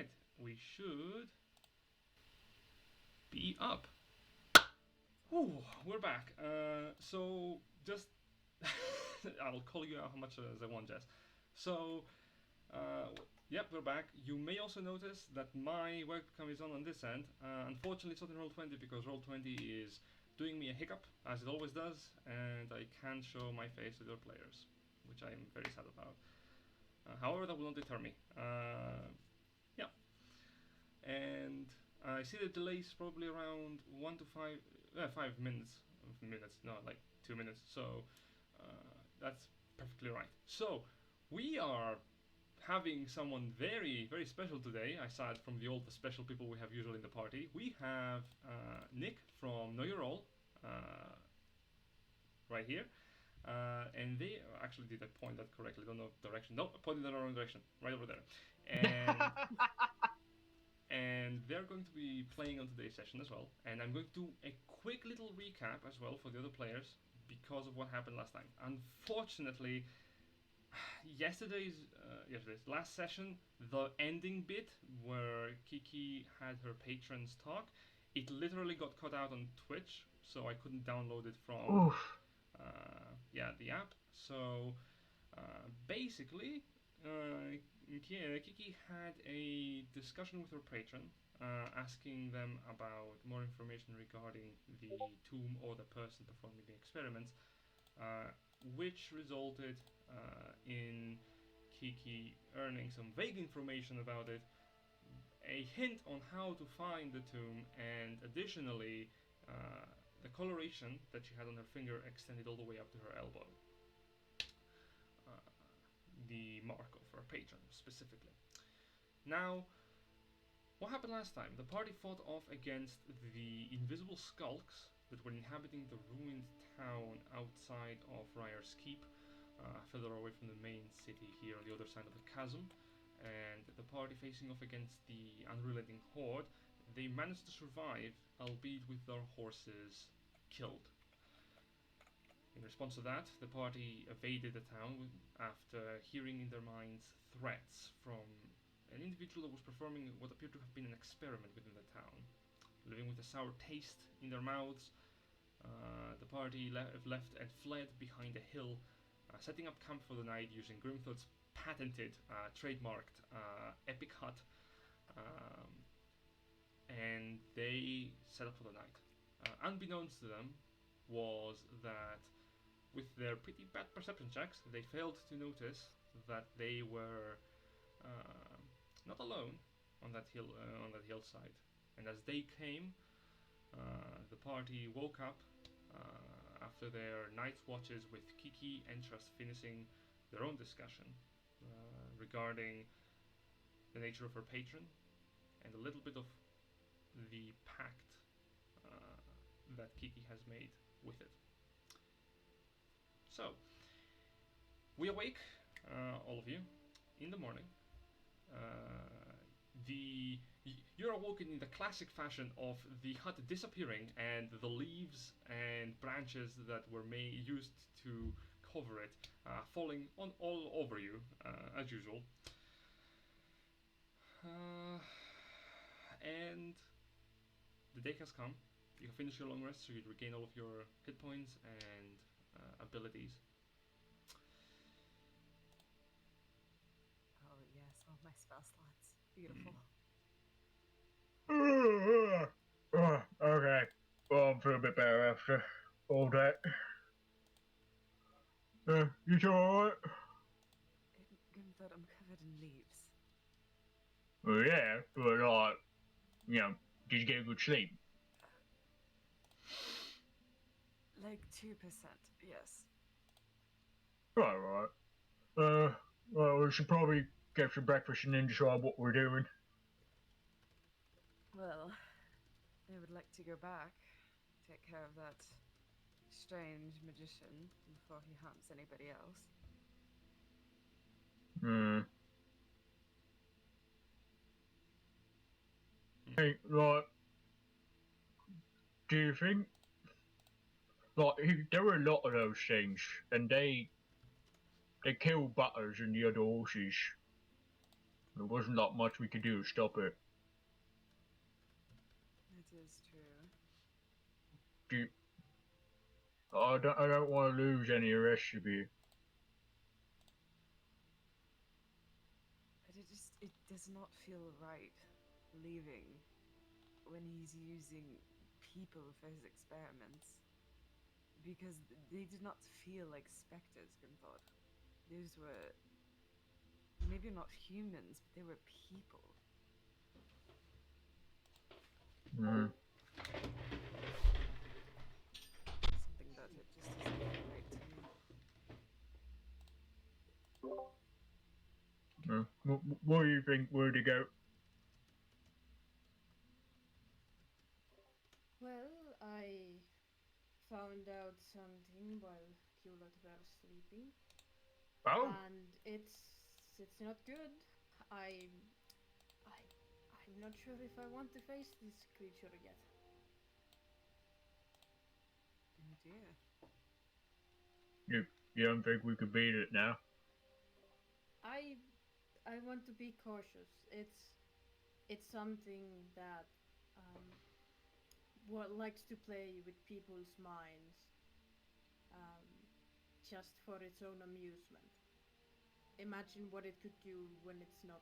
Alright, we should be up. Whew, we're back. So just I'll call you out how much as I want, Jess. So, yep, we're back. You may also notice that my webcam is on this end. Unfortunately, it's not in Roll20 because Roll20 is doing me a hiccup, as it always does, and I can't show my face to their players, which I'm very sad about. However, that will not deter me. Yeah. And I see the delay is probably around 1 to 5 minutes. No, like 2 minutes. So that's perfectly right. So we are having someone very, very special today, aside from the all the special people we have usually in the party. We have Nick from Know Your Role, right here. And they actually did I point that correctly? Don't know direction. No, I pointed in the wrong direction. Right over there. And and they're going to be playing on today's session as well. And I'm going to do a quick little recap as well for the other players because of what happened last time. Unfortunately, yesterday's last session, the ending bit where Kiki had her patrons talk, it literally got cut out on Twitch, so I couldn't download it from the app. So basically, Kiki had a discussion with her patron, asking them about more information regarding the tomb or the person performing the experiments, which resulted in Kiki earning some vague information about it, a hint on how to find the tomb, and additionally, the coloration that she had on her finger extended all the way up to her elbow. The mark of her patron, specifically. Now, what happened last time? The party fought off against the invisible skulks that were inhabiting the ruined town outside of Ryer's Keep, further away from the main city here on the other side of the chasm. And the party facing off against the unrelenting horde, they managed to survive, albeit with their horses killed. In response to that, the party evaded the town after hearing in their minds threats from an individual that was performing what appeared to have been an experiment within the town. Living with a sour taste in their mouths, the party left and fled behind a hill, setting up camp for the night using Grimthorpe's patented, trademarked epic hut, and they set up for the night. Unbeknownst to them was that with their pretty bad perception checks, they failed to notice that they were not alone on that hillside. And as they came, the party woke up after their night's watches, with Kiki and Trust finishing their own discussion regarding the nature of her patron and a little bit of the pact that Kiki has made with it. So, we awake, all of you, in the morning. You're awoken in the classic fashion of the hut disappearing and the leaves and branches that were used to cover it falling on all over you, as usual. And the day has come. You have finished your long rest, so you regain all of your hit points and abilities. Oh yes, all my spell slots. Beautiful. Okay. Well, I'm feeling a bit better after all that. You two alright? Grimthorpe, I'm covered in leaves. Well, yeah, but did you get a good sleep? Like 2%, yes. Right. Well, we should probably get some breakfast and then decide what we're doing. Well, I would like to go back, take care of that strange magician before he harms anybody else. Hey, do you think, there were a lot of those things, and they killed Butters and the other horses. There wasn't that much we could do to stop it. It is true. I don't want to lose any recipe. But it does not feel right leaving when he's using people for his experiments. Because they did not feel like specters, Grimthod. Those were maybe not humans, but they were people. Mm. Something about it just doesn't feel right to me. What do you think were to go? Well, I found out something while you lot were sleeping, Oh, and it's not good. I I'm not sure if I want to face this creature yet. Oh dear. you don't think we could beat it now? I want to be cautious. It's something that um, what likes to play with people's minds, um, just for its own amusement. Imagine what it could do when it's not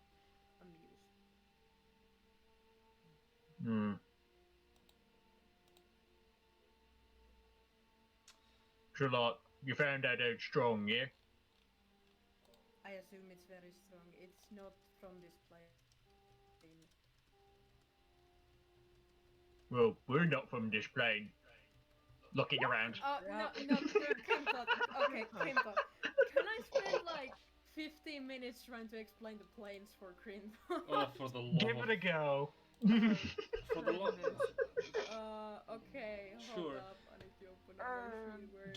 amused. Hmm. Charlotte, you found that out strong, yeah? I assume it's very strong. It's not from this plane. Well, we're not from this plane. Looking around. No, Krimthot. Okay, Krimthot. Can I spend like 15 minutes trying to explain the planes for Krimthot? Oh, for the love Give of... it a go. For the love... Okay, hold Sure. up. I need to open up my freeware.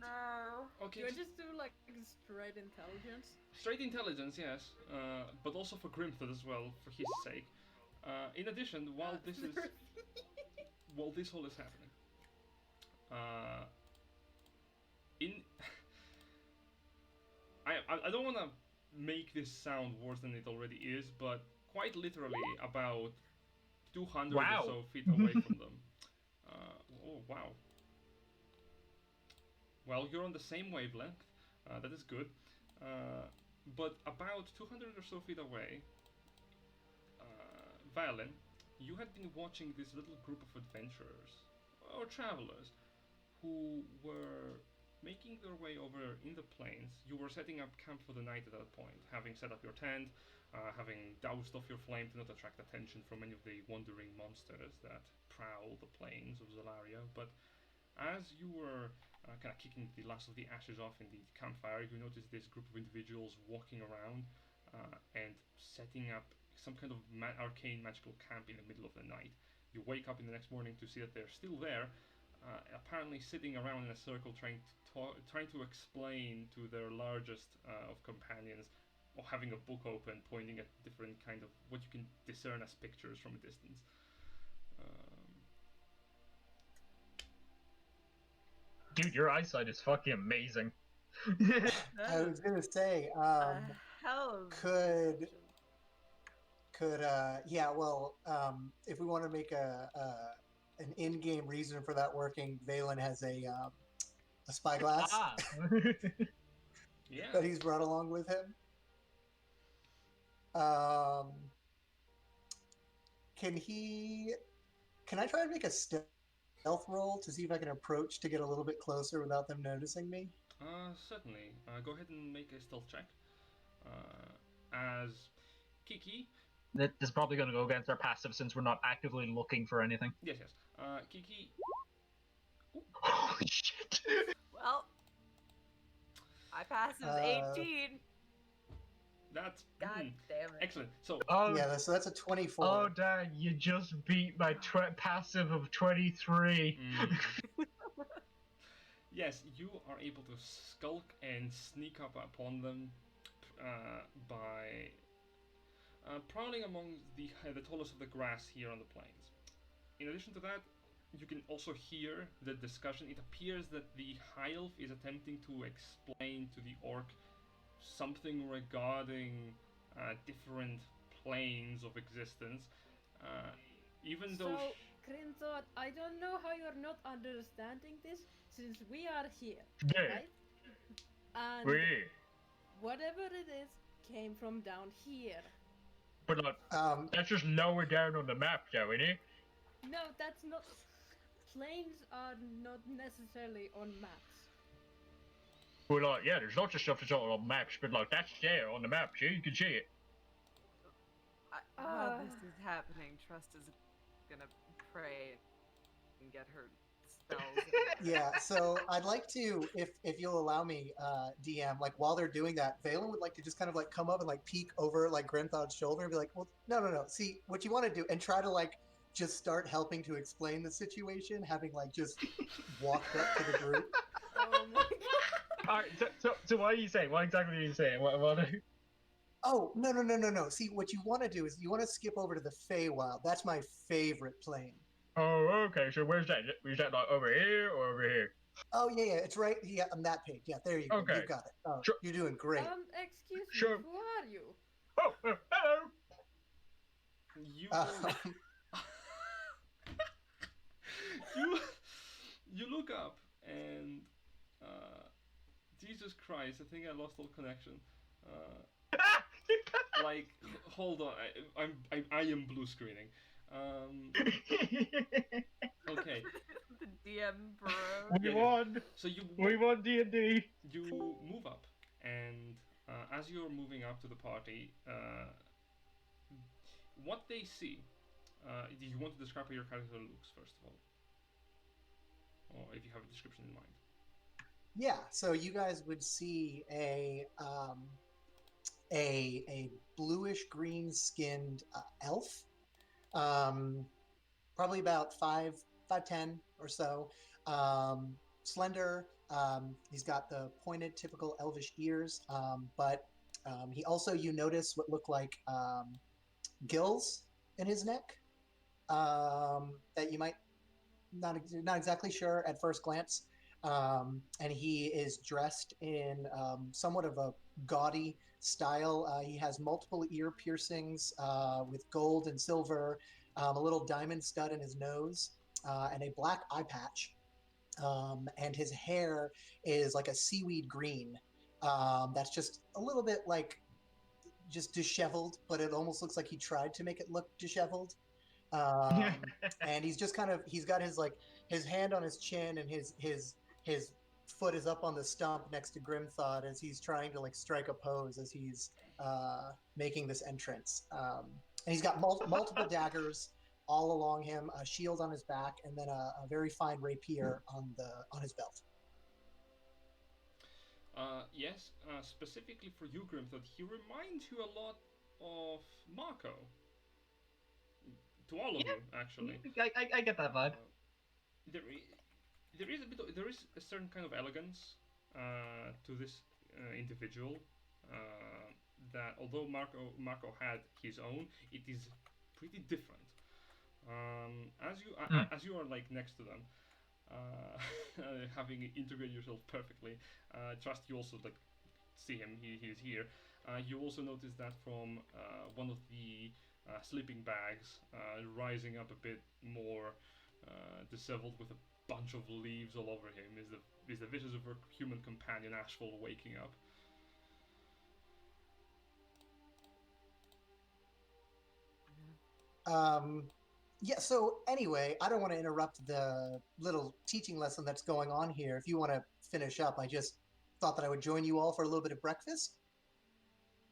No. Okay, Do I just just do like straight intelligence? straight intelligence, yes, but also for Grimthod as well, for his sake. In addition, while this all is happening, in I don't want to make this sound worse than it already is, but quite literally about 200 Wow. or so feet away from them. Oh wow. Well, you're on the same wavelength. That is good. But about 200 or so feet away, Violin, you had been watching this little group of adventurers or travelers who were making their way over in the plains. You were setting up camp for the night at that point, having set up your tent, having doused off your flame to not attract attention from any of the wandering monsters that prowl the plains of Zolaria. But as you were kind of kicking the last of the ashes off in the campfire, you noticed this group of individuals walking around and setting up some kind of arcane magical camp in the middle of the night. You wake up in the next morning to see that they're still there, apparently sitting around in a circle trying to explain to their largest of companions, or having a book open pointing at different kind of what you can discern as pictures from a distance. Dude, your eyesight is fucking amazing. I was gonna say, Hell. could yeah, well, if we want to make an in-game reason for that working, Valen has a spyglass Yeah. that he's brought along with him. Can I try and make a stealth roll to see if I can approach to get a little bit closer without them noticing me? Certainly. Go ahead and make a stealth check. As Kiki. This is probably going to go against our passive since we're not actively looking for anything. Yes. Kiki. Holy shit! Well, my passive's 18. That's God damn it. excellent. So Yeah, so that's a 24. Oh, Dad, you just beat my passive of 23. yes, you are able to skulk and sneak up upon them by prowling among the tallest of the grass here on the plains. In addition to that, you can also hear the discussion. It appears that the High Elf is attempting to explain to the Orc something regarding different planes of existence. Even though So, Grimthought, I don't know how you're not understanding this, since we are here, Yeah. right? And We. whatever it is came from down here. But like, that's just lower down on the map, though, isn't it? No, that's not. Planes are not necessarily on maps. Well, like, yeah, there's lots of stuff that's not on maps, but like, that's there on the map, see? You can see it. While this is happening, Trust is gonna pray and get her spells. Yeah, so I'd like to, if you'll allow me, DM, like while they're doing that, Valen would like to just kind of like come up and like peek over like Grimthod's shoulder and be like, well, no. See, what you want to do, and try to like just start helping to explain the situation, having like just walked up to the group. Oh my god. Alright, so what are you saying? What exactly are you saying? What Oh, no. See, what you want to do is you want to skip over to the Feywild. That's my favorite plane. Oh, okay, so where's that? Is that like over here or over here? Oh, yeah, it's right. Yeah, on that page. Yeah, there you go. Okay. You got it. Oh, Sure. you're doing great. Excuse me, Sure. who are you? Oh, hello! you Um, you look up and Jesus Christ, I think I lost all connection. Like, hold on, I am blue screening. Okay, The DM bro. We Yeah. won! so We won D&D! you move up, and as you're moving up to the party, what they see. Do you want to describe how your character looks first of all, or if you have a description in mind? Yeah, so you guys would see a bluish green skinned elf, probably about 5'10" or so, slender. He's got the pointed, typical elvish ears, but he also, you notice what look like gills in his neck, that you might not exactly sure at first glance. And he is dressed in somewhat of a gaudy style. He has multiple ear piercings with gold and silver, a little diamond stud in his nose, and a black eye patch. And his hair is like a seaweed green. That's just a little bit like just disheveled, but it almost looks like he tried to make it look disheveled. And he's just kind of, he's got his hand on his chin, and his foot is up on the stump next to Grimthought as he's trying to like strike a pose as he's making this entrance. And he's got multiple daggers all along him, a shield on his back, and then a very fine rapier on his belt. Yes, specifically for you, Grimthought, he reminds you a lot of Marco. To all of you, actually. I get that vibe. There is a certain kind of elegance to this individual that, although Marco had his own, it is pretty different. As you are like next to them, having integrated yourself perfectly, Trust, you also like see him. He is here. You also notice that from one of the sleeping bags, rising up a bit more disheveled with a bunch of leaves all over him, is the visions of her human companion Ashfall waking up. Yeah, so anyway, I don't want to interrupt the little teaching lesson that's going on here. If you want to finish up, I just thought that I would join you all for a little bit of breakfast.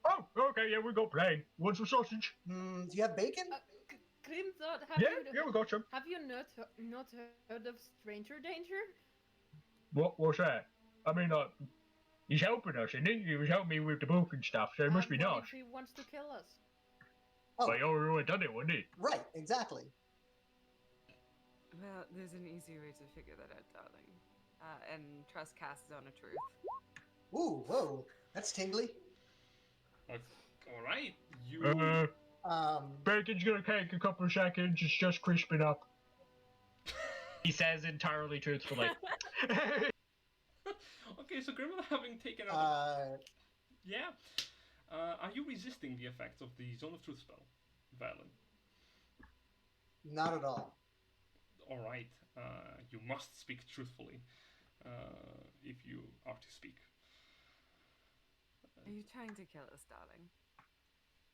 Oh, okay, yeah, we got plain. Want some sausage? Do you have bacon? Grimthought, Yeah, we got some. have you not heard of Stranger Danger? What's that? I mean, like, he's helping us, isn't he? He was helping me with the book and stuff, so it must be What nice. if he wants to kill us? Oh, Well, he already done it, wouldn't he? right, exactly. Well, there's an easy way to figure that out, darling. And Trust casts on a truth. Ooh, whoa, that's tingly. All right, you. Bacon's gonna take a couple of seconds, it's just crisping up. He says entirely truthfully. Okay, so Grimthought, having taken out. Yeah. Are you resisting the effects of the Zone of Truth spell, Valen? Not at all. Alright, you must speak truthfully if you are to speak. Are you trying to kill us, darling?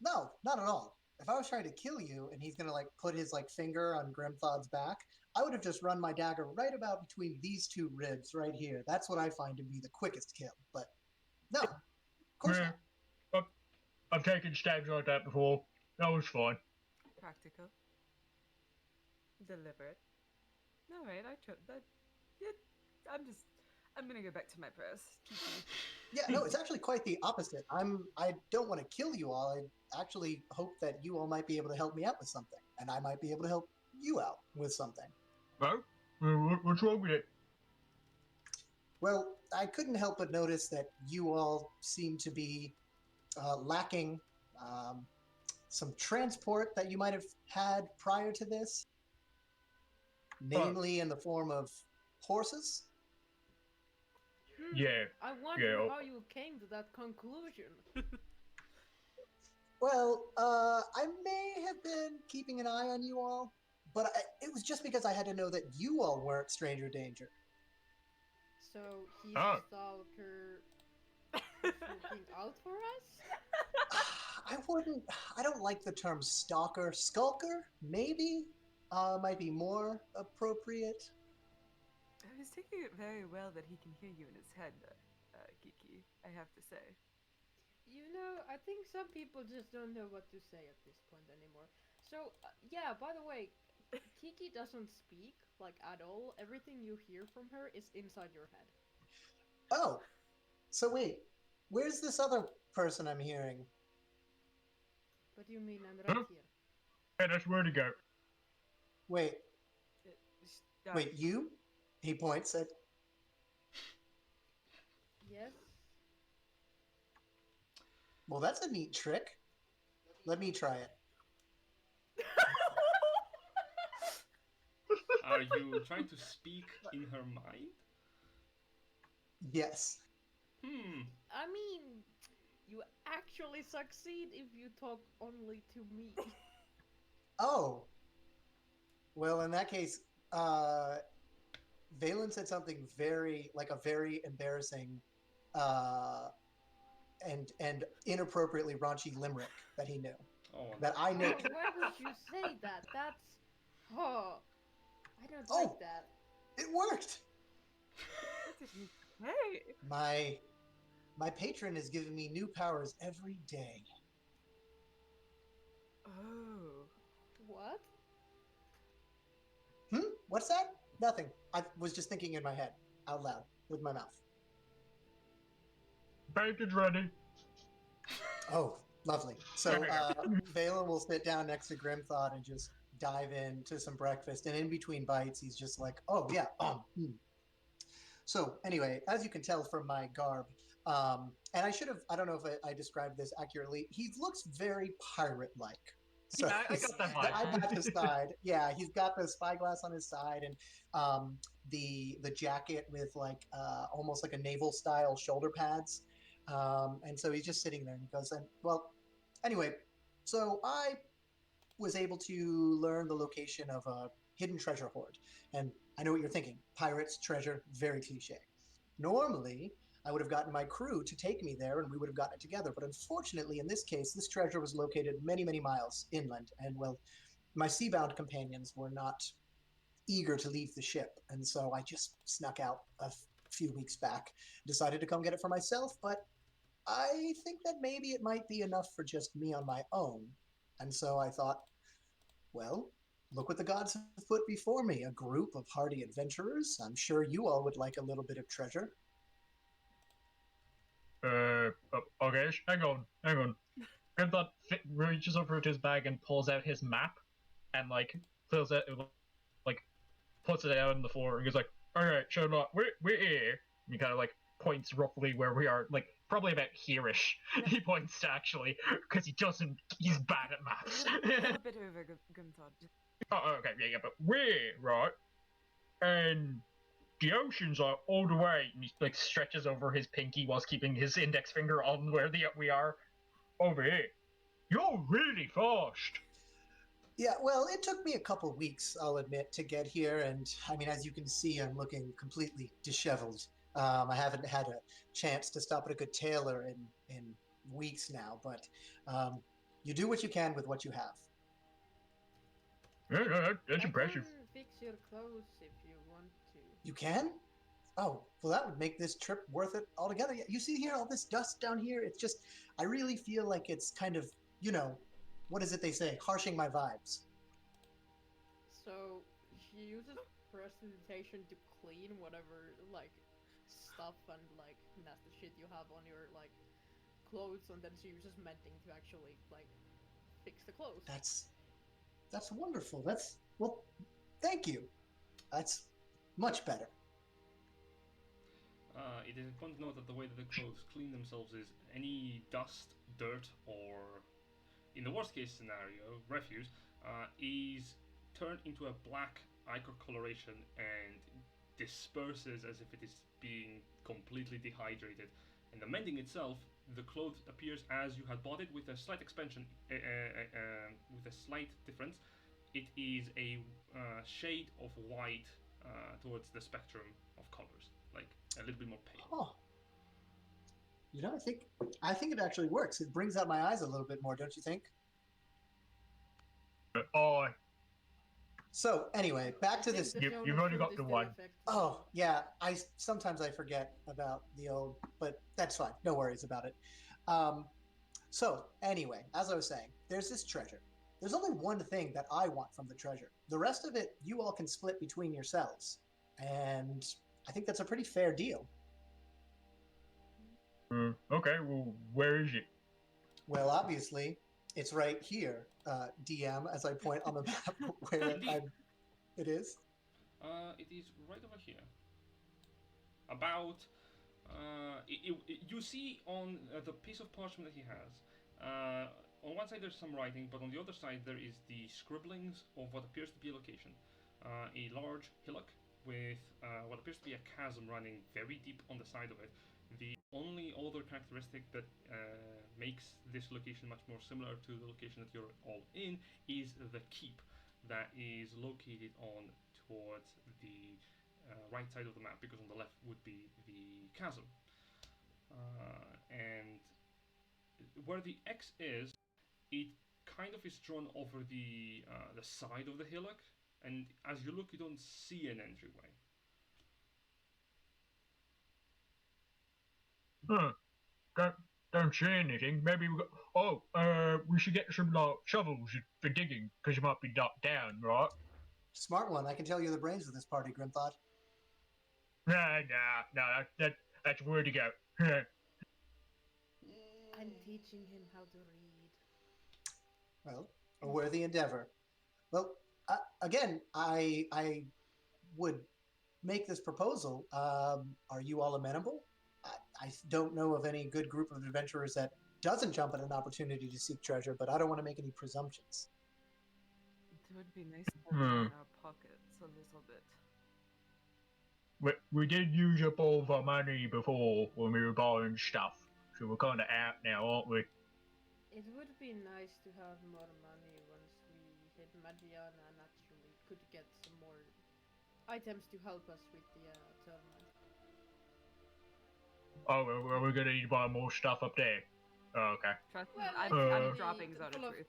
No, not at all. If I was trying to kill you and he's gonna like put his like finger on Grimthod's back, I would have just run my dagger right about between these two ribs right here. That's what I find to be the quickest kill. But no, of course Yeah. not. I've taken stabs like that before. That was fine. Practical. Deliberate. All right, I tried that. Yeah, I'm gonna go back to my prayers. Yeah, no, it's actually quite the opposite. I don't want to kill you all. I actually hope that you all might be able to help me out with something, and I might be able to help you out with something. Oh? What's wrong with it? Well, I couldn't help but notice that you all seem to be lacking some transport that you might have had prior to this, namely in the form of horses. Yeah. I wonder Yeah. how you came to that conclusion. Well, I may have been keeping an eye on you all, but it was just because I had to know that you all weren't stranger danger. So he's Oh. a stalker who's looking out for us? I don't like the term stalker. Skulker, maybe, might be more appropriate. I was taking it very well that he can hear you in his head, Kiki, I have to say. You know, I think some people just don't know what to say at this point anymore. So, yeah, by the way, Kiki doesn't speak, like, at all. Everything you hear from her is inside your head. Oh, so wait, where's this other person I'm hearing? What do you mean? I'm right Huh? here. Hey, that's where to go. Wait, Uh, wait, you? He points at. Yes? Well, that's a neat trick. Let me try it. Are you trying to speak in her mind? Yes. I mean, you actually succeed if you talk only to me. Oh. Well, in that case, Valen said something very embarrassing, and inappropriately raunchy limerick that he knew. Oh, That I knew. Oh, why would you say that? That's... Oh, I don't Oh. like that. It worked. What did he say? My patron is giving me new powers every day. Oh. What? What's that? Nothing. I was just thinking in my head, out loud, with my mouth. Bacon's ready. Oh, lovely. So Valen will sit down next to Grimthought and just dive into some breakfast. And in between bites, he's just like, oh, yeah. So anyway, as you can tell from my garb, and I don't know if I described this accurately, he looks very pirate-like. So Yeah, I got that vibe. the eye patch aside, yeah, he's got the spyglass on his side and the jacket with like almost like a naval style shoulder pads. And so he's just sitting there and he goes, well, anyway, so I was able to learn the location of a hidden treasure hoard. And I know what you're thinking. Pirates, treasure, very cliche. Normally, I would have gotten my crew to take me there and we would have gotten it together. But unfortunately, in this case, this treasure was located many, many miles inland. And well, my seabound companions were not eager to leave the ship. And so I just snuck out a few weeks back, decided to come get it for myself. But I think that maybe it might be enough for just me on my own. And so I thought, well, look what the gods have put before me, a group of hardy adventurers. I'm sure you all would like a little bit of treasure. Okay, hang on. Grimthought reaches over to his bag and pulls out his map, and like fills it, like puts it out on the floor, and he's like, "All right, so we're here." And he kind of like points roughly where we are, like probably about here-ish. He points to actually, because he's bad at maps. A little bit over Grimthod. Oh, okay, yeah, but we're right, and the oceans are all the way. And he like stretches over his pinky whilst keeping his index finger on where we are. over here. You're really fast. Yeah, well, it took me a couple weeks, I'll admit, to get here, and I mean, as you can see, I'm looking completely disheveled. I haven't had a chance to stop at a good tailor in weeks now, but you do what you can with what you have. Yeah, that's I impressive. can fix your clothes if you want to. You can? Oh, well, that would make this trip worth it altogether. You see here, all this dust down here? It's just, I really feel like it's kind of, what is it they say? Harshing my vibes. So she uses prestidigitation to clean whatever like stuff and like nasty shit you have on your like clothes, and then she uses mending to actually like fix the clothes. That's wonderful. Well, thank you. That's much better. It is important to note that the way that the clothes clean themselves is any dust, dirt, or, in the worst case scenario, refuse, is turned into a black ichor coloration and disperses as if it is being completely dehydrated. And the mending itself, the cloth appears as you had bought it with a slight expansion, with a slight difference. It is a shade of white towards the spectrum of colors, like a little bit more pale. Oh. I think it actually works. It brings out my eyes a little bit more, don't you think? Oh, So anyway, back to this. You've only got the one. Oh yeah, sometimes I forget about the old, but that's fine. No worries about it. So anyway, as I was saying, there's this treasure. There's only one thing that I want from the treasure. The rest of it, you all can split between yourselves, and I think that's a pretty fair deal. Okay, well, where is it? Well, obviously, it's right here, DM, as I point on the map where it is. It is right over here. About, you see on the piece of parchment that he has, on one side there's some writing, but on the other side there is the scribblings of what appears to be a location. A large hillock with what appears to be a chasm running very deep on the side of it. The only other characteristic that makes this location much more similar to the location that you're all in is the keep that is located on towards the right side of the map, because on the left would be the chasm. And where the X is, it kind of is drawn over the side of the hillock, and as you look, you don't see an entryway. Don't say anything. Maybe we we should get some shovels for digging, because you might be knocked down, right? Smart one. I can tell you're the brains of this party, Grimthought. Nah. That's where to go. I'm teaching him how to read. Well, a worthy endeavor. Well, again, I would make this proposal. Are you all amenable? I don't know of any good group of adventurers that doesn't jump at an opportunity to seek treasure, but I don't want to make any presumptions. It would be nice to have it in our pockets a little bit. We did use up all of our money before when we were buying stuff, so we're kind of out now, aren't we? It would be nice to have more money once we hit Magiana and actually could get some more items to help us with the tournament. Oh, are we gonna need to buy more stuff up there? Oh, okay. Trust me, Well, I'm dropping Zone of Truth.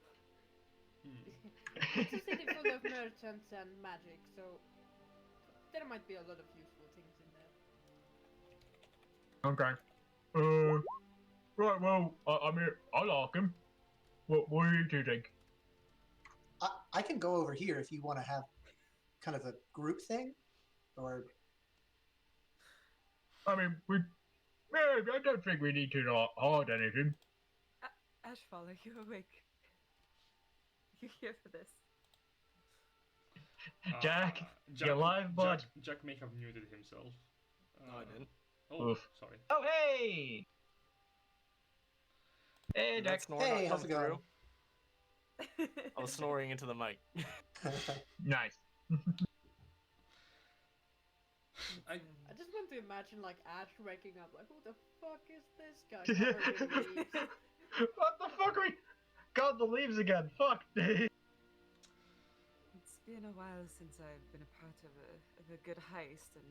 It's a city full of merchants and magic, so there might be a lot of useful things in there. Okay. Right, well, I mean, I like him. What do you two think? I can go over here if you want to have kind of a group thing, or... I mean, I don't think we need to hide anything. Ashfall, are you awake? You here for this? Jack, you alive, bud? Jack may have muted himself. No, I didn't. Oh, Oof. sorry. Oh, hey! Hey, Did Jack. Hey, how's it going? I was snoring into the mic. Nice. I I just want to imagine like Ash waking up like, who the fuck is this guy? Covered in leaves. What the fuck are we? God, the leaves again. Fuck. It's been a while since I've been a part of a good heist and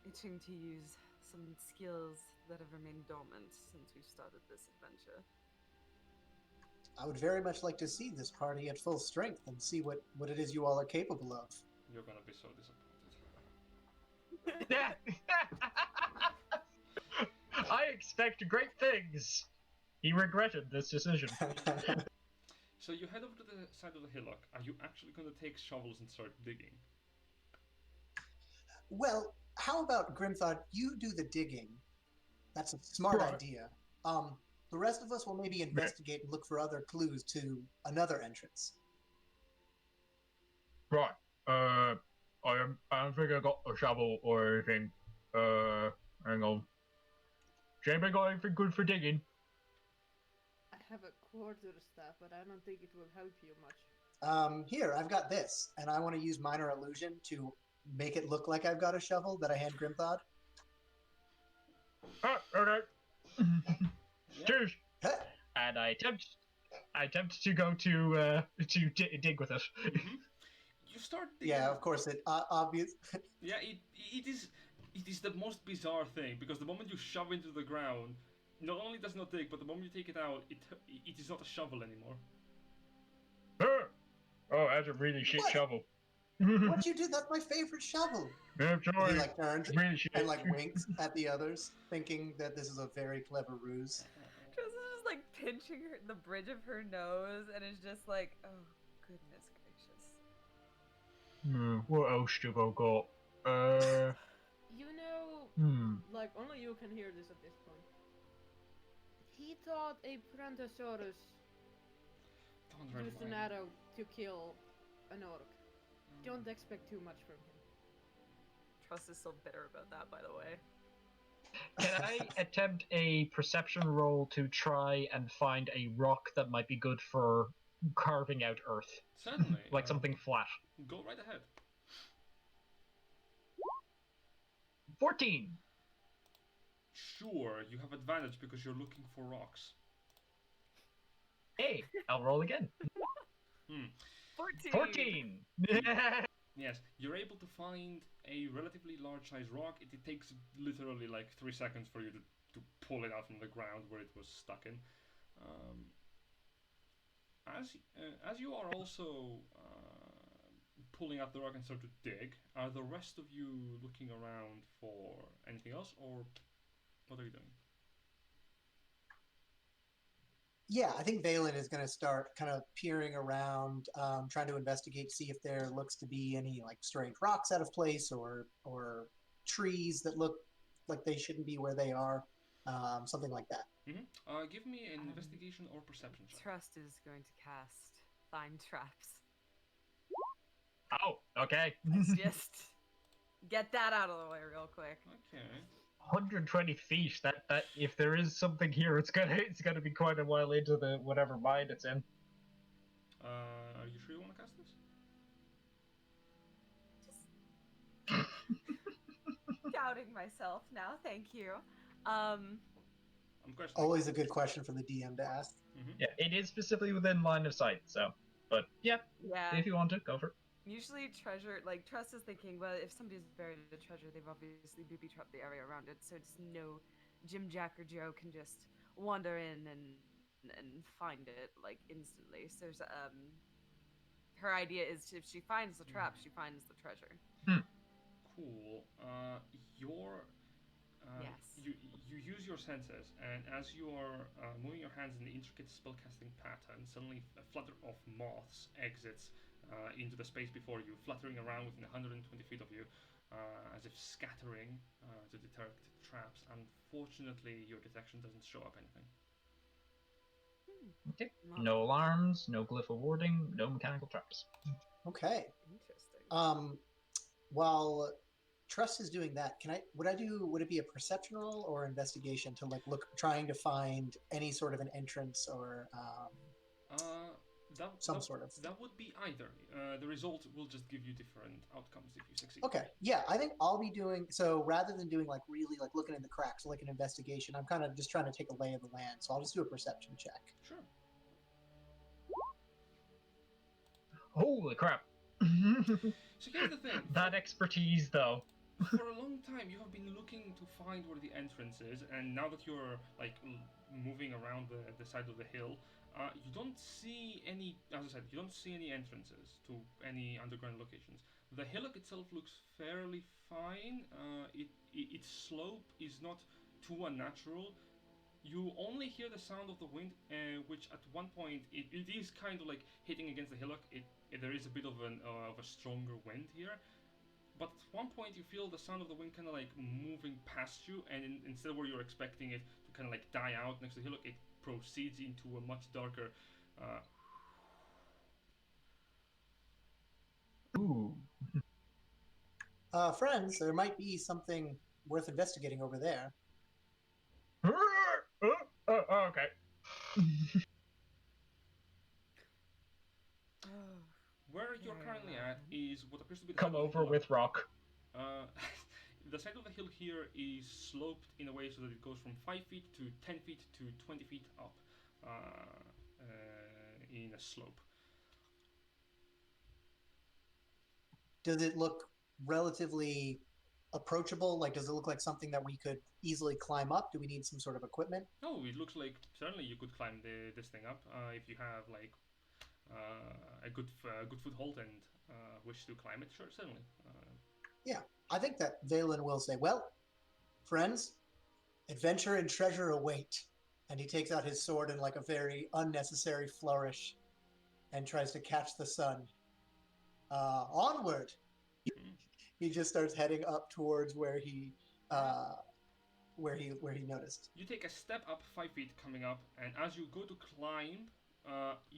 itching to use some skills that have remained dormant since we started this adventure. I would very much like to see this party at full strength and see what it is you all are capable of. You're gonna be so disappointed. I expect great things. He regretted this decision. So you head over to the side of the hillock. Are you actually gonna take shovels and start digging? Well, how about Grimthod? You do the digging. That's a smart Right. idea. The rest of us will maybe investigate and look for other clues to another entrance. Right. I don't think I got a shovel or anything. Hang on. Jamie got anything good for digging? I have a quarterstaff, but I don't think it will help you much. Here, I've got this, and I want to use minor illusion to make it look like I've got a shovel that I hand Grimthod. Oh, okay. Cheers. Huh. And I attempt to go to dig with it. You start digging. Yeah, of course, it obvious. Yeah, it is the most bizarre thing because the moment you shove into the ground, not only does it not dig, but the moment you take it out, it is not a shovel anymore. Oh, that's a really shit What? shovel. What'd you do? That's my favorite shovel. Yeah, He sorry. like turns Really shit. and like winks at the others, thinking that this is a very clever ruse. Tress is just like pinching the bridge of her nose and is just like, oh, goodness gracious. What else have I got? You know, like only you can hear this at this point. He thought a Prantosaurus Don't used an remind me. arrow to kill an orc. Don't expect too much from him. Tress is so bitter about that, by the way. Can I attempt a perception roll to try and find a rock that might be good for carving out earth? Certainly. Like something flat. Go right ahead. 14! Sure, you have advantage because you're looking for rocks. Hey, I'll roll again. 14! 14! Yes, you're able to find a relatively large-sized rock. It takes literally like 3 seconds for you to pull it out from the ground where it was stuck in. As you are also pulling out the rock and start to dig, are the rest of you looking around for anything else, or what are you doing? Yeah, I think Valen is going to start kind of peering around, trying to investigate, see if there looks to be any like strange rocks out of place or trees that look like they shouldn't be where they are, something like that. Give me an investigation or perception check. Trust is going to cast Find Traps. Oh, okay. Let's just get that out of the way real quick. Okay. 120 feet. That if there is something here, it's gonna be quite a while into the whatever mind it's in. Are you sure you want to cast this? Doubting myself now, thank you. I'm questioning. Always a good question for the DM to ask. Yeah, it is specifically within line of sight. So, but yeah, Yeah. if you want to, go for it. Usually treasure, like, Trust is thinking, well, if somebody's buried a treasure, they've obviously booby-trapped the area around it, so it's no Jim, Jack, or Joe can just wander in and find it, like, instantly. So, her idea is if she finds the trap, she finds the treasure. Cool. Yes. You use your senses, and as you are moving your hands in the intricate spellcasting pattern, suddenly a flutter of moths exits into the space before you, fluttering around within 120 feet of you, as if scattering to detect traps. Unfortunately, your detection doesn't show up anything. Okay. No alarms, no glyph of warding, no mechanical traps. Okay. Interesting. While Trust is doing that, would it be a perception roll or investigation to like look, trying to find any sort of an entrance or some sort of. That would be either. The result will just give you different outcomes if you succeed. Okay, yeah, I think I'll be doing so rather than doing like really like looking in the cracks like an investigation. I'm kind of just trying to take a lay of the land, so I'll just do a perception check. Sure. Holy crap! So here's the thing. That expertise, though. For a long time, you have been looking to find where the entrance is, and now that you're like moving around the side of the hill, you don't see any. As I said, you don't see any entrances to any underground locations. The hillock itself looks fairly fine. Its slope is not too unnatural. You only hear the sound of the wind, which at one point it is kind of like hitting against the hillock. There is a bit of a stronger wind here. But at one point you feel the sound of the wind kind of like moving past you, and instead of where you're expecting it to kind of like die out next to the hillock, it proceeds into a much darker. Ooh. Friends, there might be something worth investigating over there. Okay. Where you're currently at is what appears to be the Come side of the over hillock. with rock. The side of the hill here is sloped in a way so that it goes from 5 feet to 10 feet to 20 feet up in a slope. Does it look relatively approachable? Like, does it look like something that we could easily climb up? Do we need some sort of equipment? No, it looks like certainly you could climb this thing up if you have like a good foothold and wish to climb it. Sure, certainly. Yeah, I think that Valen will say, well, friends, adventure and treasure await. And he takes out his sword in like a very unnecessary flourish and tries to catch the sun. Onward! He just starts heading up towards where he noticed. You take a step up 5 feet coming up, and as you go to climb,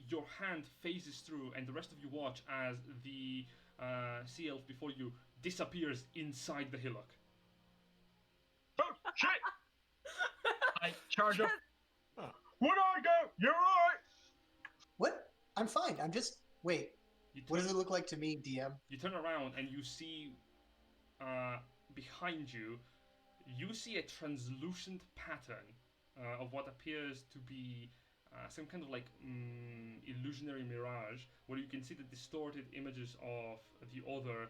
your hand phases through, and the rest of you watch as the sea elf before you disappears inside the hillock. Oh, shit! I charge up. Would I go? You're right! What? I'm fine. I'm just... Wait. What does it look like to me, DM? You turn around and you see behind you, you see a translucent pattern of what appears to be some kind of like illusionary mirage, where you can see the distorted images of the other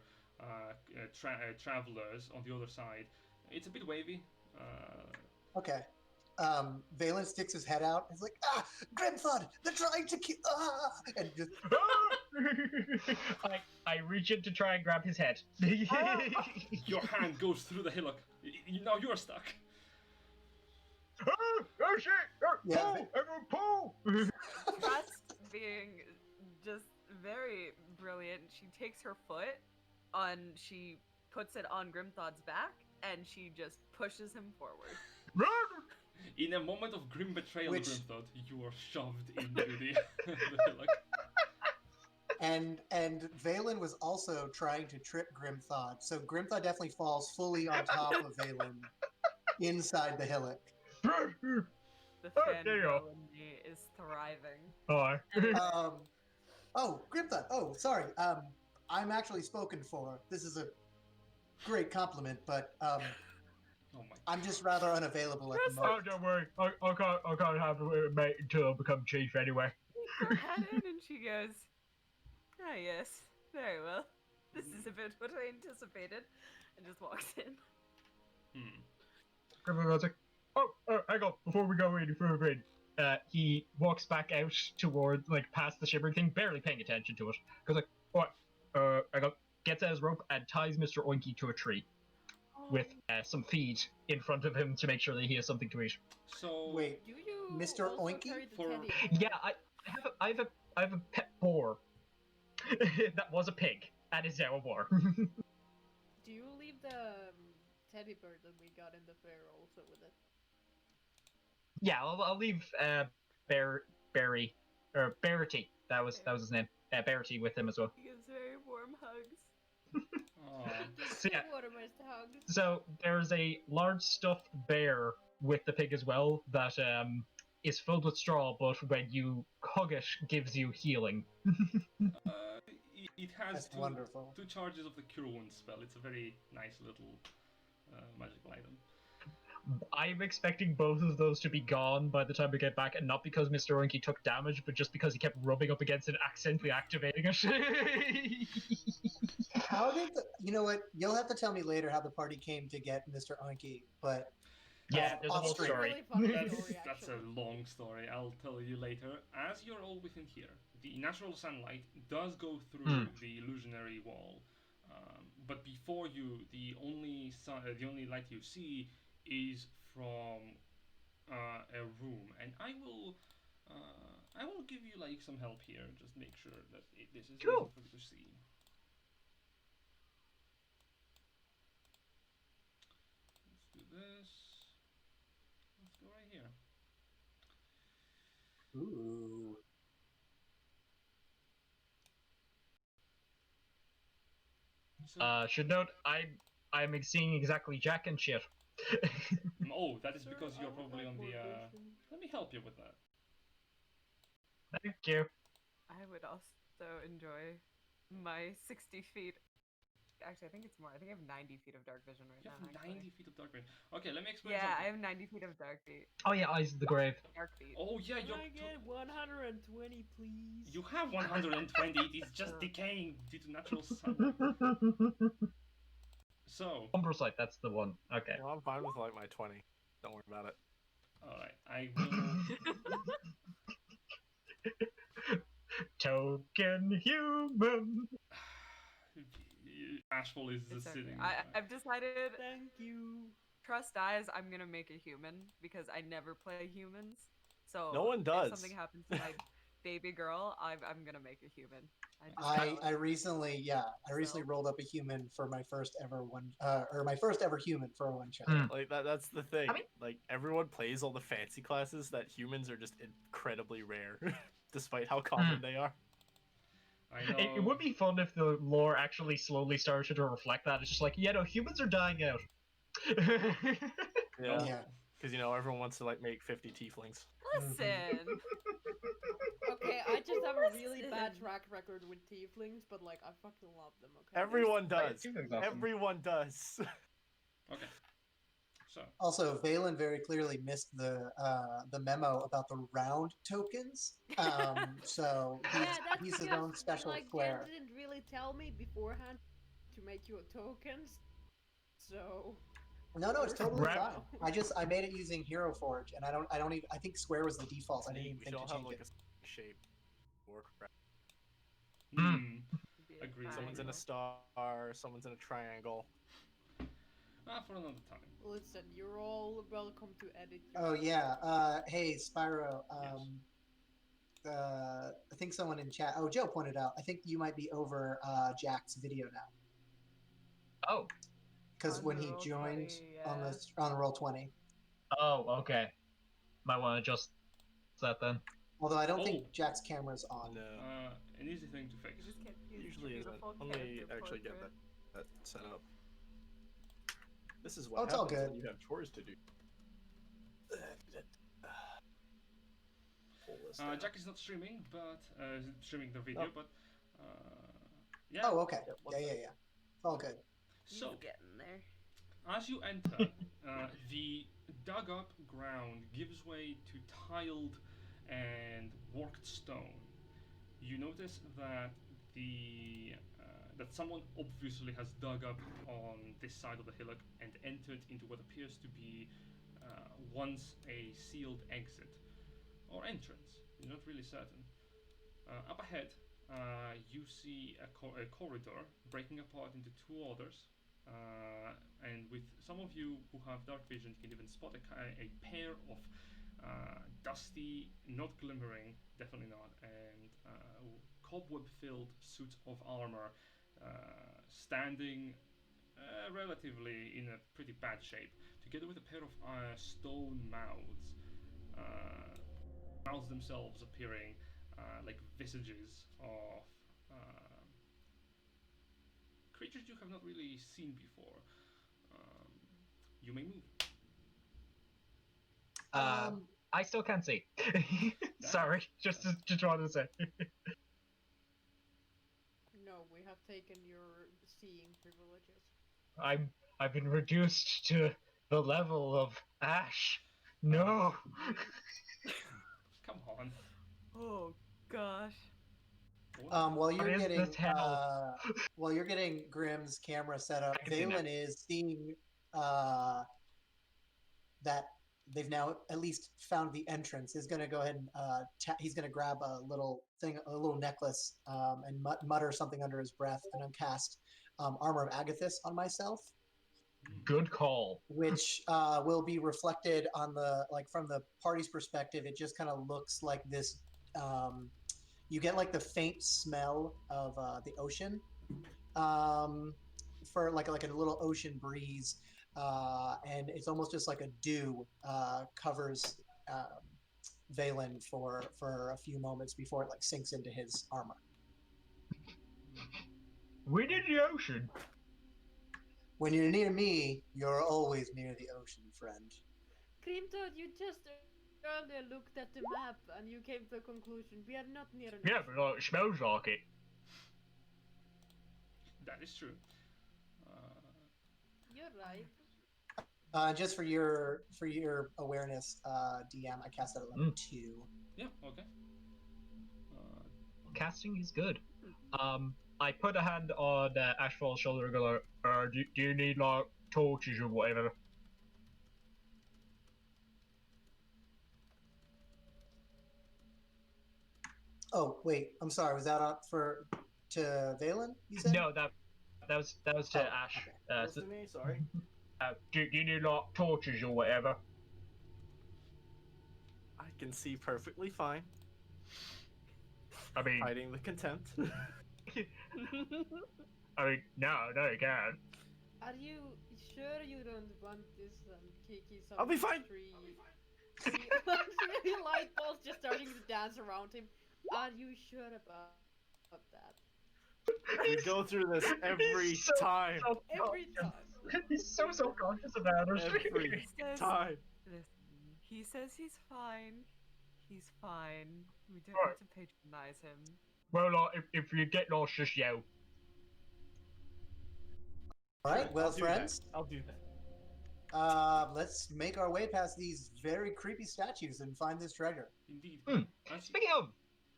travelers on the other side. It's a bit wavy. Okay. Valen sticks his head out. He's like, Grimthud, they're trying to kill... And just... I reach in to try and grab his head. Your hand goes through the hillock. Now you're stuck. Oh shit! Yeah, Pull! Everyone pull! Trust being just very brilliant. She takes her foot she puts it on Grimthod's back, and she just pushes him forward. In a moment of grim betrayal, Grimthod, you are shoved into the hillock. And Valen was also trying to trip Grimthod, so Grimthod definitely falls fully on top of Valen inside the hillock. The fangirl in me is thriving. Hi. Oh, Grimthod. Oh, sorry. I'm actually spoken for. This is a great compliment, but Oh my. I'm just rather unavailable at the Oh, moment. don't worry. I can't have a mate until I become chief anyway. Her head in, and she goes, "Ah, yes, very well. This is a bit what I anticipated," and just walks in. Everyone's like, oh, hang on, before we go any further in, he walks back out towards, like, past the shivering thing, barely paying attention to it. Goes like, what? Hang on, gets out his rope and ties Mr. Oinky to a tree with some feed in front of him to make sure that he has something to eat. So Wait, Do you Mr. also Oinky? carry the For- teddy Yeah, I have a pet boar that was a pig and is now a boar. Do you leave the teddy bird that we got in the fair also with it? Yeah, I'll leave Barry or Barity. That was his name. Barity with him as well. He gives very warm hugs. So yeah, Watermist hugs. so there's a large stuffed bear with the pig as well that is filled with straw, but when you hug it, gives you healing. It has That's wonderful. two charges of the Cure Wounds spell. It's a very nice little magical item. I'm expecting both of those to be gone by the time we get back, and not because Mr. Oinky took damage, but just because he kept rubbing up against it and accidentally activating it. How did you know what? You'll have to tell me later how the party came to get Mr. Oinky, but Yeah, there's a whole off-screen. story. Really funny That's, story, that's a actually. long story. I'll tell you later. As you're all within here, the natural sunlight does go through the illusionary wall, but before you, the only light you see is from a room, and I will give you like some help here. Just make sure that this is Cool. easy for you to see. Let's do this. Let's go right here. Ooh. So, Should note, I'm seeing exactly Jack and shit. oh, that is Sir, because I you're would probably like on more the. vision. Let me help you with that. Thank you. I would also enjoy my 60 feet. Actually, I think it's more. I think I have 90 feet of dark vision right You now. have actually. 90 feet of dark vision. Okay, let me explain Yeah, I something. have 90 feet of dark feet. Oh yeah, Eyes of the Grave. Dark feet. Oh yeah, Can I get 120, please? you have 120. It is just decaying due to natural sunlight. So, Umbrosite, that's the one. Okay. Well, I'm fine with like my 20. Don't worry about it. all right, I will. Token human. Ashful is It's just okay. sitting. I've decided. Thank you. Trust dies. I'm gonna make a human because I never play humans. So No one does. If something happens to my baby girl, I'm gonna make a human. I recently rolled up a human for my first ever human for a one shot. Like that's the thing. I mean- Like everyone plays all the fancy classes that humans are just incredibly rare, despite how common they are. I know. It would be fun if the lore actually slowly started to reflect that. It's just like, yeah, no, humans are dying out. Yeah. Yeah. Because you know everyone wants to like make 50 tieflings. Listen. Okay, I just have a really bad Listen. track record with tieflings, but like I fucking love them. Okay. Everyone Right, does. humans awesome. Everyone does. Okay. So, Also, Valen very clearly missed the memo about the round tokens. So Yeah, he's that's his just, own special like, flair. Jen didn't really tell me beforehand to make you a tokens, so. No, it's totally Right. fine. I made it using Hero Forge, and I don't even. I think square was the default. I didn't even We think should to all have change like it. a shape. Warcraft. Agreed. Someone's in a star. Someone's in a triangle. For another time. Listen, you're all welcome to edit. Oh yeah. Hey Spyro. I think someone in chat. Oh, Joe pointed out. I think you might be over Jack's video now Oh. because On when the he roll joined 20, on yeah. the roll 20. Oh, okay. Might want to adjust that then. Although I don't Oh. think Jack's camera's on. No, An easy thing to fix. You just can't use usually isn't. beautiful Let me character actually get portrait. that set up. This is Oh, what it's all happens good. when you have chores to do. Pull this down. Jack is not streaming, but streaming the video, Oh. but yeah. Oh, okay. Yeah, one Yeah. It's all good. So, He's getting there. as you enter, the dug up ground gives way to tiled and worked stone. You notice that that someone obviously has dug up on this side of the hillock and entered into what appears to be once a sealed exit or entrance. You're not really certain. Up ahead, you see a corridor breaking apart into two others. And with some of you who have dark vision, you can even spot a pair of dusty, not glimmering, definitely not, and cobweb-filled suits of armor standing relatively in a pretty bad shape, together with a pair of stone mouths. Mouths themselves appearing like visages of creatures you have not really seen before. You may move. I still can't see. Sorry, just wanted to say. No, we have taken your seeing privileges. I've been reduced to the level of Ash. No. Come on. Oh gosh. What? While you're is getting this hell? while you're getting Grimm's camera set up, I can see now. Valen is seeing that they've now at least found the entrance. Is going to go ahead and he's going to grab a little thing, a little necklace, and mutter something under his breath, and then cast Armor of Agathis on myself, Good call. which will be reflected on the from the party's perspective. It just kind of looks like this. You get like the faint smell of the ocean, for like a little ocean breeze, and it's almost just like a dew covers Valen for a few moments before it like sinks into his armor. We're in the ocean. When you're near me, you're always near the ocean, friend. Grimtod, you just earlier looked at the map and you came to a conclusion. We are not near an Yeah, ocean. but it smells like it. That is true. You're right. Just for your awareness, DM, I cast that at level 2. Yeah. Okay. Casting is good. I put a hand on Ashfall's shoulder and go like, do you need like torches or whatever? Oh wait, I'm sorry. Was that up to Valen? You said No, that was to Oh, Ash. okay. That's to me, sorry. Do you need like torches or whatever? I can see perfectly fine. I mean, Hiding the contempt. no, you can't. Are you sure you don't want this Kiki some I'll be fine. tree? Light balls just starting to dance around him. Are you sure about that? We go through this every He's so time. Every time. He's so self-conscious about it. Every Says- time. Listen, he says he's fine. He's fine. We don't Right. need to patronize him. Well, like, if you get lost, just yell. All right. Well, I'll do friends, that. I'll do that. let's make our way past these very creepy statues and find this treasure. Indeed. Hmm. As you- Speaking of,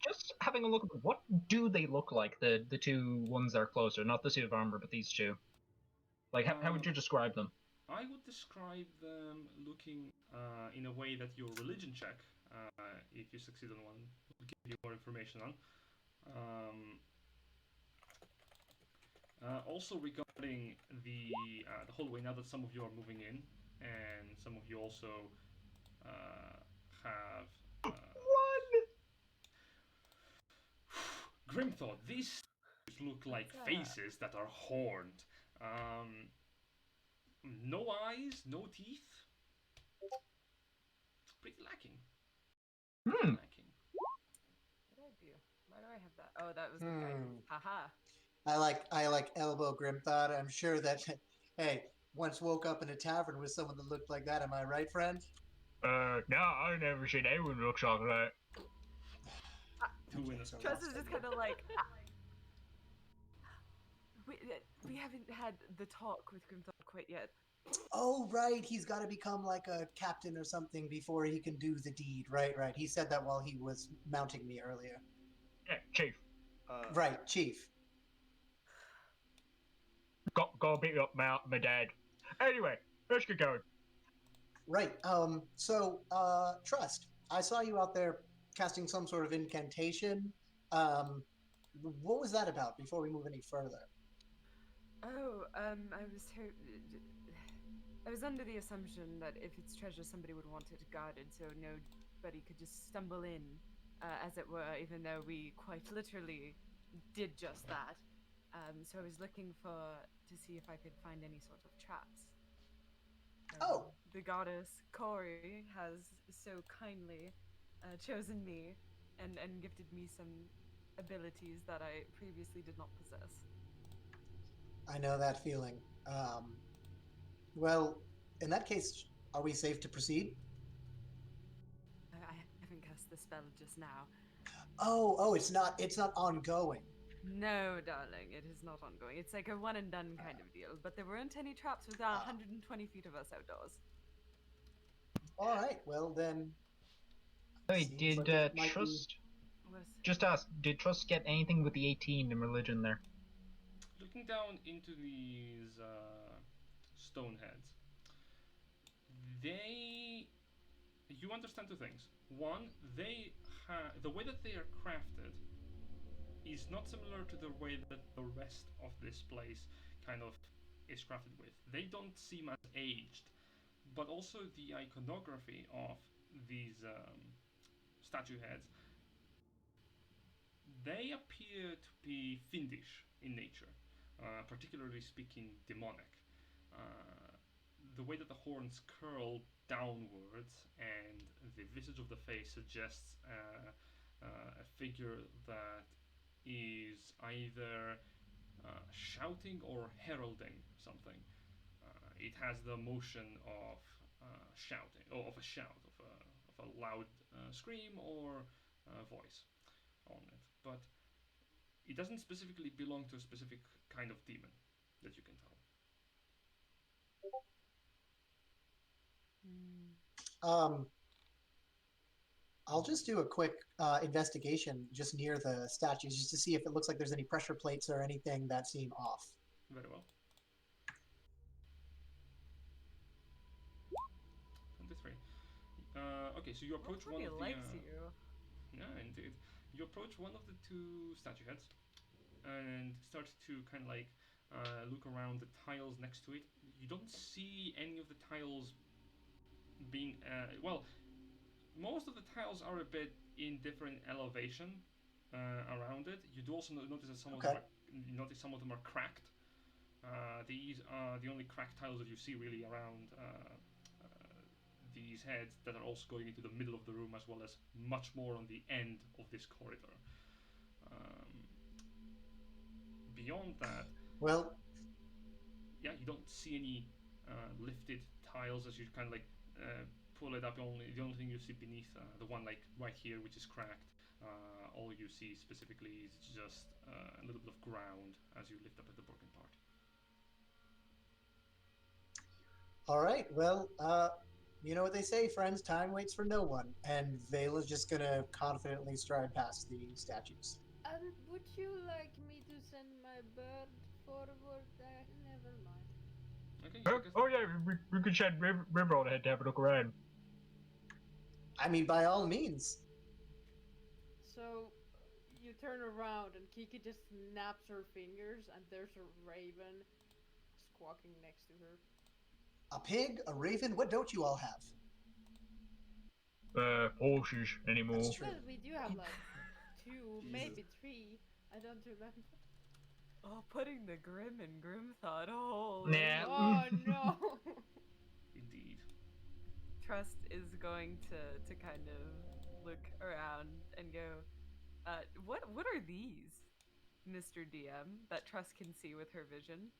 just having a look at what do they look like? The two ones that are closer, not the suit of armor, but these two. Like, how would you describe them? I would describe them looking in a way that your religion check, if you succeed on one, will give you more information on. Also regarding the hallway, now that some of you are moving in, and some of you also have Grim thought these look like What's that? faces that are horned. No eyes, no teeth. Pretty lacking. Hmm. Lacking. What did I do? Why do I have that? Oh, that was the guy. Haha. I like elbow Grimthod. I'm sure that hey, once woke up in a tavern with someone that looked like that. Am I right, friend? No, I've never seen anyone who looks like that. Two in a So Trust lost is just again. kind of like. We haven't had the talk with Grimthor quite yet. Oh, right. He's got to become like a captain or something before he can do the deed. Right. He said that while he was mounting me earlier. Yeah, Chief. Right, Chief. Go beat up my dad. Anyway, let's get going. Right. So, Trust, I saw you out there casting some sort of incantation. What was that about before we move any further? Oh, I was under the assumption that if it's treasure, somebody would want it guarded, so nobody could just stumble in, as it were, even though we quite literally did just that. So I was looking to see if I could find any sort of traps. Oh. The goddess Kori has so kindly chosen me and gifted me some abilities that I previously did not possess. I know that feeling. Well, in that case, are we safe to proceed? the spell just now. Oh, it's not ongoing. No, darling, it is not ongoing. It's like a one and done kind of deal. But there weren't any traps within 120 feet of us outdoors. All right, well then. Hey, seems did like it might be- Trust Was just ask? Did Trust get anything with the 18 in religion there? Looking down into these stone heads, you understand two things. One, the way that they are crafted is not similar to the way that the rest of this place kind of is crafted with. They don't seem as aged, but also the iconography of these statue heads, they appear to be fiendish in nature, particularly speaking demonic. Uh, the way that the horns curl downwards and the visage of the face suggests a figure that is either shouting or heralding something. It has the motion of shouting, or of a shout, of a loud scream or voice on it. But it doesn't specifically belong to a specific kind of demon that you can tell. I'll just do a quick investigation just near the statues, just to see if it looks like there's any pressure plates or anything that seem off. Very well. 23. Okay, so you approach one Nobody of the. likes you. Yeah, indeed. You approach one of the two statue heads and start to kind of like look around the tiles next to it. You don't see any of the tiles being. Well, most of the tiles are a bit in different elevation around it. You do also notice that some of them are cracked. These are the only cracked tiles that you see really around these heads that are also going into the middle of the room, as well as much more on the end of this corridor. Beyond that, Well, yeah, you don't see any lifted tiles as you kind of like pull it up. The only thing you see beneath the one like right here, which is cracked, all you see specifically is just a little bit of ground as you lift up at the broken part. all right. Well, you know what they say, friends. Time waits for no one. And Vela's just gonna confidently stride past the statues. Would you like me to send my bird forward? Never mind. Okay, you Huh? take a Oh yeah, we could shed River on ahead to have a look around. I mean, by all means. So you turn around and Kiki just snaps her fingers and there's a raven squawking next to her. A pig, a raven. What don't you all have? Horses anymore. That's true. Well, we do have like two, Jesus. maybe three. I don't remember. Oh, putting the grim in grim thought. Oh, Nah. Oh no! Indeed. Trust is going to kind of look around and go, what are these, Mr. DM, that Trust can see with her vision?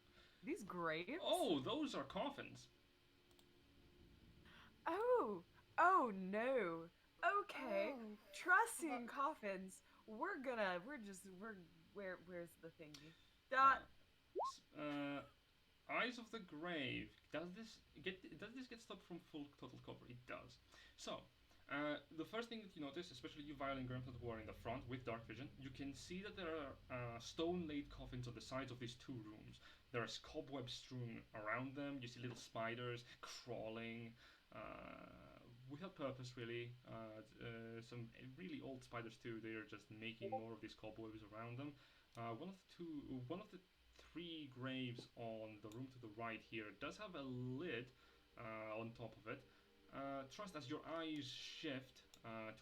These graves? Oh, those are coffins. Oh no. Okay. Oh, Trust seeing coffins. Where's the thingy? Eyes of the Grave. Does this get stopped from full total cover? It does. So, the first thing that you notice, especially you Violin Grimthorpe who are in the front with dark vision, you can see that there are stone-laid coffins on the sides of these two rooms. There is cobwebs strewn around them. You see little spiders crawling. Without purpose, really. Some really old spiders too. They are just making more of these cobwebs around them. One of the three graves on the room to the right here does have a lid on top of it. Trust, as your eyes shift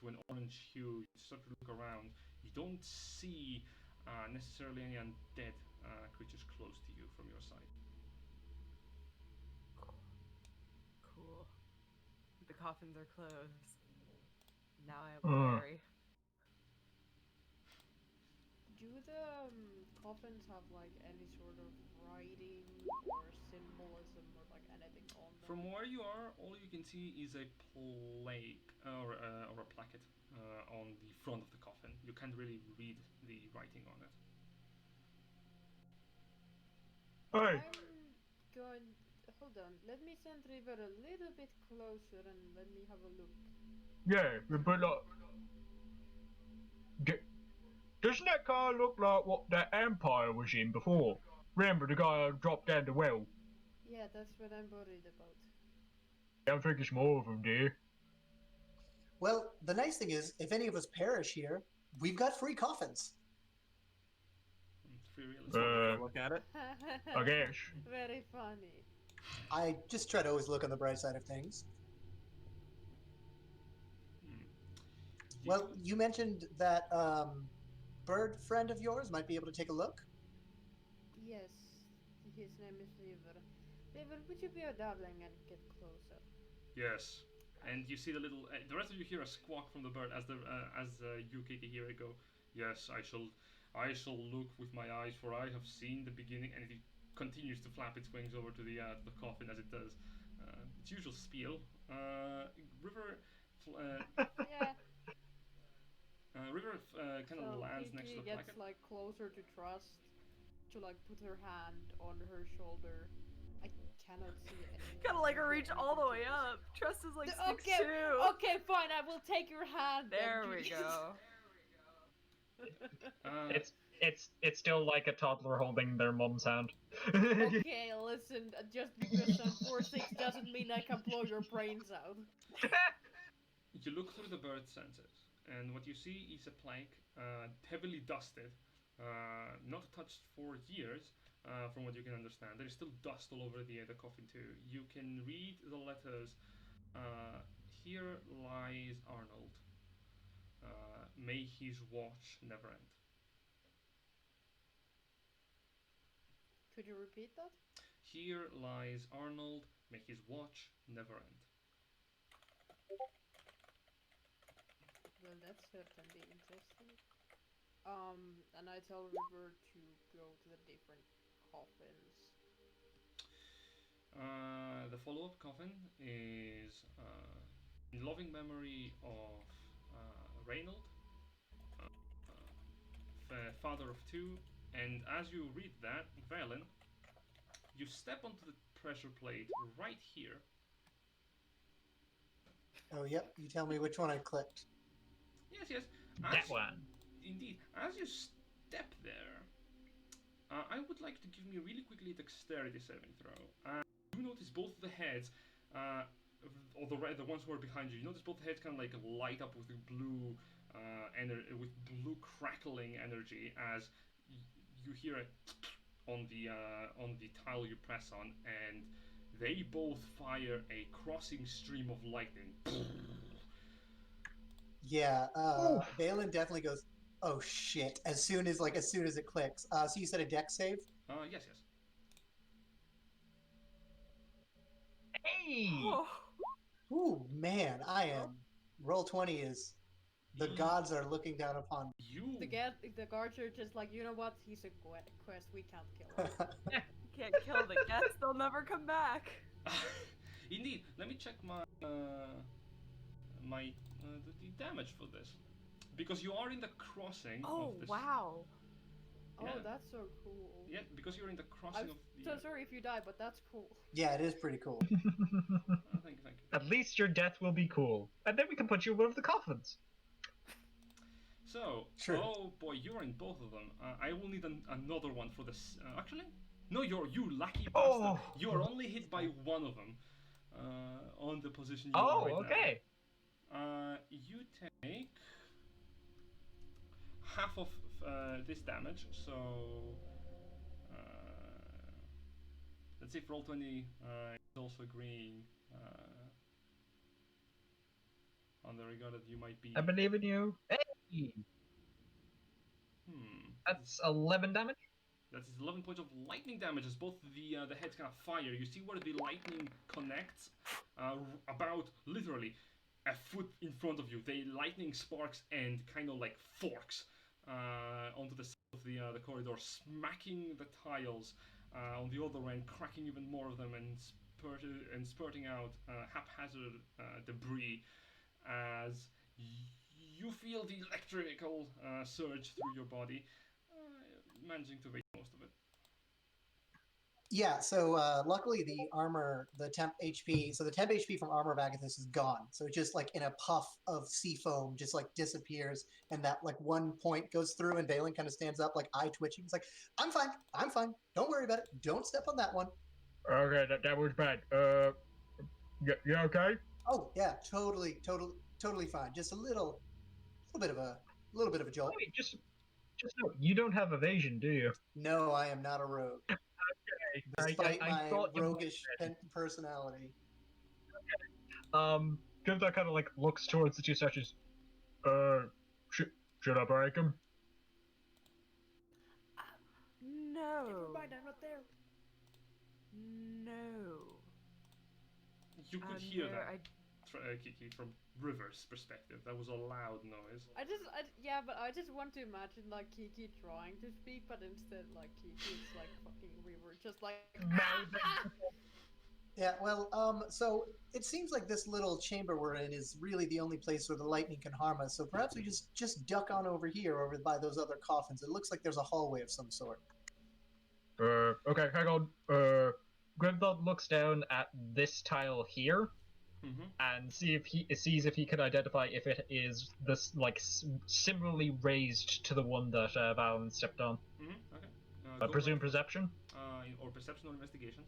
to an orange hue, you start to look around. You don't see necessarily any undead creatures close to you from your side. Cool. The coffins are closed. Now I am wary. do the coffins have like any sort of writing or symbolism or like anything on them? From where you are, all you can see is a plaque or a placket on the front of the coffin. You can't really read the writing on it. Hey, I'm going. Hold on. Let me send River a little bit closer and let me have a look. yeah, but like, doesn't that car look like what that Empire was in before? Remember the guy who dropped down the well? Yeah, that's what I'm worried about. I don't think it's more of them, dear. Well, the nice thing is, if any of us perish here, we've got free coffins. It's free real That's one way estate. to look at it. I guess. Very funny. I just try to always look on the bright side of things. Hmm. Well, you mentioned that bird friend of yours might be able to take a look. Yes, his name is River. River, would you be a darling and get closer? Yes. And you see the little. The rest of you hear a squawk from the bird as you hear it go. Yes, I shall look with my eyes, for I have seen the beginning. And it continues to flap its wings over to the coffin as it does. Its usual spiel. River. Yeah. River kind of So lands next to Kiki the gets placket. like closer to Trust, to like put her hand on her shoulder. I cannot see anything. Gotta like Okay, reach I need all the to way do this. up. Trust is like Okay, 6'2". okay, fine. I will take your hand. then, There we Kiki. go. It's still like a toddler holding their mum's hand. Okay, listen. Just because I'm 4'6" doesn't mean I can blow your brains out. You look through the bird sensors, and what you see is a plaque, heavily dusted, not touched for years, from what you can understand. There is still dust all over the coffin too. You can read the letters. Here lies Arnold. May his watch never end. Could you repeat that? Here lies Arnold. May his watch never end. Well, that's certainly interesting. And I tell River to go to the different coffins. The follow-up coffin is in loving memory of Reynold, father of two, and as you read that, Valen, you step onto the pressure plate right here. Oh, yep. You tell me which one I clicked. Yes. That one. Indeed. As you step there, I would like to give me really quickly a dexterity saving throw. You notice both the heads, or the ones who are behind you. You notice both the heads kind of like light up with blue, with blue crackling energy as you hear it on the tile you press on, and they both fire a crossing stream of lightning. Yeah, Balin definitely goes, oh shit, as soon as it clicks. So you said a dex save? Yes. Hey! Oh, Ooh, man, I am. Roll 20 is. The gods are looking down upon You. The guards are just like, you know what? He's a quest. We can't kill him. me. you can't kill the guests. They'll never come back. Indeed. Let me check my the damage for this, because you are in the crossing. Oh, of this. wow. Yeah. Oh, that's so cool. Yeah, because you're in the crossing I'm of the. so sorry if you die, but that's cool. Yeah, it is pretty cool. Thank you. At least your death will be cool. And then we can put you in one of the coffins. So, True. oh boy, you're in both of them. I will need another one for this. Actually, no, you lucky bastard. Oh. You are only hit by one of them. On the position you Oh, are right okay. now. You take half of this damage. So, let's see if roll 20 is also agreeing on the regard that you might be. I believe in you. Hey! That's 11 damage? That is 11 points of lightning damage as both the heads kind of fire. You see where the lightning connects, about literally a foot in front of you. The lightning sparks and kind of like forks onto the side of the corridor, smacking the tiles on the other end, cracking even more of them, and spurting out haphazard debris as you feel the electrical surge through your body, managing to evade most of it. Yeah, so luckily the armor, the temp HP, so the temp HP from armor of Agathis is gone. So it just like in a puff of sea foam just like disappears, and that like one point goes through, and Valen kind of stands up, like eye twitching. He's like, I'm fine. Don't worry about it. Don't step on that one. Okay, that was bad. You okay? Oh yeah, totally fine. Just a little bit of a jolt. Wait, just no, you don't have evasion, do you? No, I am not a rogue. Despite I my thought you roguish personality. Grimthar kind of like looks towards the two statues. Should I break him? No. Never mind, I'm not there. No. You could hear no, that, Kiki, from River's perspective. That was a loud noise. Yeah, but I just want to imagine like Kiki trying to speak, but instead like Kiki is like fucking River, just like. Yeah, well, so it seems like this little chamber we're in is really the only place where the lightning can harm us. So perhaps we just duck on over here, over by those other coffins. It looks like there's a hallway of some sort. Okay, hang on. Grimthar looks down at this tile here, and sees if he can identify if it is this like similarly raised to the one that Valen stepped on. Okay. I presume perception. Or perception or investigation.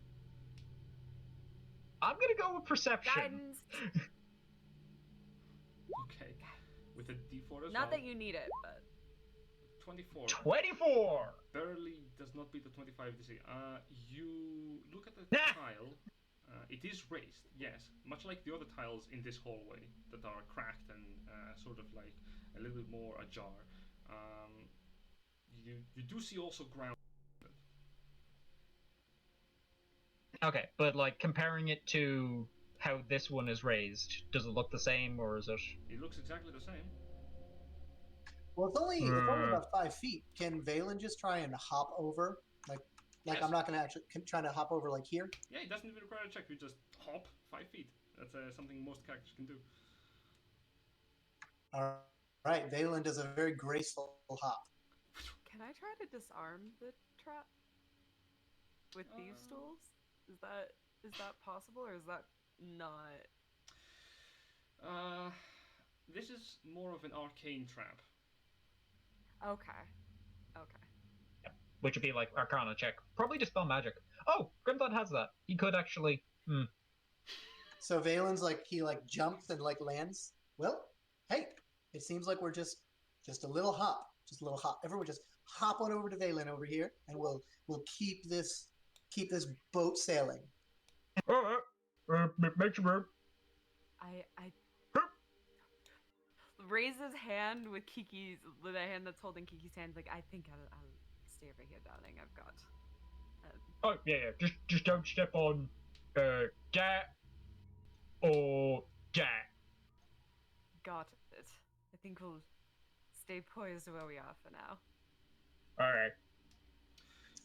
I'm gonna go with perception. Guidance. Okay. With a D4 as Not well. that you need it, but 24. 24. Barely does not beat the 25 DC. You look at the tile. It is raised, yes, much like the other tiles in this hallway that are cracked and sort of like a little bit more ajar. You do see also ground. Okay, but like comparing it to how this one is raised, does it look the same, or is it? It looks exactly the same. Well, it's only about 5 feet. Can Valen just try and hop over? Like Yes. I'm not gonna actually try to hop over like here. Yeah, it doesn't even require a check. You just hop 5 feet. That's something most characters can do. All right, Valen does a very graceful hop. can I try to disarm the trap with thieves' stools? Is that possible, or is that not? This is more of an arcane trap. Okay. Which would be like Arcana check. Probably dispel magic. Oh, Grimthar has that. He could actually. So Valen's like he jumps and lands. Well, hey, it seems like we're just a little hop, Everyone just hop on over to Valen over here, and we'll keep this boat sailing. Make sure room. I raise his hand with the hand that's holding Kiki's hand. Like, I think I'll stay over here, darling. I've got. Oh yeah. Just don't step on that or that. Got it. I think we'll stay poised where we are for now. All right.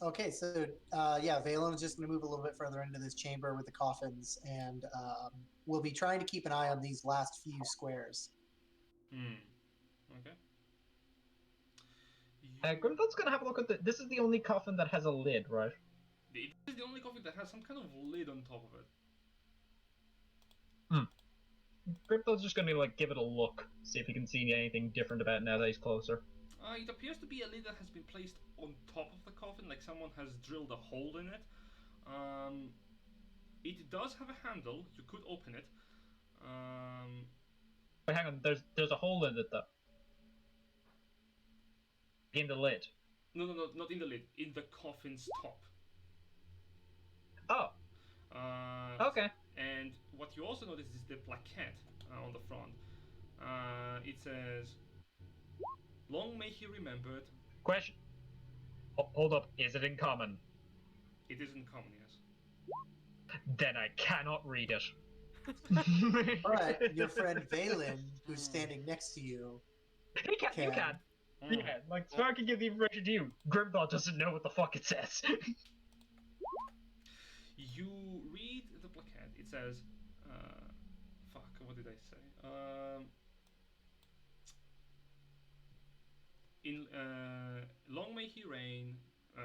Okay, so Valen's just going to move a little bit further into this chamber with the coffins, and we'll be trying to keep an eye on these last few squares. Okay. Grimthor's gonna have a look at this is the only coffin that has a lid, right? It is the only coffin that has some kind of lid on top of it. Grimthor's just gonna give it a look, see if he can see anything different about it now that he's closer. It appears to be a lid that has been placed on top of the coffin, like someone has drilled a hole in it. It does have a handle. You could open it. But hang on, there's a hole in it though. In the lid. No, not in the lid. In the coffin's top. Oh. Okay. And what you also notice is the plaquette on the front. It says, "Long may he remembered." Question. Hold up. Is it in common? It is in common, yes. Then I cannot read it. But your friend Valen, who's standing next to you, You can. Yeah, like so I can give the information to you. Grimthought doesn't know what the fuck it says. You read the plaquette. It says, fuck, what did I say? In long may he reign.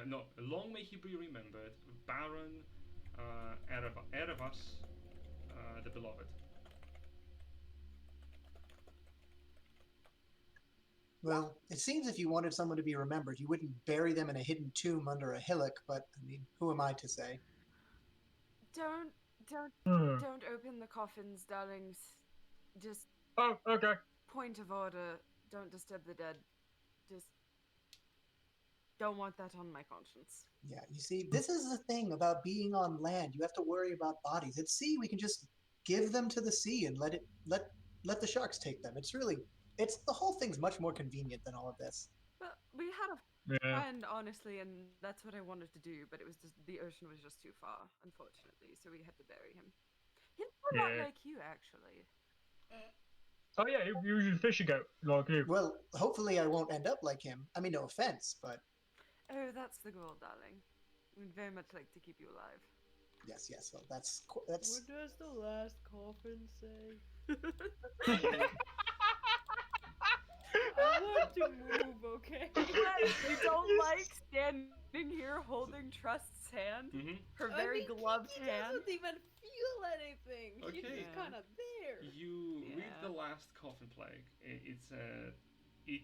No, long may he be remembered, Baron Erevas, the beloved. Well, it seems if you wanted someone to be remembered, you wouldn't bury them in a hidden tomb under a hillock, but I mean, who am I to say? Don't, don't, Hmm. don't open the coffins, darlings. Just Oh, okay. point of order. Don't disturb the dead. Just don't want that on my conscience. Yeah, you see, this is the thing about being on land. You have to worry about bodies. At sea, we can just give them to the sea and let the sharks take them. It's the whole thing's much more convenient than all of this. But we had a Yeah. friend, honestly, and that's what I wanted to do. But it was just the ocean was just too far, unfortunately, so we had to bury him. He's a lot Yeah. like you, actually. Oh yeah, you should fishing out like you. Well, hopefully I won't end up like him. I mean, no offense, but Oh, that's the goal, darling. We'd very much like to keep you alive. yes. Well, that's What does the last coffin say? I want to move, okay? You don't like standing here holding Trust's hand? Mm-hmm. Her very gloved Kiki hand? doesn't even feel anything. She's Okay. just kind of there. You read Yeah. the last coffin plague. It's it.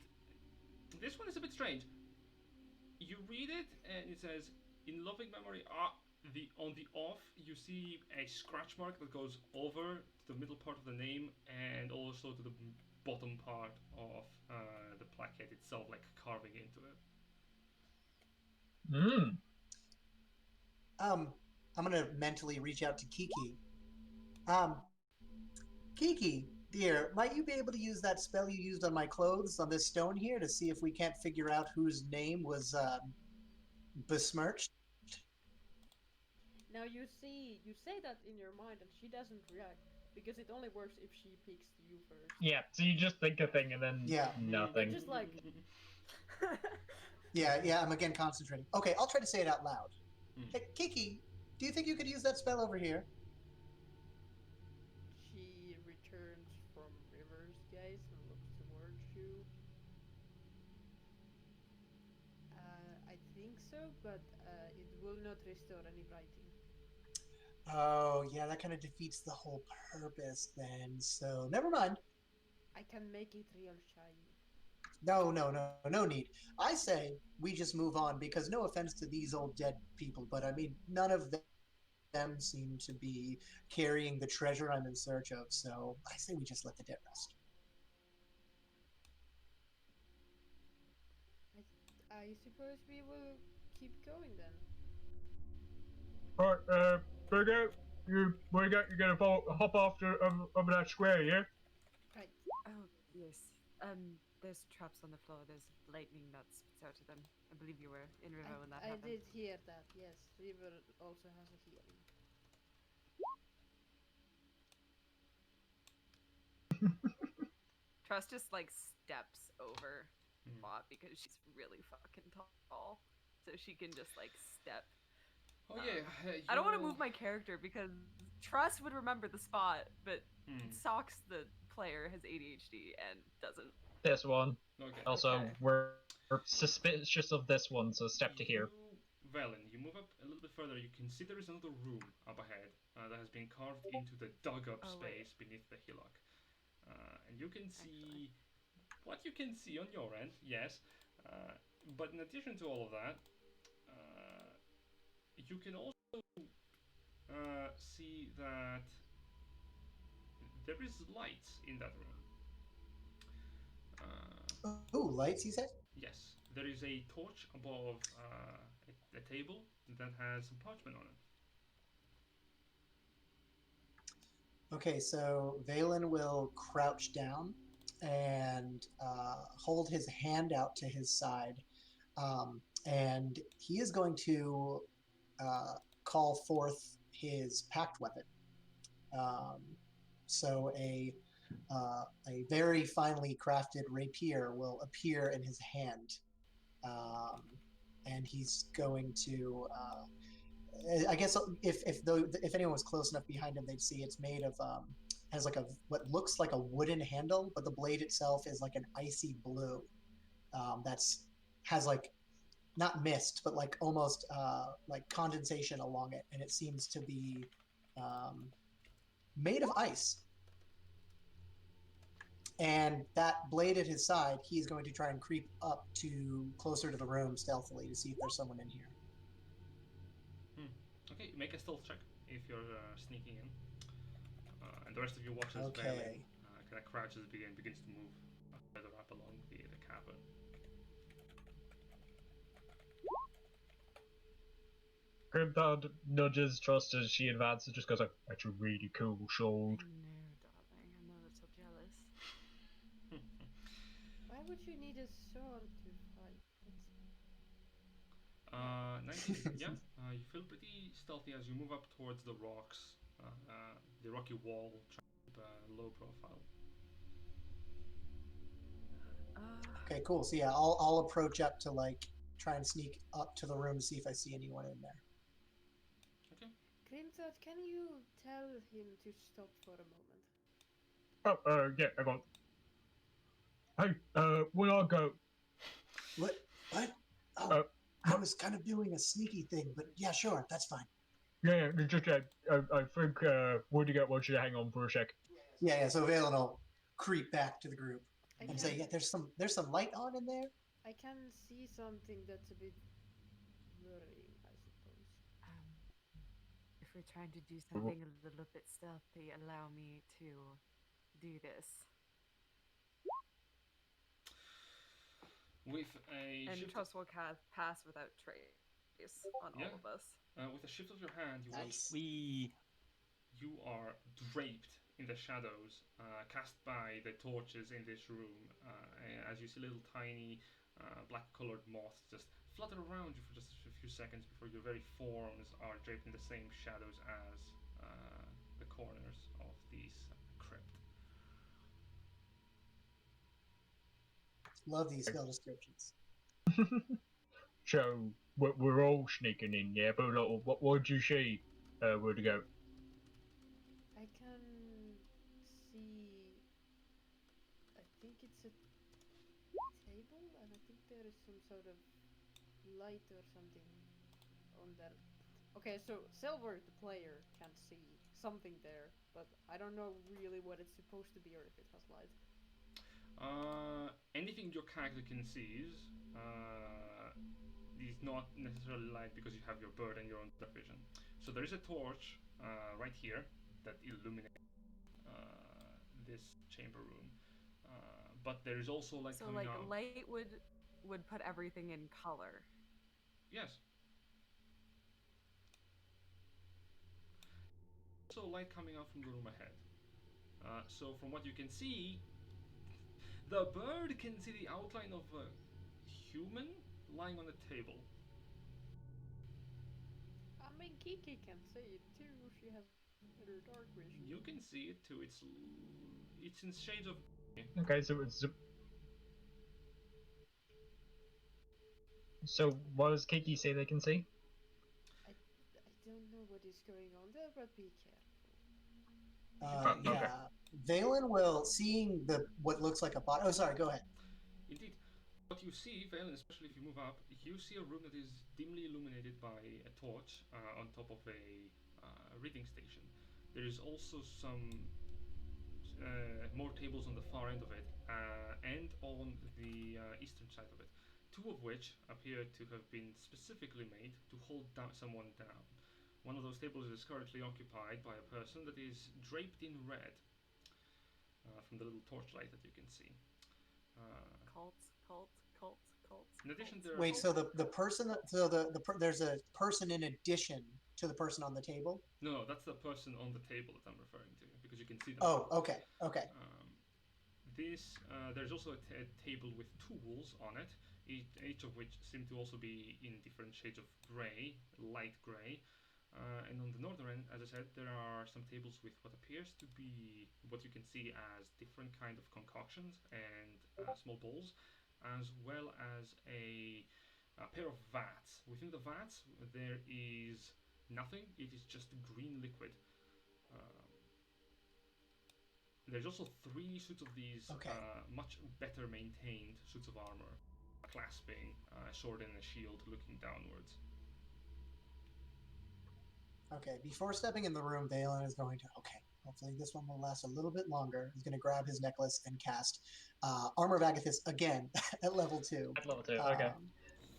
This one is a bit strange. You read it and it says, "In loving memory." On the off, you see a scratch mark that goes over to the middle part of the name and also to the bottom part of the plaquette itself, like carving into it. Hmm. I'm gonna mentally reach out to Kiki. Kiki, dear, might you be able to use that spell you used on my clothes on this stone here to see if we can't figure out whose name was besmirched? Now you say that in your mind and she doesn't react because it only works if she picks you first. Yeah, so you just think a thing and then Yeah. nothing. Just like Yeah, I'm again concentrating. Okay, I'll try to say it out loud. Hmm. Hey, Kiki, do you think you could use that spell over here? she returns from River's gaze and looks towards you. I think so, but it will not restore any writing. Oh, yeah, that kind of defeats the whole purpose then. So, never mind. I can make it real shiny. No need. I say we just move on because no offense to these old dead people, but I mean, none of them seem to be carrying the treasure I'm in search of, so I say we just let the dead rest. I suppose we will keep going then. Alright, bring out you gonna hop off over that square, yeah? Right. Oh, yes. There's traps on the floor. There's lightning that spits out of them. I believe you were in River when that I happened. did hear that, yes. River also has a healing. Trust just like steps over Hmm. Bot because she's really fucking tall, so she can just like step. Oh yeah. I don't want to you- move my character because Trust would remember the spot, but Hmm. Socks, the player, has ADHD and doesn't. This one. Okay. Also, Okay. we're suspicious of this one, so step to here. Velen, you move up a little bit further. You can see there is another room up ahead that has been carved into the dug-up Oh, wait. space beneath the hillock, and you can see what you can see on your end. Yes, but in addition to all of that, you can also see that there is lights in that room. Ooh, lights, you said? Yes, there is a torch above a table that has some parchment on it. Okay, so Valen will crouch down and hold his hand out to his side. And he is going to call forth his packed weapon. So a a very finely crafted rapier will appear in his hand, and he's going to. I guess if anyone was close enough behind him, they'd see it's made of has like a what looks like a wooden handle, but the blade itself is like an icy blue. That's has like not mist, but like almost like condensation along it, and it seems to be made of ice. And that blade at his side, he's going to try and creep up to closer to the room stealthily to see if there's someone in here. Okay, make a stealth check if you're sneaking in. And the rest of you watch as Okay. Valen kind of crouches and begins to move further up along the cavern. Grimdad nudges Trust as she advances, just goes like, "That's a really cool sword." No, darling, I'm a little jealous. Why would you need a sword to fight? 19, yeah. You feel pretty stealthy as you move up towards the rocks, the rocky wall, trying to keep a low profile. Okay, cool. So yeah, I'll approach up to like try and sneak up to the room to see if I see anyone in there. Okay. Grimthought, can you tell him to stop for a moment? Oh, yeah, I got. Hey, when I go, What? Oh, I was kind of doing a sneaky thing, but yeah, sure, that's fine. yeah, just I think Woodygate wants you to hang on for a sec. Yeah. So Valen will creep back to the group I and can, say, "Yeah, there's some light on in there." I can see something that's a bit worrying, I suppose. If we're trying to do something a little bit stealthy, allow me to do this. With a And shift, trust will pass without trace on Yeah. all of us. with a shift of your hand, you watch Nice. you are draped in the shadows, cast by the torches in this room, as you see little tiny black-colored moths just flutter around you for just a few seconds before your very forms are draped in the same shadows as the corners of this crypt. Love these spell descriptions. So we're all sneaking in, yeah. But like, what do you see? Woodygate? I can see. I think it's a table, and I think there is some sort of light or something on that. Okay, so Silver, the player, can see something there, but I don't know really what it's supposed to be or if it has light. Anything your character can see is not necessarily light because you have your bird and your own vision. So there is a torch right here that illuminates this chamber room, but there is also light So coming like out. light would put everything in color. Yes. Also light coming out from the room ahead. So from what you can see, the bird can see the outline of a human lying on a table. I mean, Kiki can see it too. She has better dark vision. You can see it too. It's in shades of. Okay, so what does Kiki say they can see? I don't know what is going on there, but be Okay. careful. Yeah. Valen will, seeing what looks like a body. Oh, sorry. Go ahead. Indeed. What you see, Valen, especially if you move up, you see a room that is dimly illuminated by a torch on top of a reading station. There is also some more tables on the far end of it and on the eastern side of it, two of which appear to have been specifically made to hold someone down. One of those tables is currently occupied by a person that is draped in red from the little torchlight that you can see. Cult. In addition, there Wait. are So the person. So there's a person in addition to the person on the table. no, that's the person on the table that I'm referring to because you can see them. Oh. Okay. There's also a table with tools on it, each of which seem to also be in different shades of grey, light grey. And on the northern end, as I said, there are some tables with what appears to be what you can see as different kind of concoctions and small bowls, as well as a pair of vats. Within the vats, there is nothing. It is just green liquid. Um, there's also 3 suits of these Okay. much better maintained suits of armor, clasping a sword and a shield, looking downwards. Okay, before stepping in the room, Valen is going to, okay, hopefully this one will last a little bit longer. He's going to grab his necklace and cast Armor of Agathis again at level 2. At level 2, okay.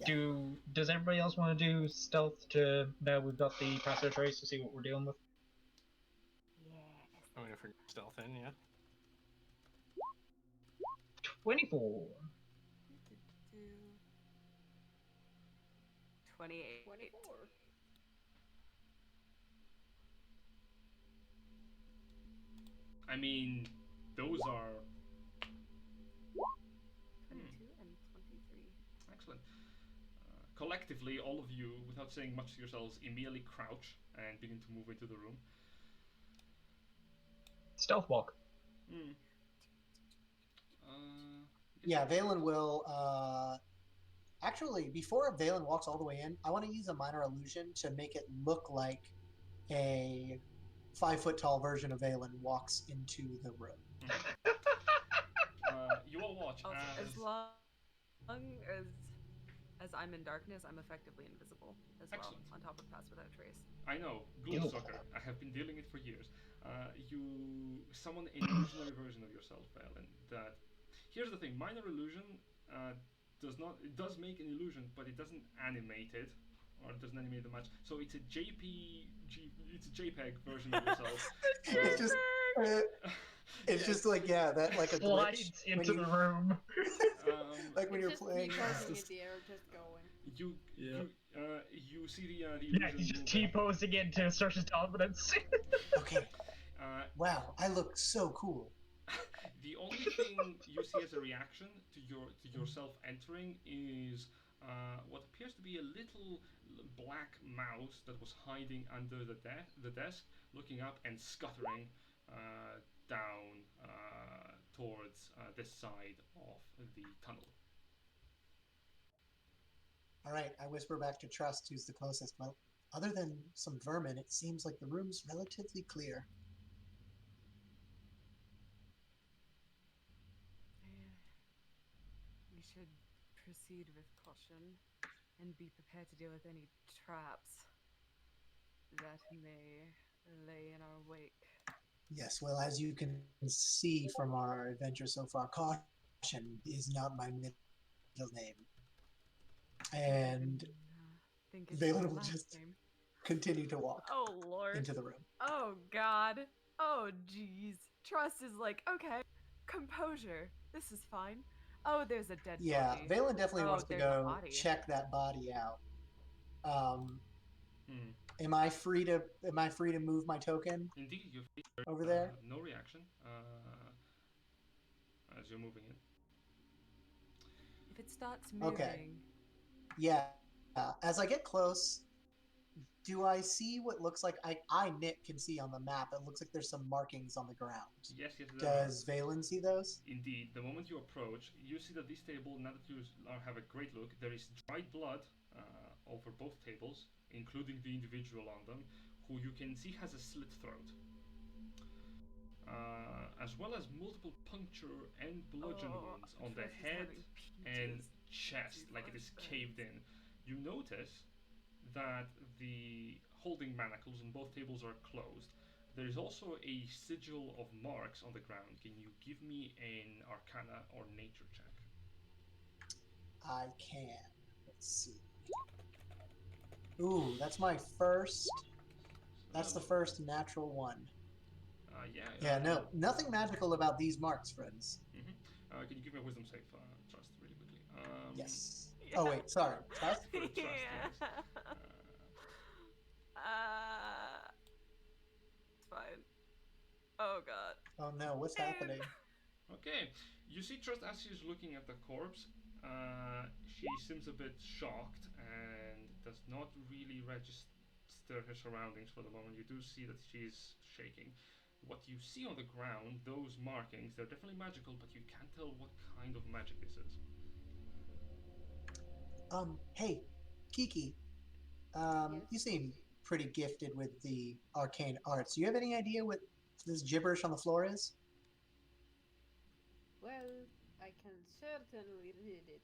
Yeah. Does everybody else want to do stealth to, now we've got the passive trace to see what we're dealing with? Yes. I'm gonna figure stealth in, yeah. 24. 28. 24. I mean, those are 22 and 23. excellent. Collectively, all of you, without saying much to yourselves, immediately crouch and begin to move into the room. Stealth walk. Yeah, Valen will. Actually, before Valen walks all the way in, I want to use a minor illusion to make it look like a 5 foot tall version of Valen walks into the room. You all watch Also, as as long as I'm in darkness, I'm effectively invisible as Excellent. well, on top of Pass Without Trace. I know, Gloomsucker. I have been dealing it for years. You summon an illusionary version of yourself, Valen. That here's the thing: minor illusion does make an illusion, but it doesn't animate it, or it doesn't animate it much. So it's a JPEG version of yourself. It's just. It's just like that like a glitch Slides into the room. like when It's you're just playing. me posing in the air, just going. You see the Yeah, illusion he's just move T-posing in to assert his dominance. Okay. Wow, I look so cool. The only thing you see as a reaction to yourself entering is what appears to be a little black mouse that was hiding under the desk, looking up and scuttering down towards this side of the tunnel. All right, I whisper back to Trust, who's the closest. Well, other than some vermin, it seems like the room's relatively clear. We should proceed with caution and be prepared to deal with any traps that may lay in our wake. Yes, well, as you can see from our adventure so far, caution is not my middle name. And Think it's Valen my will last just name. continue to walk Oh Lord. into the room. Oh God. Oh jeez. Trust is like, okay, composure. This is fine. Oh, there's a dead Yeah, body. Valen definitely Oh, wants to there's a go body. check that body out. Hmm. Am I free to move my token Indeed, you feel over there? no reaction as you're moving in. If it starts moving. Okay. Yeah. As I get close, do I see what looks like Nick can see on the map? It looks like there's some markings on the ground. Yes, there are. Does Valen see those? Indeed, the moment you approach, you see that this table, now that you have a great look, there is dried blood over both tables, including the individual on them, who you can see has a slit throat. As well as multiple puncture and bludgeon wounds on the Trust is head having and peaches. chest, like it is Flashbacks. caved in. You notice that the holding manacles on both tables are closed. There is also a sigil of marks on the ground. Can you give me an Arcana or Nature check? I can. Let's see. Ooh, that's my first. That's the first natural one. Yeah, no, nothing magical about these marks, friends. Can you give me a Wisdom save, Trust, really quickly? Yes. Yeah. Oh wait, sorry. Trust. For trust, yes. It's fine. Oh God. Oh no, what's happening? Okay, you see Trust as she's looking at the corpse. She seems a bit shocked and does not really stir her surroundings for the moment. You do see that she's shaking. What you see on the ground, those markings, they're definitely magical, but you can't tell what kind of magic this is. Hey, Kiki. Yes. You seem pretty gifted with the arcane arts. Do you have any idea what this gibberish on the floor is? Well, I can certainly read it.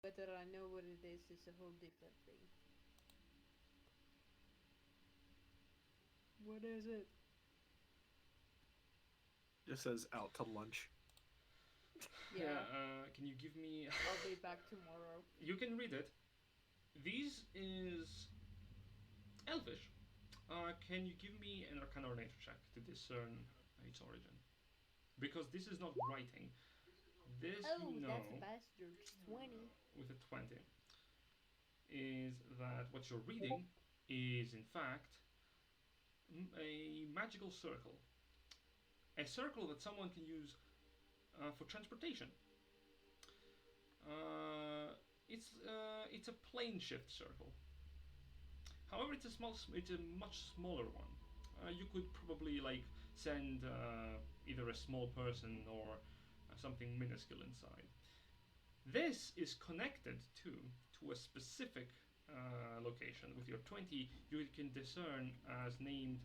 Whether I know what it is a whole different thing. What is it? Just says out to lunch. Yeah, Can you give me? I'll be back tomorrow. You can read it. This is Elvish. Can you give me an Arcana or Nature check to discern its origin? Because this is not writing. This Oh, you know that's a bastard. 20. with a 20 is that what you're reading is in fact a magical circle. A circle that someone can use for transportation. It's a plane shift circle. However, it's a much smaller one. You could probably like send either a small person or something minuscule inside. This is connected to a specific location. With your 20, you can discern as named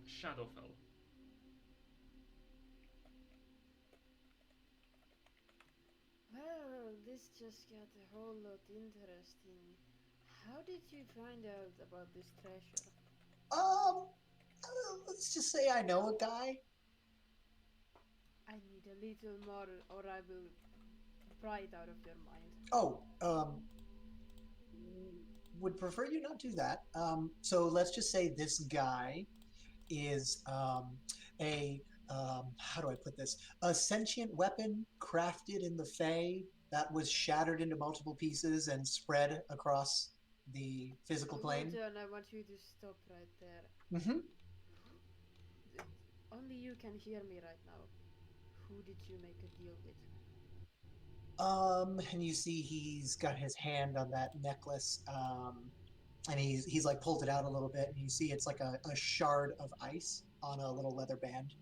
Shadowfell. Well, this just got a whole lot interesting. How did you find out about this treasure? Let's just say I know a guy. I need a little more, or I will pry it out of your mind. Oh, would prefer you not do that. So let's just say this guy is a how do I put this? A sentient weapon crafted in the Fae that was shattered into multiple pieces and spread across the physical plane. Hold on, I want you to stop right there. Mm-hmm. Only you can hear me right now. Who did you make a deal with? And you see he's got his hand on that necklace, and he's like pulled it out a little bit, and you see it's like a shard of ice on a little leather band.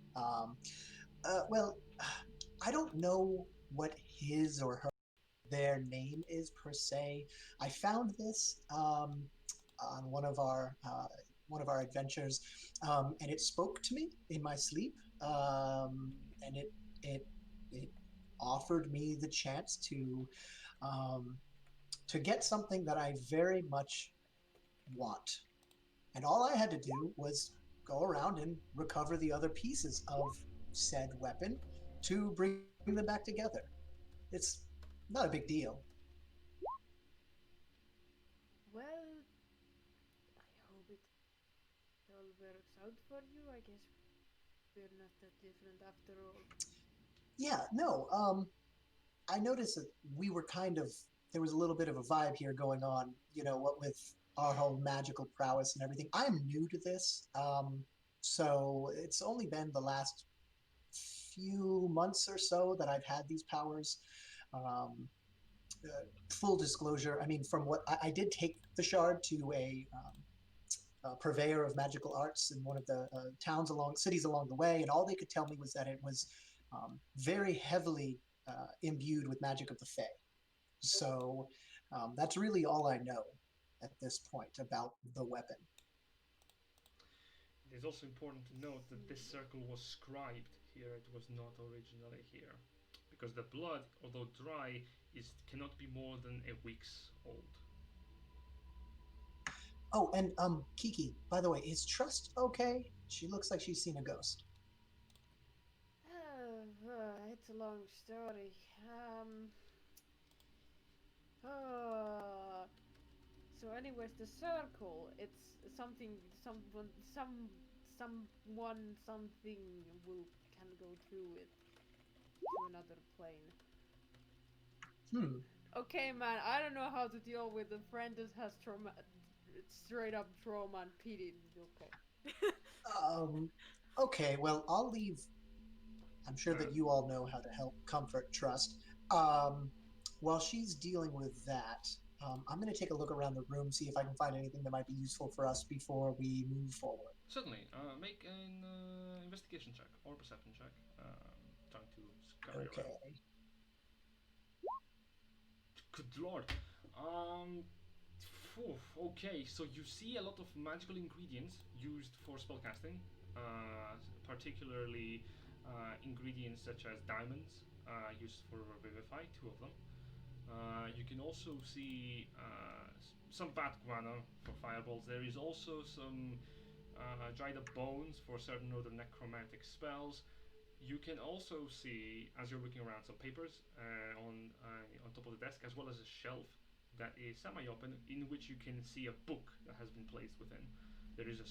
Well, I don't know what his or her their name is per se. I found this on one of our adventures, and it spoke to me in my sleep, and it offered me the chance um, to get something that I very much want. And all I had to do was go around and recover the other pieces of said weapon to bring them back together. It's not a big deal. Well, I hope it all works out for you. I guess we're not that different after all. Yeah, no, I noticed that we were kind of, there was a little bit of a vibe here going on, what with our whole magical prowess and everything. I'm new to this, so it's only been the last few months or so that I've had these powers. Um, Full disclosure, I mean, from what I did take the shard to a purveyor of magical arts in one of the cities along the way, and all they could tell me was that it was very heavily imbued with magic of the Fae. So that's really all I know at this point about the weapon. It is also important to note that this circle was scribed here, it was not originally here. Because the blood, although dry, cannot be more than a week's old. Oh, and Kiki, by the way, is Trust okay? She looks like she's seen a ghost. It's a long story. Uh, so, anyways, the circle. It's something. Someone. Something will can go through it to another plane. Okay, man. I don't know how to deal with a friend that has straight up trauma and pity. Okay. Okay, well, I'll leave. I'm sure that you all know how to help comfort Trust. While she's dealing with that, I'm going to take a look around the room, see if I can find anything that might be useful for us before we move forward. Certainly. Make an investigation check or perception check. Trying to scurry Okay. around. Good lord. Um. Okay, so you see a lot of magical ingredients used for spellcasting, particularly ingredients such as diamonds used for Revivify, two of them. You can also see some bat guano for fireballs. There is also some dried up bones for certain other necromantic spells. You can also see, as you're looking around, some papers on top of the desk, as well as a shelf that is semi-open, in which you can see a book that has been placed within. There is a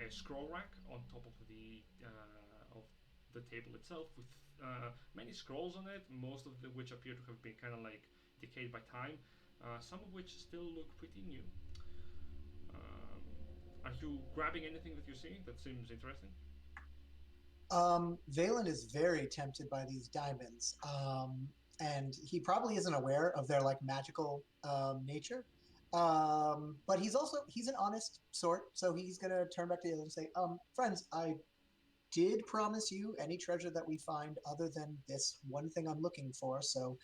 scroll rack on top of the table itself, with many scrolls on it, most of which appear to have been kind of like decayed by time, some of which still look pretty new. Are you grabbing anything that you see that seems interesting? Valen is very tempted by these diamonds, and he probably isn't aware of their like magical nature. But he's an honest sort, so he's gonna turn back to the others and say, "Friends, I did promise you any treasure that we find other than this one thing I'm looking for. So,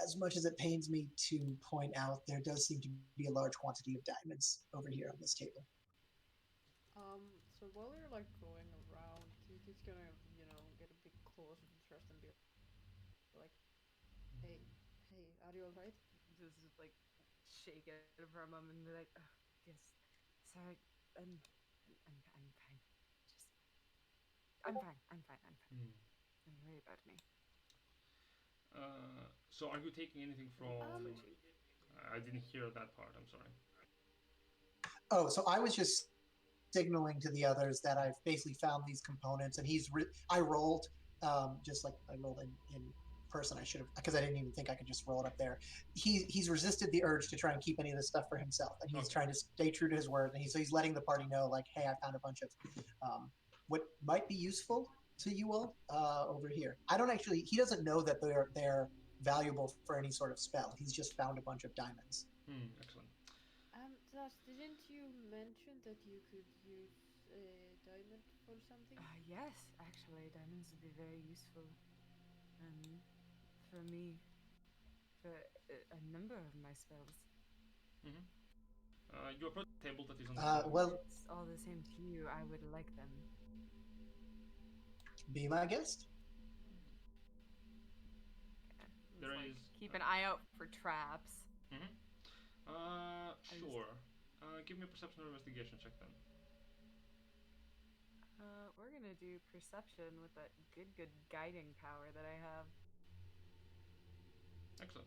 as much as it pains me to point out, there does seem to be a large quantity of diamonds over here on this table." So while you're like going around, he's gonna, get a bit closer to Trust and be like, hey, are you alright? Just like shake it for a moment and be like, oh, yes, sorry, I'm fine. Just, I'm fine. Hmm. Don't worry about me. So are you taking anything from? Switching. I didn't hear that part. I'm sorry. Oh, so I was just signaling to the others that I've basically found these components, and I rolled, just like I rolled in person. I should have, because I didn't even think I could just roll it up there. He's resisted the urge to try and keep any of this stuff for himself, and he's Okay. trying to stay true to his word. And he's letting the party know, like, hey, I found a bunch of what might be useful to you all over here. He doesn't know that they're valuable for any sort of spell. He's just found a bunch of diamonds. Excellent. Josh, didn't you mention that you could use a diamond for something? Yes, actually, diamonds would be very useful. For me, for a number of my spells. Mm-hmm. You approach the table that is on the Uh, floor. well, It's all the same to you. I would like them. be my guest. Okay. There Just, like, is, keep an eye out for traps. Mm-hmm. Sure. Give me a perception or investigation check then. We're gonna do perception with that good guiding power that I have. Excellent.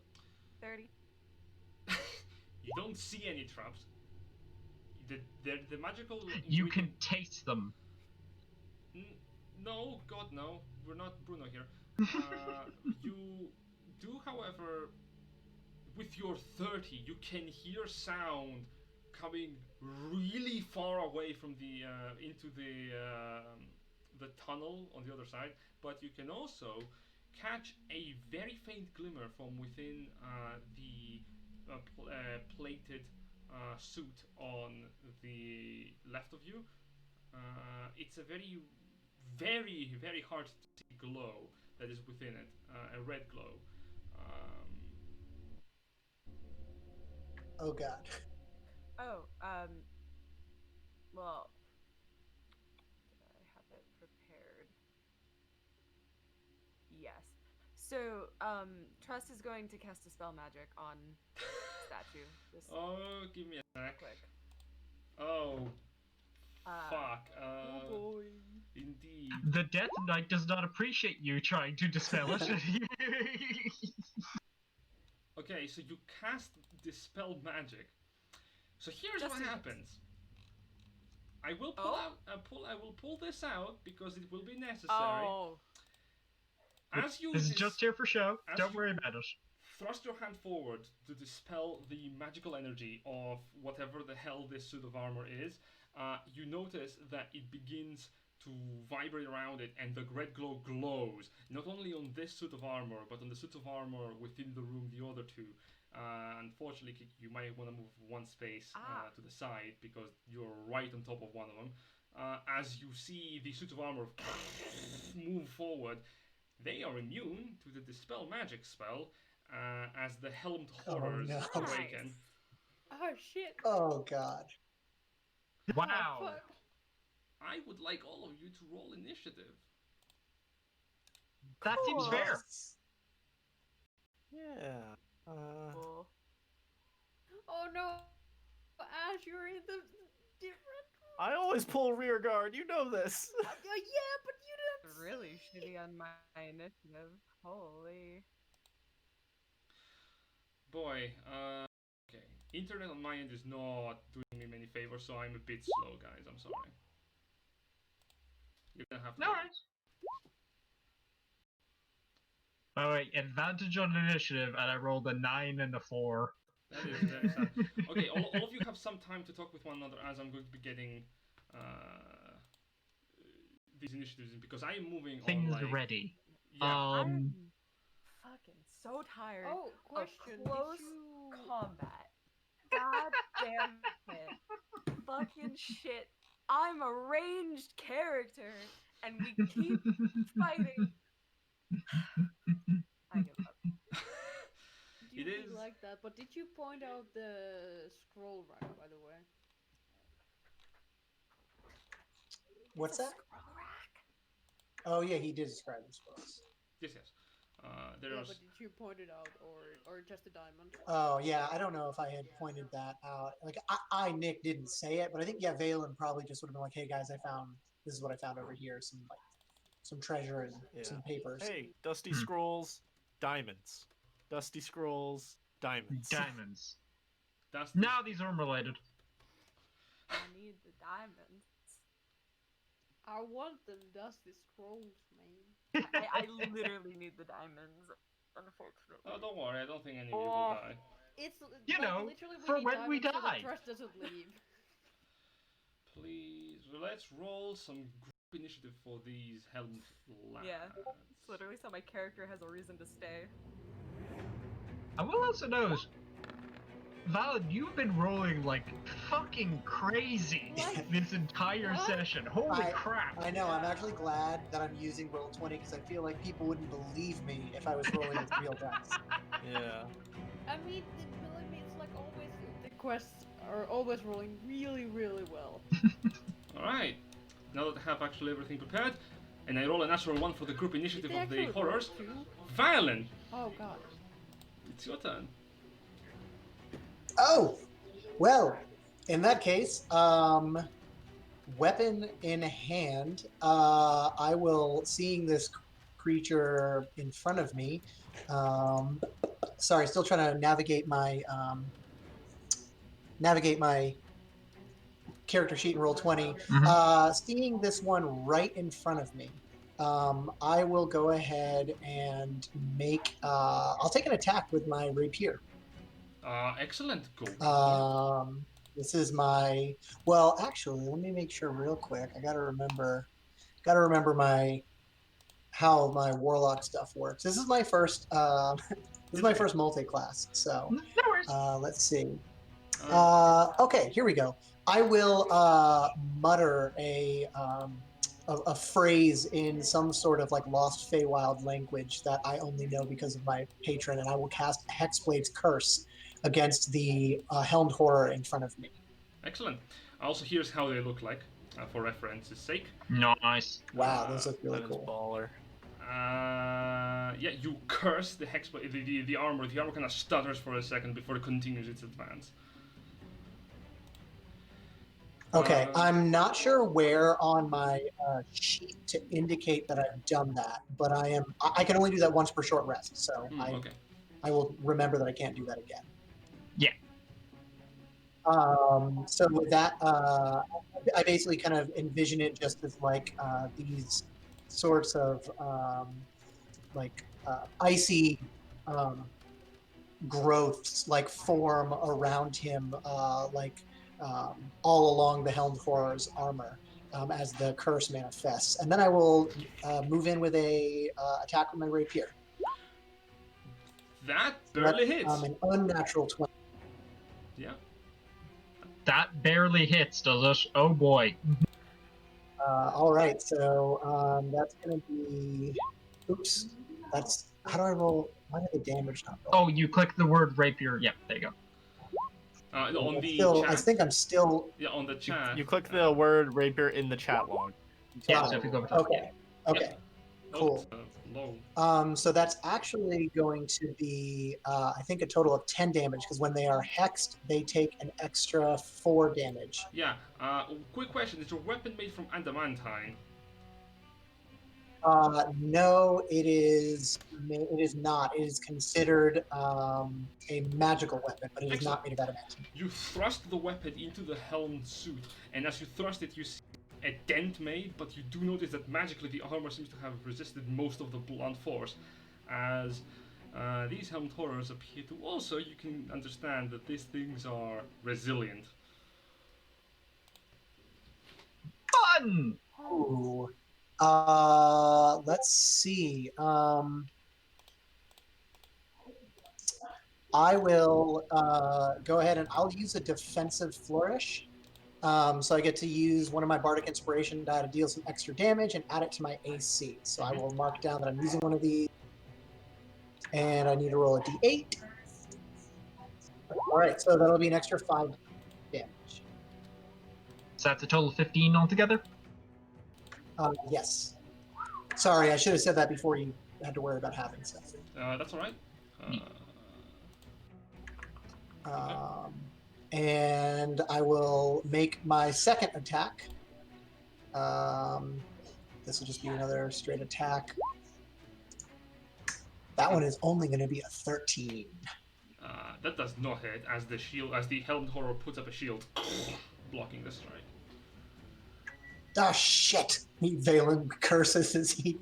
30. You don't see any traps. The magical. You can taste them. No, God, no. We're not Bruno here. You do, however, with your 30, you can hear sound coming really far away from the into the tunnel on the other side, but you can also catch a very faint glimmer from within the plated suit on the left of you. It's a very hard to see glow that is within it, a red glow. Oh God. Oh, well, did I have it prepared? Yes. So, Trust is going to cast a spell magic on statue. Just Oh, give me a sec. quick. Oh, Uh, fuck. Oh boy. Indeed. The Death Knight does not appreciate you trying to dispel it. Okay, so you cast dispel magic. So here's Just what in case. happens. I will pull this out because it will be necessary. oh, As you This is just here for show. as Don't you- worry about it. thrust your hand forward to dispel the magical energy of whatever the hell this suit of armor is, you notice that it begins to vibrate around it, and the red glow glows not only on this suit of armor, but on the suit of armor within the room, the other two. Unfortunately, you might want to move one space Ah. to the side because you're right on top of one of them. As you see the suits of armor move forward, they are immune to the Dispel Magic spell as the Helmed Oh, Horrors no. awaken. Oh shit! Oh god. Wow. Oh, fuck. I would like all of you to roll initiative. That seems Cool. fair. Yeah. Cool. Oh no, Ash, you're in the different. I always pull rear guard. You know this. Yeah, but you didn't. Really shitty on my initiative. Holy. Boy, okay. Internet on my end is not doing me many favors, so I'm a bit slow, guys. I'm sorry. You're gonna have to. No worries. Oh wait, advantage on initiative, and I rolled a 9 and a 4. That is very sad. Okay, all of you have some time to talk with one another as I'm going to be getting these initiatives in because I am moving Things on like ready. yeah. I'm fucking so tired Oh, question. of close Did you... combat. God damn it. Fucking shit. I'm a ranged character and we keep fighting. I give up. You It did is- like that, but did you point out the scroll rack, by the way? What's It's a that? scroll rack. Oh yeah, he did describe the scrolls. Yes. There Yeah, are. but did you point it out, or just a diamond? Oh yeah, I don't know if I had pointed that out. Like Nick didn't say it, but I think yeah, Valen probably just would have been like, "Hey guys, this is what I found over here. Some treasure and Yeah. some papers." Hey, Dusty Scrolls, diamonds. Dusty Scrolls, diamonds. Diamonds. That's Now these are related. I need the diamonds. I want them dusty scrolls, man. I literally need the diamonds, unfortunately. Oh, don't worry. I don't think any of you will die. It's You like, know, literally for need when we diamonds so die. the trust doesn't leave. Please, let's roll some group initiative for these helmed lads. Yeah. It's literally so my character has a reason to stay. I will also note, Valid, you've been rolling like fucking crazy What? this entire What? session. Holy crap! I know. I'm actually glad that I'm using Roll20 because I feel like people wouldn't believe me if I was rolling with real dice. Yeah. I mean, believe me, it's like always the quests are always rolling really, really well. Alright. Now that I have actually everything prepared, and I roll a natural one for the group initiative Did they of the actually roll horrors. two? Valen, Oh god. it's your turn. Oh, well, in that case, weapon in hand, I will, seeing this creature in front of me, sorry, still trying to navigate my character sheet and Roll20. Seeing this one right in front of me, I will go ahead and make, I'll take an attack with my rapier. Excellent. Go. This is my, well, actually, let me make sure real quick. I gotta remember how my warlock stuff works. This is my first, multi-class. So, No worries. let's see. Uh, Okay, here we go. I will mutter a phrase in some sort of like lost Feywild language that I only know because of my patron, and I will cast Hexblade's Curse against the helmed horror in front of me. Excellent. Also, here's how they look like, for reference's sake. Nice. Wow, those look really That is cool. baller. Yeah, you curse the hexblade, the armor. The armor kind of stutters for a second before it continues its advance. Okay, I'm not sure where on my sheet to indicate that I've done that, but I can only do that once per short rest, so Okay. I will remember that I can't do that again. Yeah. So with that, I basically kind of envision it just as like these sorts of icy growths like form around him, all along the helmed horror's armor as the curse manifests, and then I will move in with a attack with my rapier. That So barely that's, hits. an unnatural 20. Yeah. That barely hits, does it? Oh boy. All right, so that's going to be. Oops. That's. How do I roll? Why did the damage not roll? Oh, you click the word rapier. Yep, there you go. On the Still, chat. I think I'm still. Yeah, on the chat. You click the word rapier in the chat log. Yeah, so if you go over to Okay. Okay. Yep. Cool. Low. So that's actually going to be, I think, a total of 10 damage because when they are hexed, they take an extra 4 damage. Yeah. Quick question: is your weapon made from adamantine? No, it is. It is not. It is considered a magical weapon, but it is not made of adamantine. You thrust the weapon into the helmed suit, and as you thrust it, you see a dent made, but you do notice that magically the armor seems to have resisted most of the blunt force. As these helmed horrors appear to also, you can understand that these things are resilient. Fun! Ooh. Let's see. I will go ahead and I'll use a defensive flourish. So I get to use one of my bardic inspiration die to deal some extra damage and add it to my AC. So I will mark down that I'm using one of these, and I need to roll a d8. All right, so that'll be an extra 5 damage. So that's a total of 15 altogether? Yes. Sorry, I should have said that before you had to worry about having stuff. That's all right. And I will make my second attack. This will just be another straight attack. That one is only going to be a 13. That does not hit, as the helmed horror puts up a shield, blocking the strike. Oh shit! Valen curses as he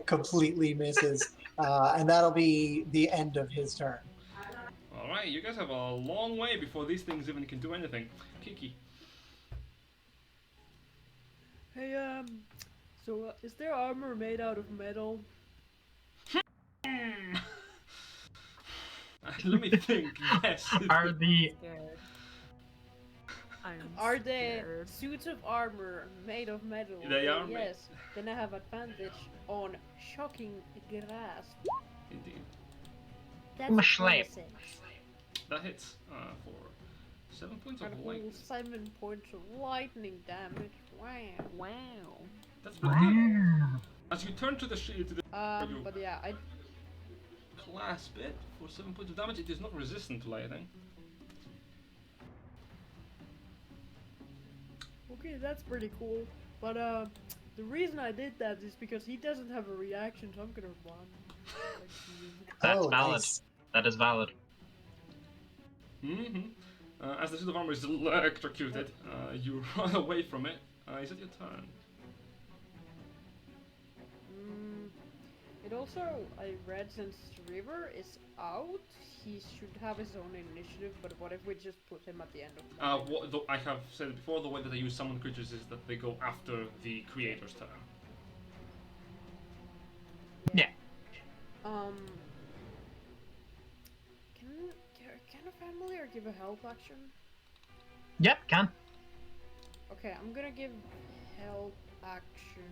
completely misses, and that'll be the end of his turn. All right, you guys have a long way before these things even can do anything. Kiki. Hey, so is there armor made out of metal? Let me think. Yes. Are the Scared. Are they scared. suits of armor made of metal? They are Yes. Then I have advantage on shocking grasp. Indeed. That's I'm a a slave. 26. That hits for 7 points of And a lightning. whole 7 points of lightning damage. Wow. Wow. That's pretty good. Wow. As you turn to the shield, to the But yeah, I clasp it for 7 points of damage, it is not resistant to lightning. okay, that's pretty cool. But the reason I did that is because he doesn't have a reaction, so I'm gonna run. That's Oh, valid. nice. That is valid. As the suit of armor is electrocuted, you run away from it. Is it your turn? It also, I read since River is out, he should have his own initiative, but what if we just put him at the end of the I have said it before, the way that I use summon creatures is that they go after the creator's turn. Yeah. Can a familiar give a help action? Yep, can. Okay, I'm gonna give help action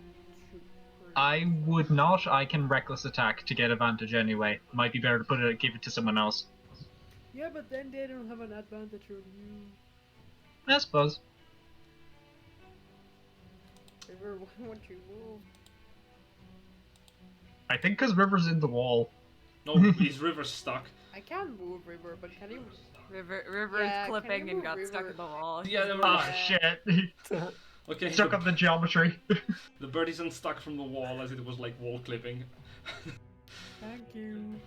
to I would not. I can reckless attack to get advantage anyway. Might be better to give it to someone else. Yeah, but then they don't have an advantage on you. I suppose. River, why won't you move? I think because River's in the wall. No, his river's stuck. I can move River, but can you? River Yeah, is can clipping you and move got stuck River? in the wall. Yeah, never Oh mind. shit. Okay, Stuck on the geometry. the bird is unstuck from the wall as it was like wall clipping. Thank you.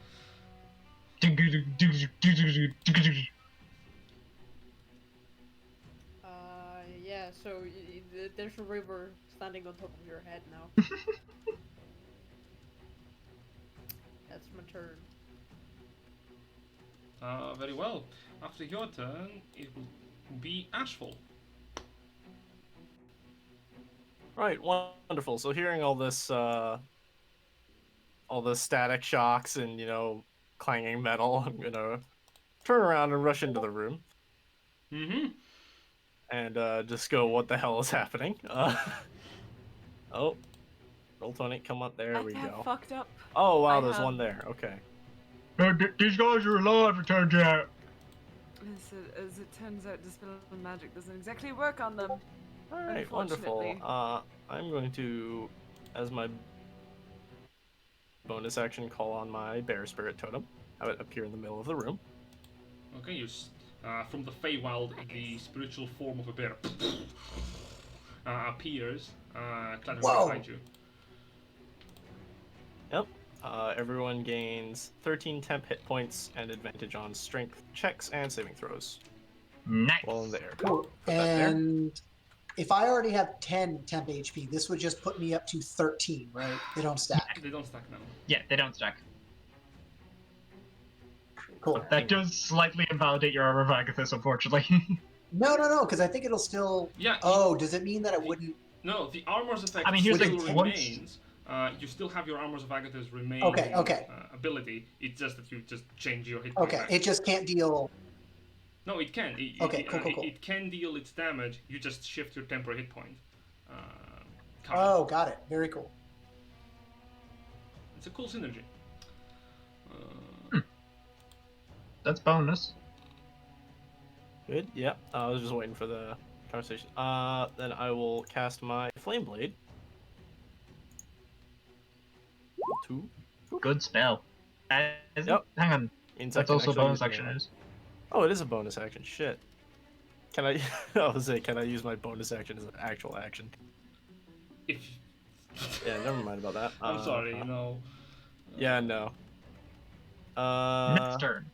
Yeah. So there's a river standing on top of your head now. That's my turn. Very well. After your turn, it will be Ashfall. Right, wonderful. So hearing all this static shocks and clanging metal, I'm gonna turn around and rush into the room Mm-hmm. and just go, what the hell is happening? Oh, roll 20, come on, there I we have go. fucked up. Oh wow, I there's have- one there. Okay. These guys are alive, it turns out. As it turns out, dispel magic doesn't exactly work on them. All right, wonderful. Unfortunately. I'm going to, as my bonus action, call on my bear spirit totem. Have it appear in the middle of the room. Okay, from the Feywild, the spiritual form of a bear appears, clattering Whoa. behind you. Yep. Everyone gains 13 temp hit points and advantage on strength checks and saving throws Nice. while in the air. Cool. Put that there. And if I already have 10 temp HP, this would just put me up to 13, right? They don't stack. They don't stack now. Yeah, they don't stack. Cool. That does slightly invalidate your Armor of Agathis, unfortunately. No, because I think it'll still. Yeah. Oh, does it mean that it wouldn't? No, the armor's effect I mean, here's still the thing, remains. You still have your armors of Agathis remain. Okay. Ability. It's just that you just change your hit point Okay, back. it just can't deal. No, it can. Okay, cool. It can deal its damage. You just shift your temporary hit point. Count. Oh, got it. Very cool. It's a cool synergy. That's bonus. Good. Yep. I was just waiting for the conversation. Then I will cast my flame blade. 2. Good spell. Yep. Hang on. Means I That's can also actually bonus use action. my- Is. Oh, it is a bonus action. Shit. Can I? I was saying, can I use my bonus action as an actual action? If Yeah, never mind about that. I'm sorry, you know. Yeah, no.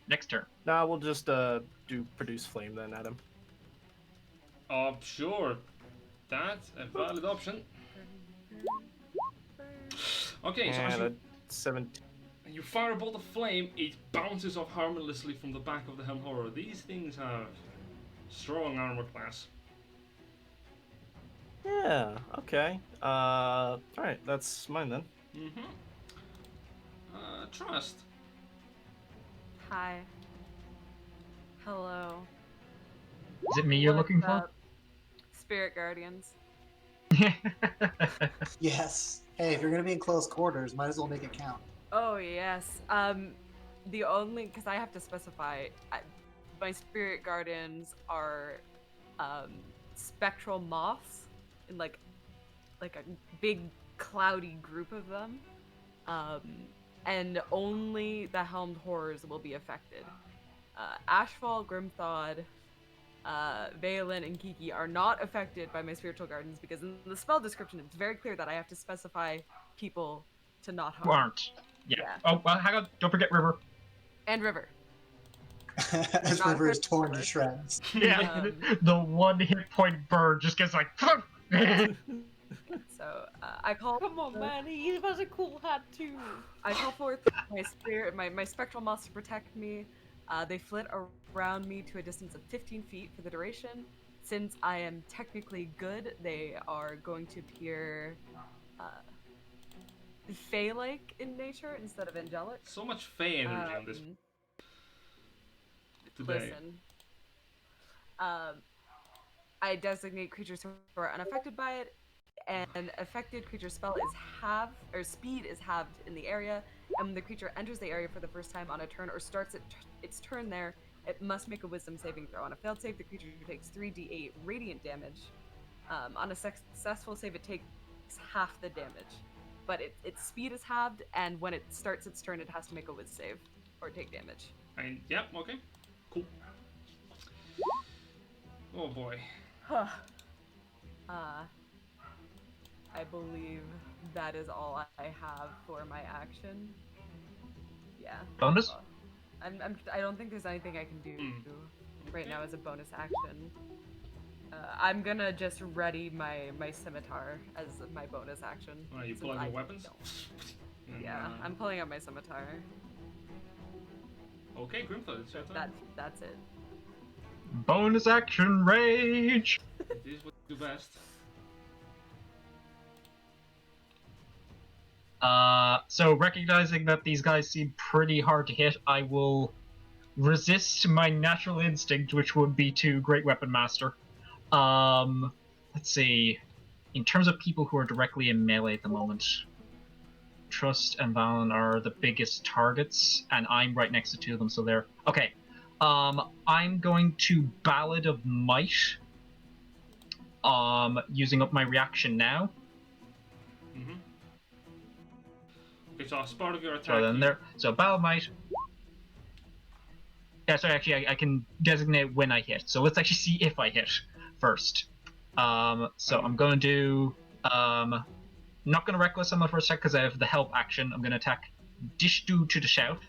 Next turn. Nah, we'll just do produce flame then, Adam. Sure. That's a valid option. Okay, so as And you, a 17. you fire a bolt of flame, it bounces off harmlessly from the back of the Helm Horror. These things have strong armor class. Yeah. Okay. All right. That's mine then. Mm-hmm. Trust. Hi. Hello. Is it me you're What's looking for? up, Spirit Guardians. Yes. Hey, if you're gonna be in close quarters, might as well make it count. Oh yes. The only because I have to specify, my Spirit Guardians are spectral moths in like a big cloudy group of them, and only the Helmed Horrors will be affected. Ashfall, Grimthawed, Valen, and Kiki are not affected by my spiritual guardians because in the spell description it's very clear that I have to specify people to not Who harm. aren't. Yeah. Yeah. Oh, well, hang on. Don't forget River. And River. As Not River is hurt torn to River. shreds. Yeah. Um, The one hit point bird just gets like. So I call. Come on, man, he has a cool hat too. I call forth my spirit, my spectral moths to protect me. They flit around me to a distance of 15 feet for the duration. Since I am technically good, they are going to appear fey-like in nature instead of angelic. So much Fey energy on this today. Listen. I designate creatures who are unaffected by it, and affected creature spell is speed is halved in the area, and when the creature enters the area for the first time on a turn or starts its turn there, it must make a wisdom saving throw. On a failed save, the creature takes 3d8 radiant damage. On a successful save, it takes half the damage. But its speed is halved, and when it starts its turn, it has to make a whiz save or take damage. And yep, okay, cool. Oh boy. I believe that is all I have for my action. Yeah. Bonus? I don't think there's anything I can do right Okay. now as a bonus action. I'm gonna just ready my scimitar as my bonus action. Are you since pulling I your weapons? don't. And, Yeah, I'm pulling out my scimitar. Okay, Grimthal, it's your turn. That's it. Bonus action rage. It is what you do best. So recognizing that these guys seem pretty hard to hit, I will resist my natural instinct, which would be to Great Weapon Master. Let's see. In terms of people who are directly in melee at the moment, Trust and Valen are the biggest targets, and I'm right next to two of them, so they're okay. I'm going to Ballad of Might. Using up my reaction now. Mm-hmm. Okay, so as part of your attack. So then there. So Ballad of Might. Yeah, sorry. Actually, I can designate when I hit. So let's actually see if I hit first. So I'm going to do. Not going to reckless on the first attack because I have the help action. I'm going to attack Dishdu to the shout.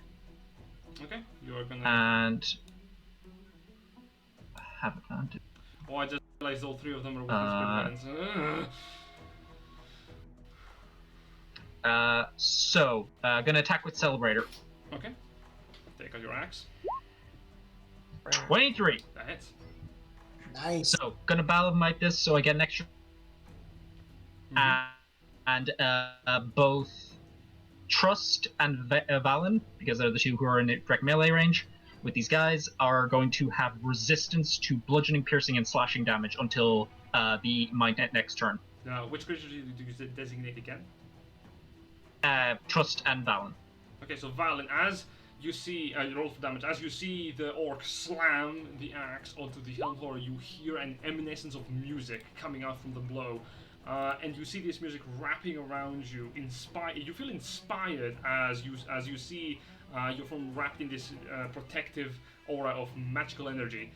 Okay, you're gonna. And have advantage. Oh, I just realized all three of them are within sprint range. So gonna attack with Celebrator. Okay. Take out your axe. 23. That hits. Nice. So gonna Ballad of Might this, so I get an extra. And both Trust and Valen, because they're the two who are in direct melee range with these guys, are going to have resistance to bludgeoning, piercing, and slashing damage until my next turn. Now, which creatures do you designate again? Trust and Valen. Okay, so Valen, as you see, roll for damage, as you see the orc slam the axe onto the helm horror, you hear an eminence of music coming out from the blow. And you see this music wrapping around you. You feel inspired as you see you're wrapped in this protective aura of magical energy.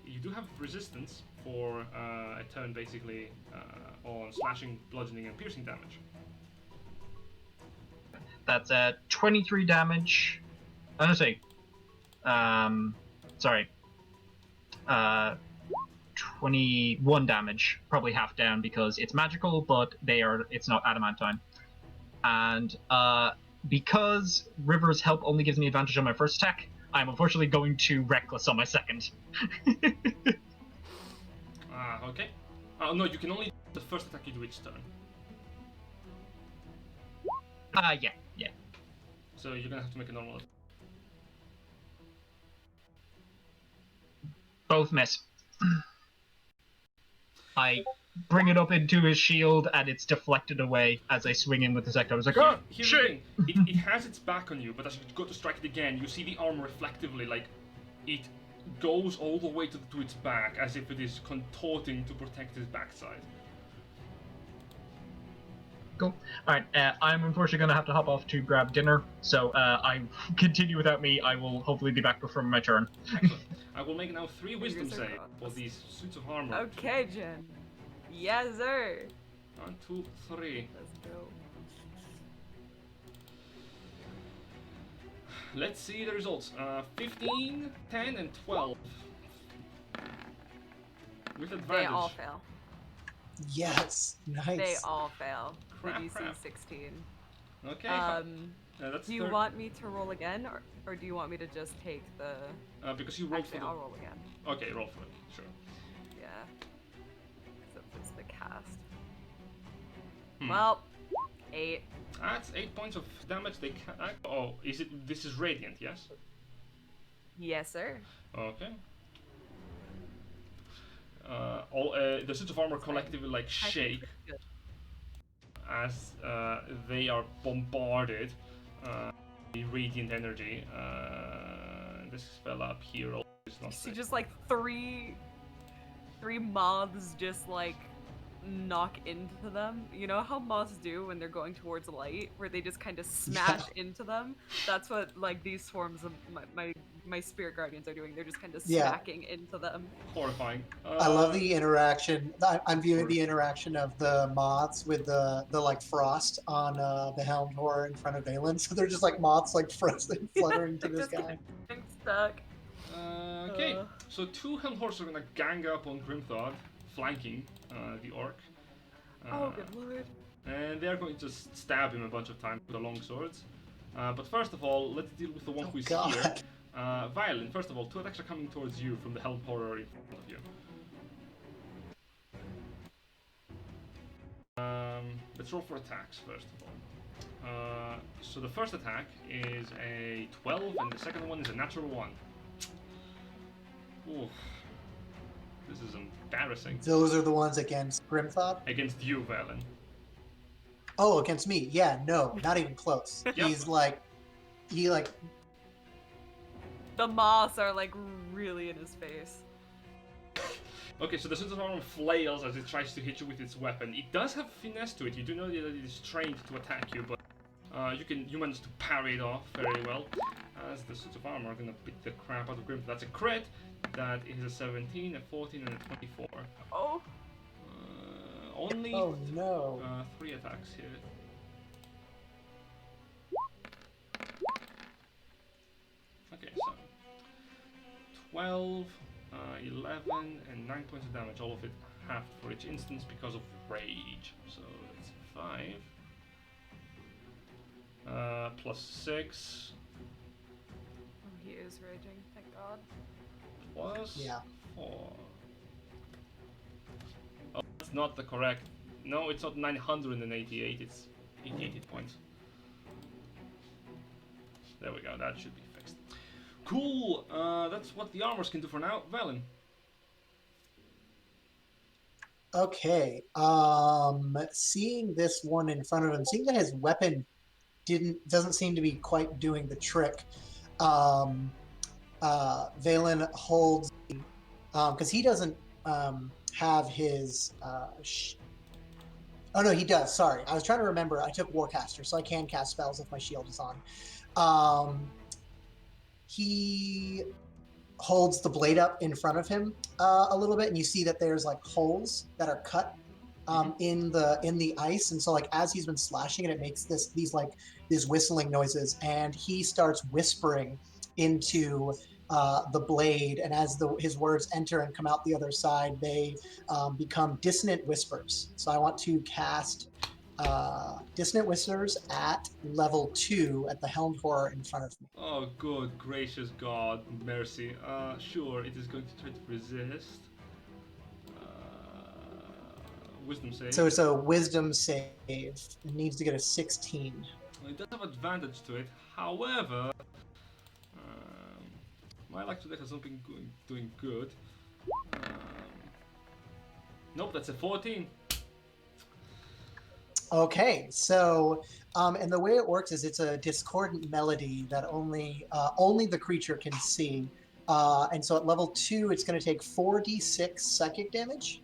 You do have resistance for a turn, basically, on slashing, bludgeoning, and piercing damage. That's 23 damage. I'm gonna say, sorry, 21 damage, probably half down because it's magical, but it's not adamantine. And because River's help only gives me advantage on my first attack, I'm unfortunately going to reckless on my second. Okay. No, you can only do the first attack you do each turn. Yeah. So you're gonna have to make a normal attack. Both miss. I bring it up into his shield and it's deflected away as I swing in with the sector. I was like, oh, Here's shit! the thing. It has its back on you, but as you go to strike it again, you see the armor reflectively, like, it goes all the way to its back, as if it is contorting to protect its backside. Cool. Alright, I'm unfortunately going to have to hop off to grab dinner, so I continue without me. I will hopefully be back before my turn. Excellent. I will make now 3 wisdom Fingers are saves for crossed. these suits of armor. Okay, Jen. Yes, sir. 1, 2, 3. Let's go. Let's see the results. 15, 10, and 12. With advantage. They all fail. Yes. Nice. They all fail. Crap, The DC crap. 16. Okay. That's Do you third- want me to roll again, or do you want me to just take the? because you rolled Actually, for the... I'll roll again. Okay, roll for it. Sure. Yeah. So it's the cast. Hmm. Well, 8. That's 8 points of damage. They can. Oh, is it? This is radiant, yes? Yes, sir. Okay. All the suits of armor collectively like shake Good. as they are bombarded with radiant energy. This spell up here is not See safe. just like three moths just like knock into them. You know how moths do when they're going towards light, where they just kind of smash into them? That's what like these swarms of my spirit guardians are doing. They're just kind of Yeah. smacking into them. Horrifying. I love the interaction. I'm viewing the interaction of the moths with the like frost on the helm horror in front of Valen. So they're just like moths, like frozen, fluttering to this Just guy. getting stuck. Okay, so 2 helm horses are gonna gang up on Grimthog, flanking the orc. Oh, good lord. And they're going to just stab him a bunch of times with the long swords. But first of all, let's deal with the one Oh, who is God. here. Violin, first of all, 2 attacks are coming towards you from the helm horror in front of you. Let's roll for attacks first of all. So the first attack is a 12, and the second one is a natural 1. Oof. This is embarrassing. Those are the ones against Grimthought. Against you, Valen. Oh, against me? Yeah, no, not even close. Yep. He's like, he like. The moths are like really in his face. Okay, so the suit of armor flails as it tries to hit you with its weapon. It does have finesse to it. You do know that it is trained to attack you, but you manage to parry it off very well. As the suit of armor are gonna beat the crap out of Grim. That's a crit. That is a 17, a 14, and a 24. Oh. Only Oh no. 3 attacks here. Okay, so 12, 11, and 9 points of damage. All of it halved for each instance because of rage. So it's 5. Plus 6. Oh, he is raging, thank God. Plus Yeah. 4. Oh, that's not the correct. No, it's not 988, it's 88 points. There we go, that should be fixed. Cool, that's what the armors can do for now. Valen. Okay. Seeing this one in front of him, seeing that his weapon doesn't seem to be quite doing the trick. Valen holds, because he doesn't have his. Oh no, he does. Sorry, I was trying to remember. I took Warcaster, so I can cast spells if my shield is on. He holds the blade up in front of him a little bit, and you see that there's like holes that are cut in the ice, and so like as he's been slashing it, it makes these whistling noises, and he starts whispering into the blade, and as his words enter and come out the other side, they become dissonant whispers. So I want to cast dissonant whispers at level 2 at the helmed horror in front of me. Oh, good gracious God, mercy. Sure, it is going to try to resist. Wisdom save. So it's a wisdom save. It needs to get a 16. It does have advantage to it. However, my luck today has not been doing good. Nope, that's a 14. Okay, so and the way it works is it's a discordant melody that only the creature can see, and so at level 2 it's going to take 4d6 psychic damage.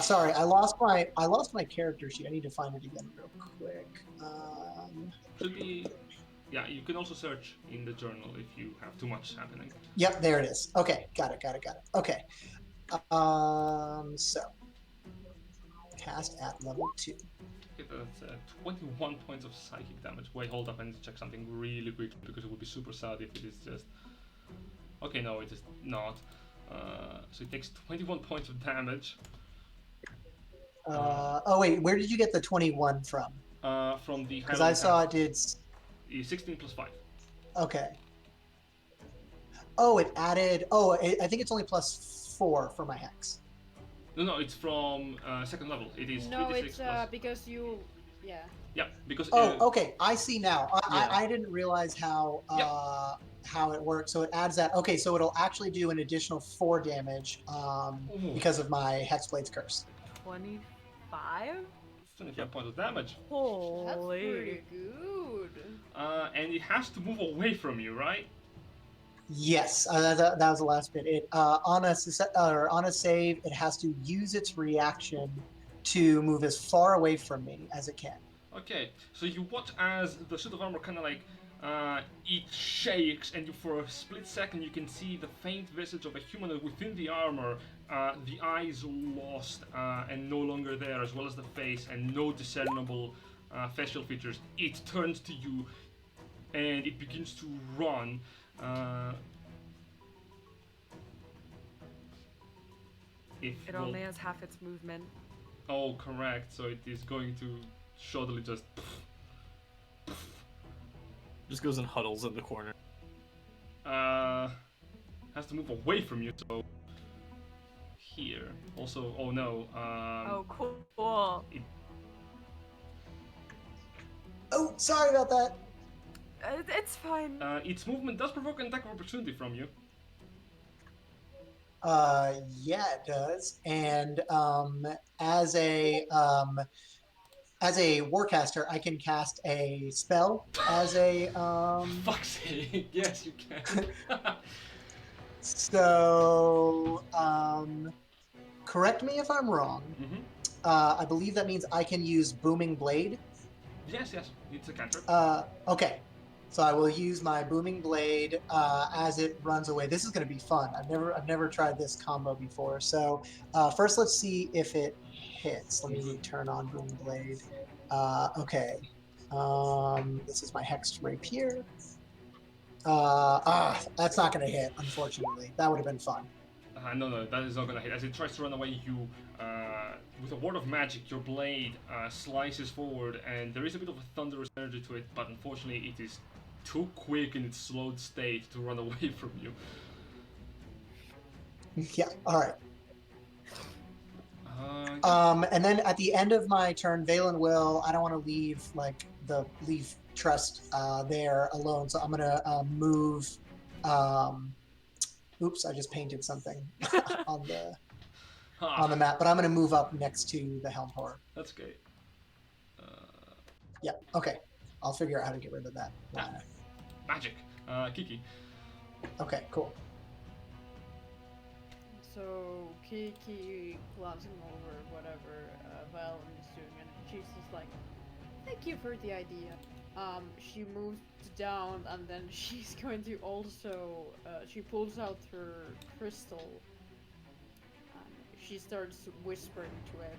Sorry, I lost my character sheet. I need to find it again real quick. Should be, yeah. You can also search in the journal if you have too much happening. Yep, there it is. Okay, got it. Okay, so cast at level 2. Okay, that's 21 points of psychic damage. Wait, hold up, I need to check something really quick because it would be super sad if it is just. Okay, no, it is not. So it takes 21 points of damage. Oh wait, where did you get the 21 from? From the. Because I saw it did. 16 plus 5. Okay. Oh, it added. Oh, I think it's only plus 4 for my hex. No, it's from second level. It is. No, 3d6 it's plus... because you. Yeah. Yeah, because. Oh, okay. I see now. Yeah. I didn't realize how how it works. So it adds that. Okay, so it'll actually do an additional 4 damage because of my Hexblade's curse. 25? 25 points of damage. Holy. That's pretty good. And it has to move away from you, right? Yes, that was the last bit. It on a save, it has to use its reaction to move as far away from me as it can. Okay, so you watch as the suit of armor kind of like it shakes, and for a split second you can see the faint visage of a humanoid within the armor. The eyes lost and no longer there, as well as the face, and no discernible facial features. It turns to you, and it begins to run. It only has half its movement. Oh, correct. So it is going to shoddily just. Just goes and huddles in the corner. Has to move away from you. So here. Also, oh no. Oh, cool. Oh, sorry about that. It's fine. Its movement does provoke an attack of opportunity from you. Yeah, it does. And as a warcaster, I can cast a spell as a Fuck's sake! Yes, you can. So correct me if I'm wrong. Mhm. I believe that means I can use booming blade. Yes, it's a cantrip. Okay. So I will use my booming blade as it runs away. This is going to be fun. I've never tried this combo before. So first, let's see if it hits. Let me turn on booming blade. Okay. This is my hexed rapier. That's not going to hit. Unfortunately, that would have been fun. No, that is not gonna hit. As it tries to run away, you, with a word of magic, your blade slices forward, and there is a bit of a thunderous energy to it, but unfortunately, it is too quick in its slowed state to run away from you. Yeah. All right. Yeah. And then at the end of my turn, Valen will. I don't want to leave Trust there alone, so I'm gonna move. Oops, I just painted something on the map, but I'm gonna move up next to the helm horror. That's great. Yeah. Okay. I'll figure out how to get rid of that. Magic. Kiki. Okay. Cool. So Kiki glancing over whatever Valen is doing, and she's just like, "Thank you for the idea." She moves down, and then she's going to also. She pulls out her crystal. And she starts whispering to it,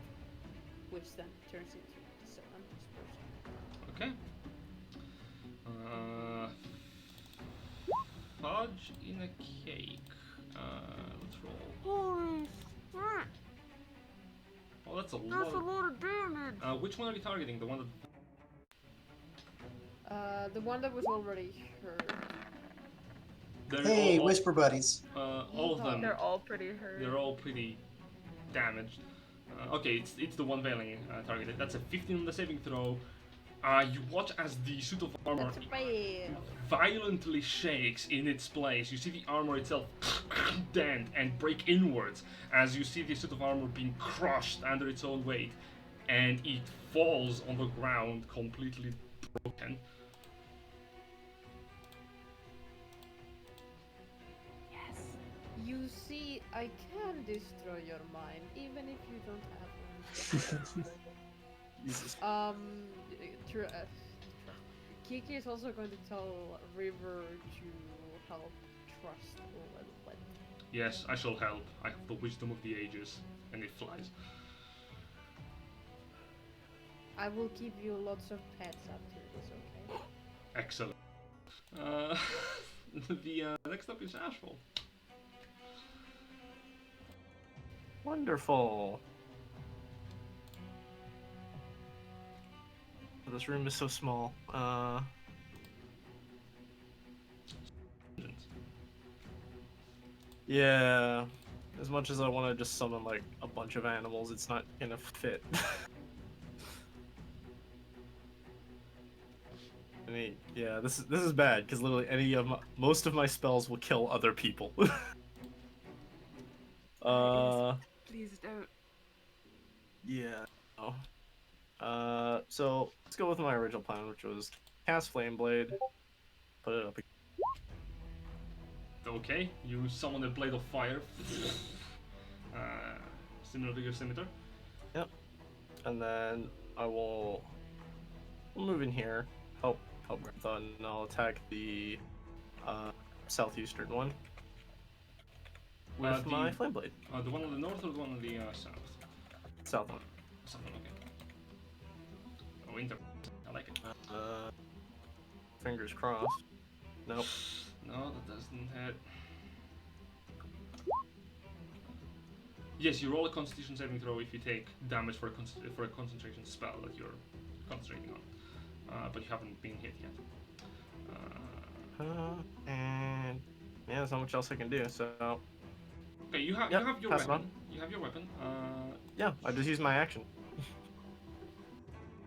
which then turns into 7 whispers. Okay. Fudge in a cake. Let's roll. Holy shit! Oh, that's a That's a lot. lot of damage. Which one are you targeting? The one that. The one that was already heard. Hey, whisper buddies. All of them. They're all pretty hurt. They're all pretty damaged. Okay, it's the one Veiling targeted. That's a 15 on the saving throw. You watch as the suit of armor That's fail. violently shakes in its place. You see the armor itself dent and break inwards as you see the suit of armor being crushed under its own weight, and it falls on the ground completely broken. Yes. You see, I can destroy your mind, even if you don't have one. Jesus. Kiki is also going to tell River to help Trust a little bit. Yes, I shall help. I have the wisdom of the ages, and it flies. I will give you lots of pets after this, okay? Excellent. The next up is Ashfall. Wonderful. This room is so small. Yeah. As much as I want to just summon like a bunch of animals, it's not gonna fit. Yeah, this is bad because literally most of my spells will kill other people. Please don't. Yeah. No. So let's go with my original plan, which was cast Flame Blade, put it up. Okay, you summon a blade of fire. Similar to your scimitar. Yep. And then I'll move in here, help Grantha, and I'll attack the southeastern one with my Flame Blade. The one on the north or the one on the south? South one. South one, okay. Oh, inter. I like it. Fingers crossed. Nope. No, that doesn't hit. Yes, you roll a Constitution saving throw if you take damage for a concentration spell that you're concentrating on, but you haven't been hit yet. And yeah, there's not much else I can do. So okay, you have your pass it weapon. on. You have your weapon. Yeah, I just use my action.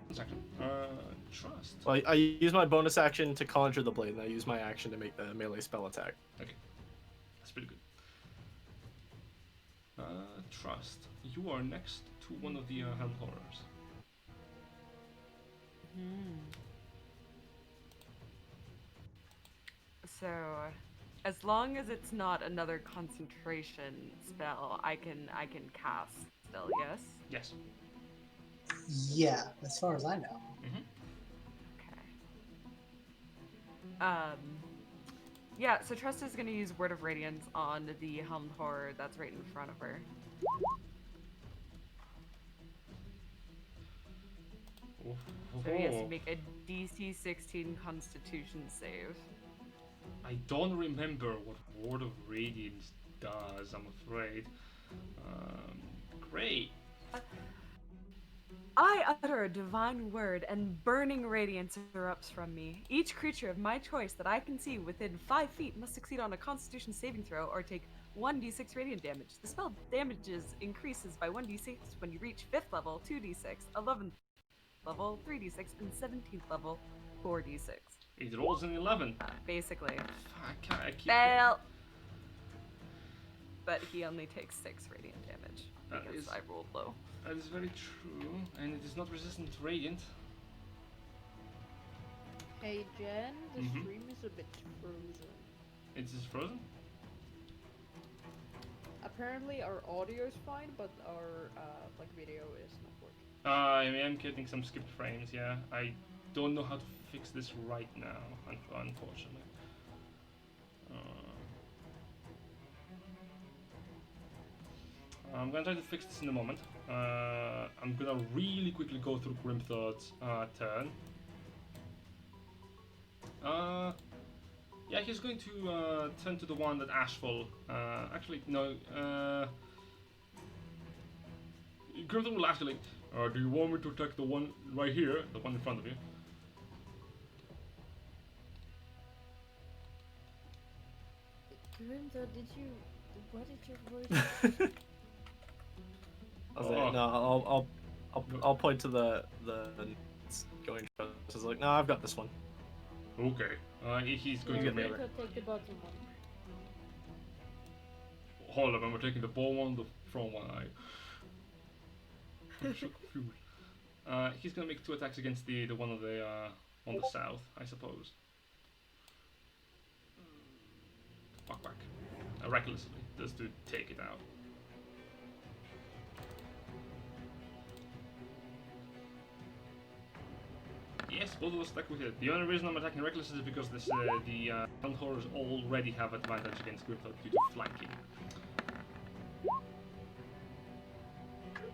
Bonus action. Trust. Well, I use my bonus action to conjure the blade, and I use my action to make the melee spell attack. That's pretty good. Trust. You are next to one of the Helm Horrors. So, as long as it's not another concentration spell, I can cast still. Yes. Yes. Yeah, as far as I know. Okay. Yeah. So Trust is gonna use Word of Radiance on the Helmed Horror that's right in front of her. So he has to make a DC 16 Constitution save. I don't remember what Word of Radiance does, I'm afraid. Great. I utter a divine word, and burning radiance erupts from me. Each creature of my choice that I can see within 5 feet must succeed on a Constitution saving throw or take 1d6 radiant damage. The spell damages increases by 1d6 when you reach 5th level, 2d6, 11th level, 3d6, and 17th level, 4d6. It rolls an 11. Basically. Fuck, I keep... Fail! But he only takes 6 radiant damage because I rolled low. That is very true, and it is not resistant to radiant. Hey Jen, the stream is a bit frozen. It is frozen? Apparently our audio is fine, but our video is not working. I am getting some skipped frames, yeah. I don't know how to fix this right now, unfortunately. I'm gonna try to fix this in a moment. I'm gonna really quickly go through Grimthor's turn. Yeah, he's going to turn to the one that Ashfall. Actually, no. Grimthor will actually. Do you want me to attack the one right here, the one in front of you? Grimthor, what did your voice? No, I'll point to the going. I was like, no, I've got this one. Okay. He's going to make. Take the bottom one. Hold up, I'm taking the ball one, the front one. I'm so confused. He's gonna make 2 attacks against the one on the south, I suppose. Whack whack. Recklessly, just to take it out. Yes, both of those attack will hit. The only reason I'm attacking reckless is because the Helm Horrors already have advantage against Grimthor due to flanking.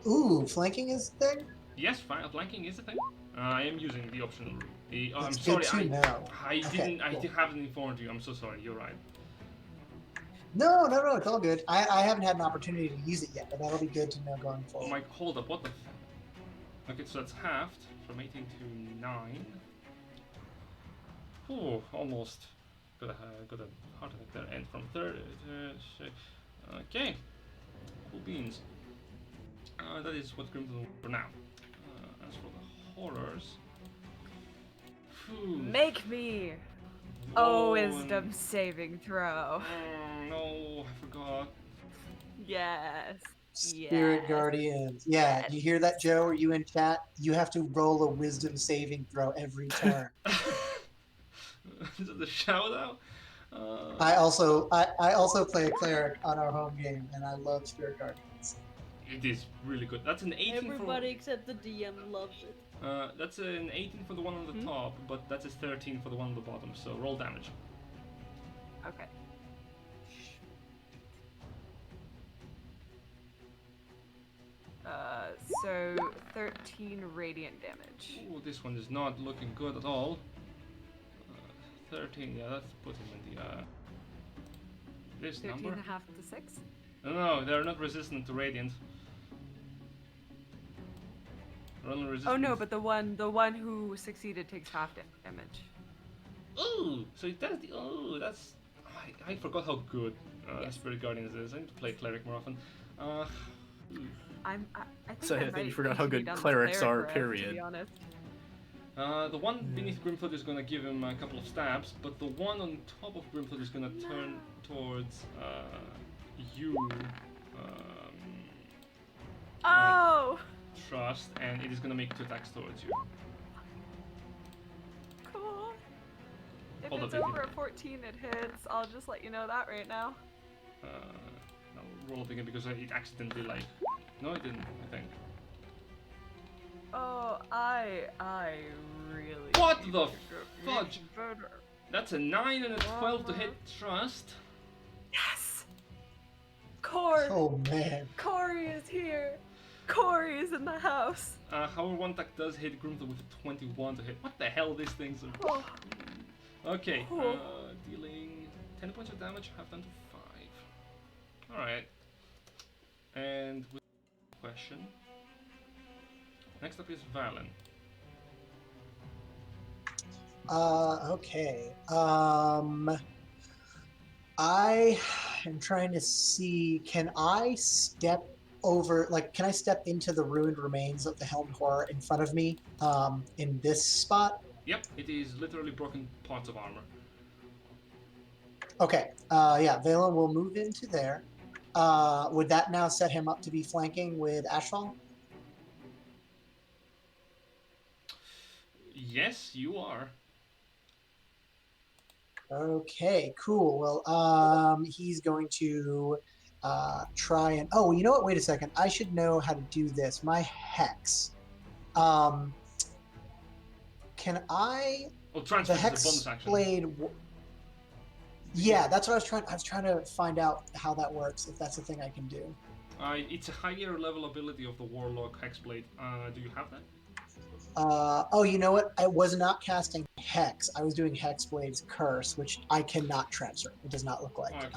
Ooh, flanking is a thing? Yes, flanking is a thing. I am using the optional route. I'm That's sorry, good to know. I Okay, cool. haven't informed you. I'm so sorry. You're right. No, it's all good. I haven't had an opportunity to use it yet, but that'll be good to know going Oh forward. my, hold up, what the Okay, so that's halved from 18 to 9. Oh, almost. Got a heart attack there. And from 3rd okay. Cool beans. That is what Grimthor will for now. As for the horrors... Phew. Make me Whoa, wisdom saving throw. No, I forgot. Yes. Spirit Guardians. Yeah, you hear that, Joe? Are you in chat? You have to roll a wisdom saving throw every turn. Is it the shout out? I also play a cleric on our home game, and I love Spirit Guardians. It is really good. That's an 18 Everybody except the DM loves it. That's an 18 for the one on the top, but that's a 13 for the one on the bottom, so roll damage. Okay. So 13 radiant damage. Ooh, this one is not looking good at all. 13, yeah, let's put him in the this 13 number. and a half to 6? No, they're not resistant to radiant. They're only resistant. Oh no, but the one who succeeded takes half damage. Ooh, so that's the that's I forgot how good Yes. Spirit Guardians is. I need to play cleric more often. I think So I think might you forgot how need to be good done with clerics are, cleric, To period. be honest. The one beneath Grimfoot is gonna give him a couple of stabs, but the one on top of Grimfoot is gonna turn towards you, Oh! Trust, and it is gonna make 2 attacks towards you. Cool. If Hold it's up, over a 14, it hits. I'll just let you know that right now. I'll roll it again because it accidentally no, it didn't. I think. Oh, I really. What need the to go fudge? better. That's a 9 and a 12 to hit Trust. Yes! Corey! Oh man. Corey is here! Corey is in the house! However, one attack does hit Grimthor with a 21 to hit. What the hell? These things are. Oh. Okay, Oh. dealing 10 points of damage, half down to 5. Alright. And with question. Next up is Valen. Okay. I am trying to see, can I step into the ruined remains of the Helmed Horror in front of me, in this spot? Yep, it is literally broken parts of armor. Okay. Yeah, Valen will move into there. Would that now set him up to be flanking with Ashfall? Yes, you are. Okay, cool. Well, he's going to try and. Oh, you know what? Wait a second. I should know how to do this. My hex. Can I? Oh, transfer The is a hex bonus action. blade. Yeah, that's what I was trying. I was trying to find out how that works. If that's a thing I can do. It's a higher level ability of the Warlock Hexblade. Do you have that? Oh, you know what? I was not casting Hex. I was doing Hexblade's Curse, which I cannot transfer. It does not look like. Okay.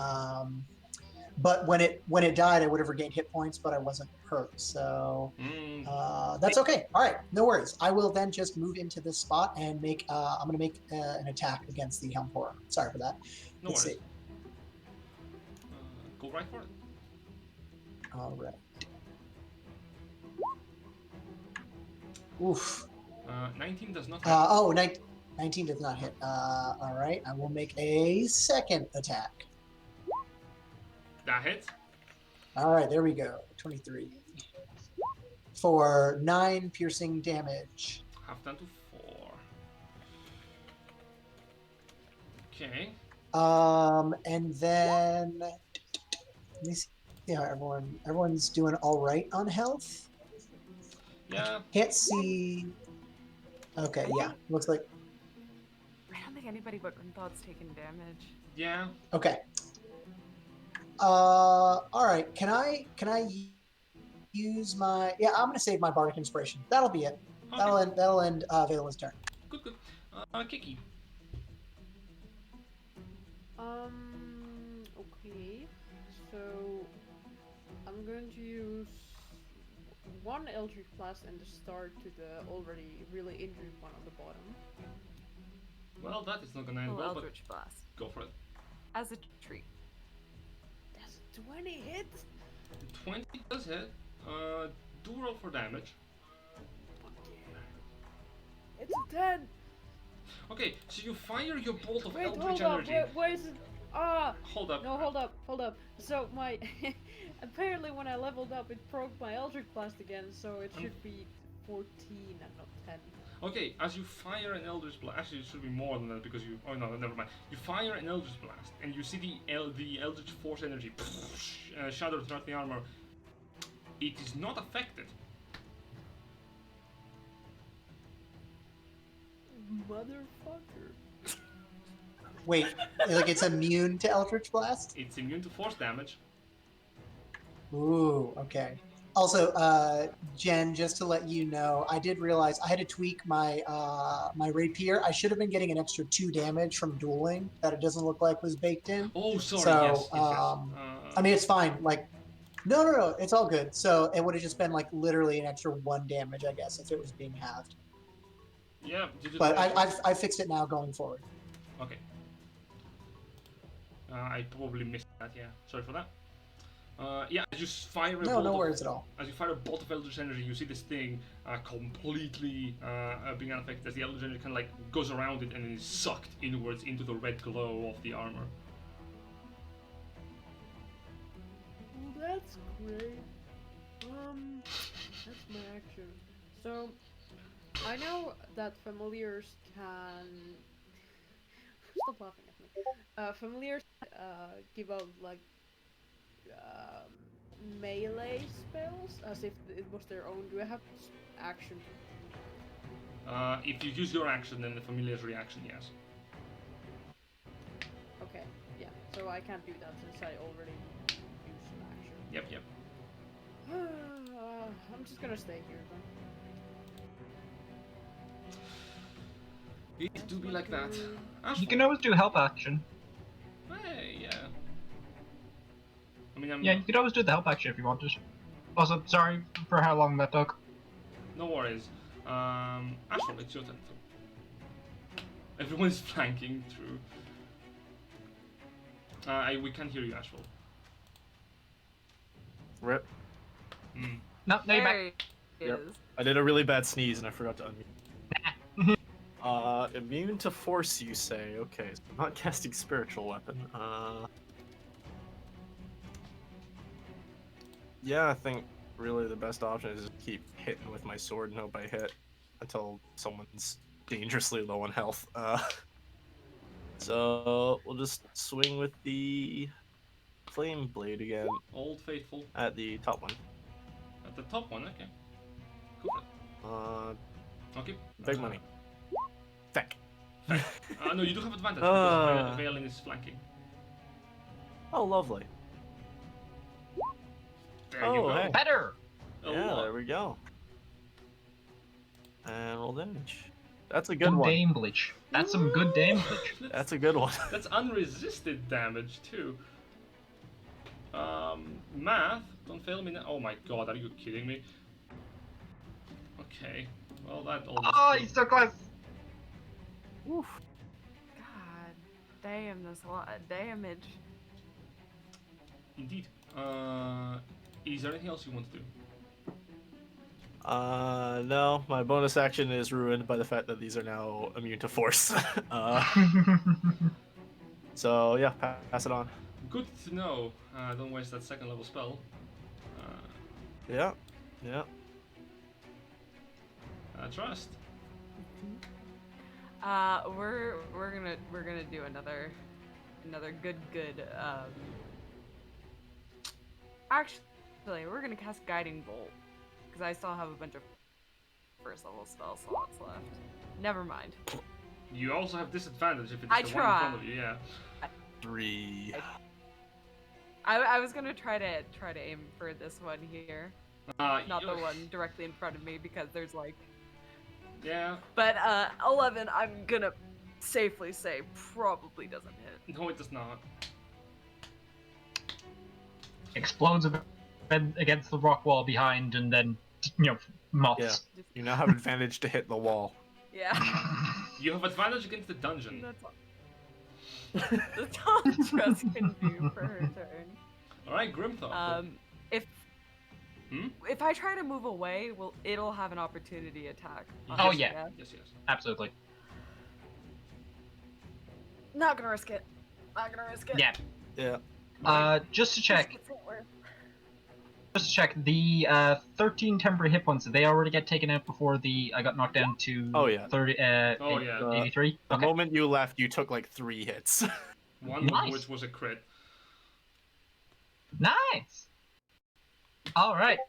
But when it died, I would have regained hit points, but I wasn't hurt. So that's okay. All right, no worries. I will then just move into this spot and make. I'm going to make an attack against the Helm Horror. Sorry for that. No Let's worries. see. Go right for it. All right. Oof. 19 does not hit. 19 does not hit. All right, I will make a second attack. That hits. All right, there we go. 23 for 9 piercing damage. Half down to 4. Okay. And then let me see how everyone's doing all right on health. Yeah. Can't see. Okay, yeah, looks like. I don't think anybody but Grinthod's taken damage. Yeah. Okay. All right. Can I use my? Yeah, I'm gonna save my bardic inspiration. That'll be it. Okay. That'll end Valen's turn. Good. Kiki. Okay. So I'm going to use one Eldritch Blast and the start to the already really injured one on the bottom. Well, that is not gonna end well, but Eldritch Blast. go for it. As a treat. That's 20 hits. 20 does hit. Do roll for damage. Fuck yeah. It's a 10. Okay, so you fire your bolt of Wait, Eldritch hold up. energy. Where is it? Ah! Hold up. No, hold up. So my apparently when I leveled up, it broke my Eldritch Blast again, so it should be 14 and not 10. Okay, as you fire an Eldritch Blast, actually it should be more than that because you. Oh no, never mind. You fire an Eldritch Blast, and you see the Eldritch Force energy shatter throughout the armor. It is not affected. Motherfucker. Wait, like it's immune to Eldritch Blast? It's immune to force damage. Ooh, okay. Also, Jen, just to let you know, I did realize I had to tweak my my rapier. I should have been getting an extra 2 damage from dueling that it doesn't look like was baked in. Oh, sorry. So, yes. I mean, it's fine. Like, no, it's all good. So it would have just been like literally an extra 1 damage, I guess, if it was being halved. Yeah. But I fixed it now going forward. Okay. I probably missed that. Yeah. Sorry for that. Yeah, as you fire a No, bolt no of, worries at all. as you fire a bolt of Eldritch Energy, you see this thing completely being unaffected as the Eldritch Energy kind of like goes around it and is sucked inwards into the red glow of the armor. Well, that's great. That's my action. So, I know that familiars can. Stop laughing at me. Familiars give out like melee spells as if it was their own. Do I have action? If you use your action, then the familiar's reaction, yes. Okay, yeah. So I can't do that since I already used an action. Yep. I'm just gonna stay here then. It do be like that. You Ashford. can always do help action. Hey, yeah. I mean, I'm Yeah, you could always do the help action if you wanted. Also, sorry for how long that took. no worries. Ashford, it's your turn. Everyone is flanking through. We can't hear you, Ashford. Rip. No, you're back. There he Yep. is. I did a really bad sneeze and I forgot to unmute. Immune to force, you say? Okay, so I'm not casting spiritual weapon. Yeah, I think really the best option is just keep hitting with my sword and hope I hit until someone's dangerously low on health. So we'll just swing with the flame blade again Old Faithful. at the top one. At the top one, okay. Go for it. Okay. Big money. Feck. No, you do have advantage because Valen is flanking. Oh, lovely. There you Oh, go. hey. Better! A Yeah, lot. there we go. And roll damage. That's a good Good one. damage. That's some good damage. That's a good one. That's unresisted damage too. Math, don't fail me now. Oh my god, are you kidding me? Okay, well that almost. Oh, he's so close! Oof. God damn, that's a lot of damage. Indeed. Is there anything else you want to do? No, my bonus action is ruined by the fact that these are now immune to force. So yeah, pass it on. Good to know. Don't waste that second level spell. Yeah. Trust. We're gonna do another good actually we're gonna cast Guiding Bolt because I still have a bunch of first level spell slots left. Never mind. You also have disadvantage if it's I the one in front of tried. you. Yeah. 3. I was gonna try to aim for this one here, not you- the one directly in front of me because there's like. Yeah. But 11, I'm gonna safely say probably doesn't hit. No, it does not. Explodes against the rock wall behind, and then, moths. You now have advantage to hit the wall. Yeah. You have advantage against the dungeon. That's all. That's all Tress can do for her turn. All right, Grimthop. If I try to move away, it'll have an opportunity attack. Oh, Yes, yeah. Yes. Absolutely. Not gonna risk it. Yeah. Yeah. Just to check, the 13 temporary hit points, did they already get taken out before I got knocked down to Oh, yeah. 83? The Okay. moment you left, you took like 3 hits. One Nice. of which was a crit. Nice! Alright,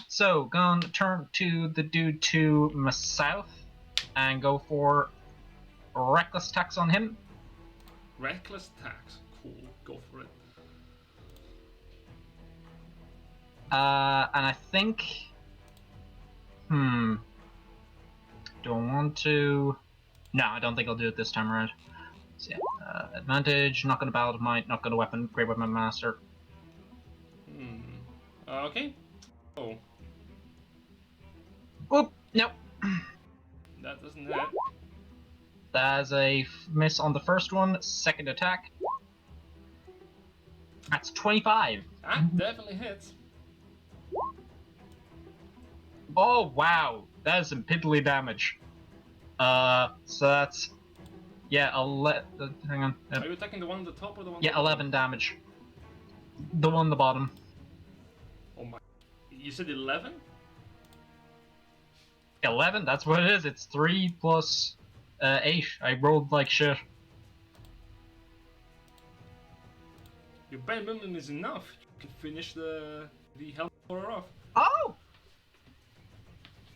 so gonna turn to the dude to my south and go for reckless attacks on him. Reckless tax. Cool. Go for it. And I think... Do I want to... No, I don't think I'll do it this time around. So yeah, advantage, not gonna battle might, not gonna weapon, great weapon master. Okay. Oh, Oop, nope. that doesn't hit. That's a miss on the first one, second attack. That's 25. That definitely hits. Oh wow, that is some piddly damage. So that's hang on. Are you attacking the one on the top or the one? Yeah, on the 11 damage. The one on the bottom. Oh my! You said 11? 11. That's what it is. It's 3 plus 8. I rolled like shit. Your bare minimum is enough. You can finish the helmet horror off. Oh!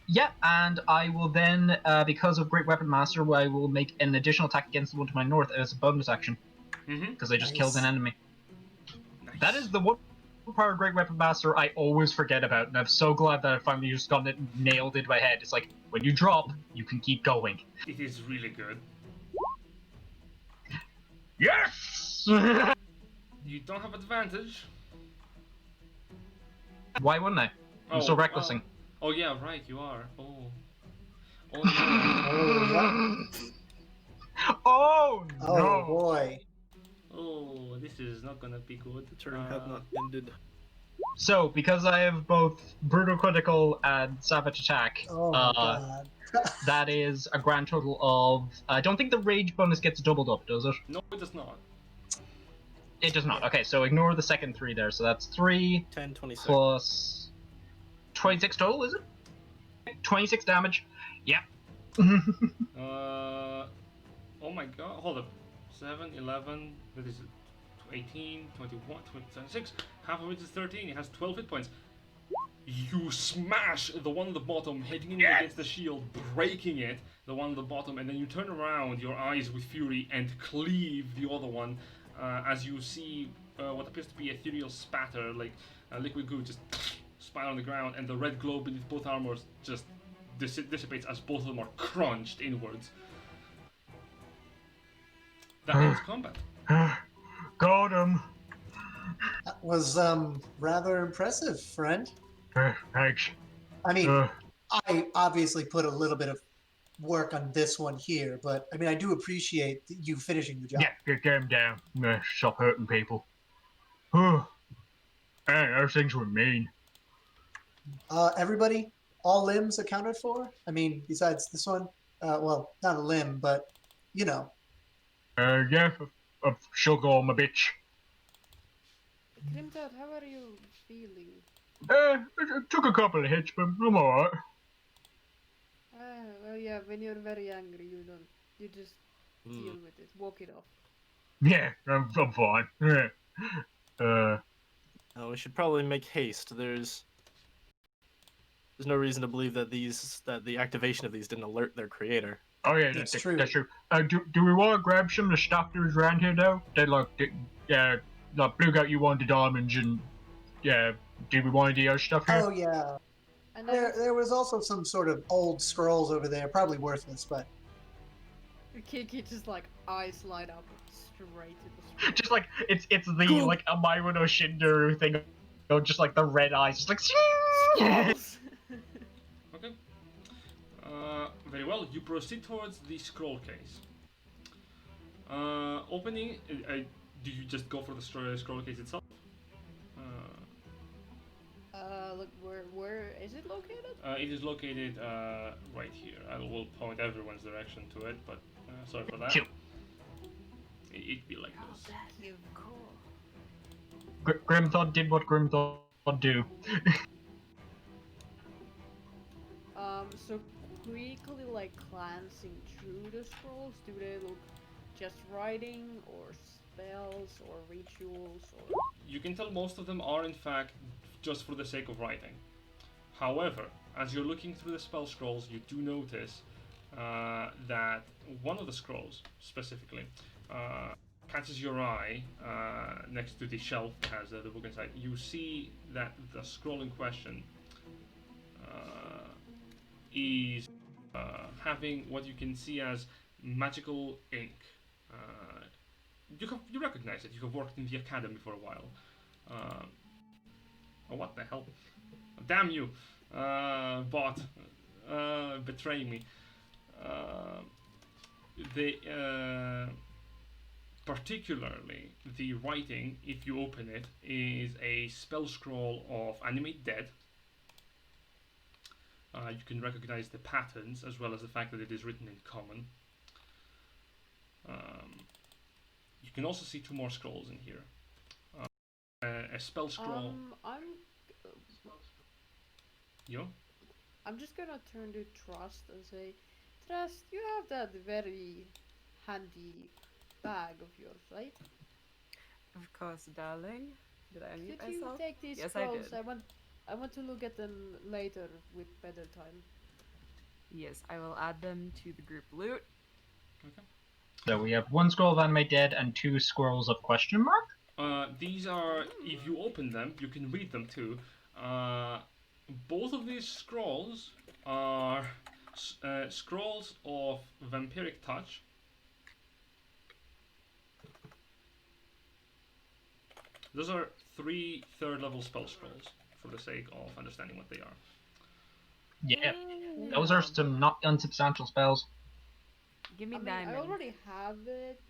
Yeah, and I will then, because of Great Weapon Master, I will make an additional attack against the one to my north as a bonus action. Because I just killed an enemy. Nice. That is the one part of Great Weapon Master I always forget about, and I'm so glad that I finally just got it nailed into my head. It's like, when you drop, you can keep going. It is really good. Yes! You don't have advantage. Why wouldn't I? I'm so recklessing. Oh yeah, right, you are. Oh. Oh no. Oh Oh no! boy. Oh, this is not gonna be good. The turn had not ended. So, because I have both Brutal Critical and Savage Attack, Oh my god. that is a grand total of... I don't think the Rage bonus gets doubled up, does it? No, it does not. It does not. Okay, so ignore the second 3 there. So that's 3 10, 26. plus 26 total, is it? 26 damage. Yep. Oh my god, hold up. 7, 11, what is it? 18, 21, 26. Half of it is 13, it has 12 hit points. You smash the one at the bottom, hitting it against the shield, breaking it, the one at the bottom, and then you turn around, your eyes with fury, and cleave the other one as you see what appears to be ethereal spatter, like liquid goo, just spatter on the ground, and the red glow beneath both armors just dissipates as both of them are crunched inwards. That ends combat. Got him. That was rather impressive, friend. Thanks. I mean, I obviously put a little bit of work on this one here, but I mean, I do appreciate you finishing the job. Yeah, get him down. Stop hurting people. Man, those things were mean. Everybody, all limbs accounted for? I mean, besides this one? Well, not a limb, but you know. Yeah, of sugar on my bitch. Grimtad, how are you feeling? It took a couple of hits, but I'm alright. Well, yeah, when you're very angry, you just deal with it, walk it off. Yeah, I'm fine. Yeah. Oh, we should probably make haste. There's no reason to believe that the activation of these didn't alert their creator. Oh yeah, That's that's true. That's true. Do we want to grab some of the stuff that was around here though? Like Blue Goat, you wanted diamonds, and do we want the other stuff here? Oh yeah. And There was also some sort of old scrolls over there, probably worthless, but Kiki just like eyes light up straight to the screen. Just like it's the like a Myron Shinderu thing, just like the red eyes, just like. Okay. Very well. You proceed towards the scroll case. Opening. Do you just go for the scroll case itself? Look, where is it located? It is located right here. I will point everyone's direction to it, but sorry for that. Cute. It'd be like this. You cool. Grimthod did what Grimthod do. So quickly like glancing through the scrolls, do they look just writing or spells or rituals or? You can tell most of them are in fact just for the sake of writing. However, as you're looking through the spell scrolls, you do notice that one of the scrolls specifically catches your eye next to the shelf that has the book inside. You see that the scroll in question is having what you can see as magical ink. You recognize it. You have worked in the academy for a while. Oh, what the hell? Damn you, bot! Betray me. Particularly, the writing, if you open it, is a spell scroll of Animate Dead. You can recognize the patterns as well as the fact that it is written in common. You can also see 2 more scrolls in here. A spell scroll. Yo? I'm just gonna turn to Trust and say, Trust, you have that very handy bag of yours, right? Of course, darling. Did I mute Could you myself? take these Yes, I scrolls? did. I want to look at them later with better time. Yes, I will add them to the group loot. Okay. So we have 1 scroll of Animate Dead and 2 scrolls of question mark? These are, if you open them, you can read them too. Both of these scrolls are scrolls of Vampiric Touch. Those are 3 third-level spell scrolls, for the sake of understanding what they are. Yeah. Those are some not unsubstantial spells. Give me I diamond. already have it,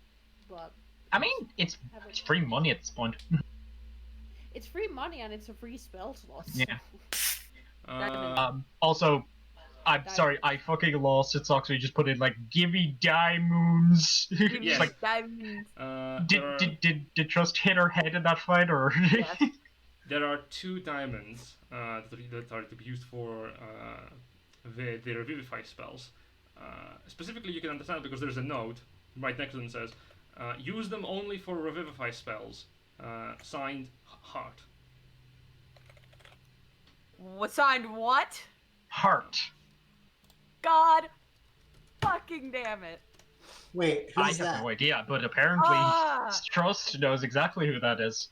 but I mean, it's free money at this point. it's free money and it's a free spell slot. Yeah. Diamond. Also, I'm sorry, I fucking lost. It sucks. We just put in like, give me diamonds. Give me Yes. Like, diamond. did Trust hit her head in that fight, or? Yes. There are 2 diamonds that are to be used for the Revivify spells. Specifically, you can understand because there's a note right next to them that says, use them only for Revivify spells. Signed, Heart. What signed what? Heart. God fucking damn it. Wait, I who's have that? no idea, but apparently Trust knows exactly who that is.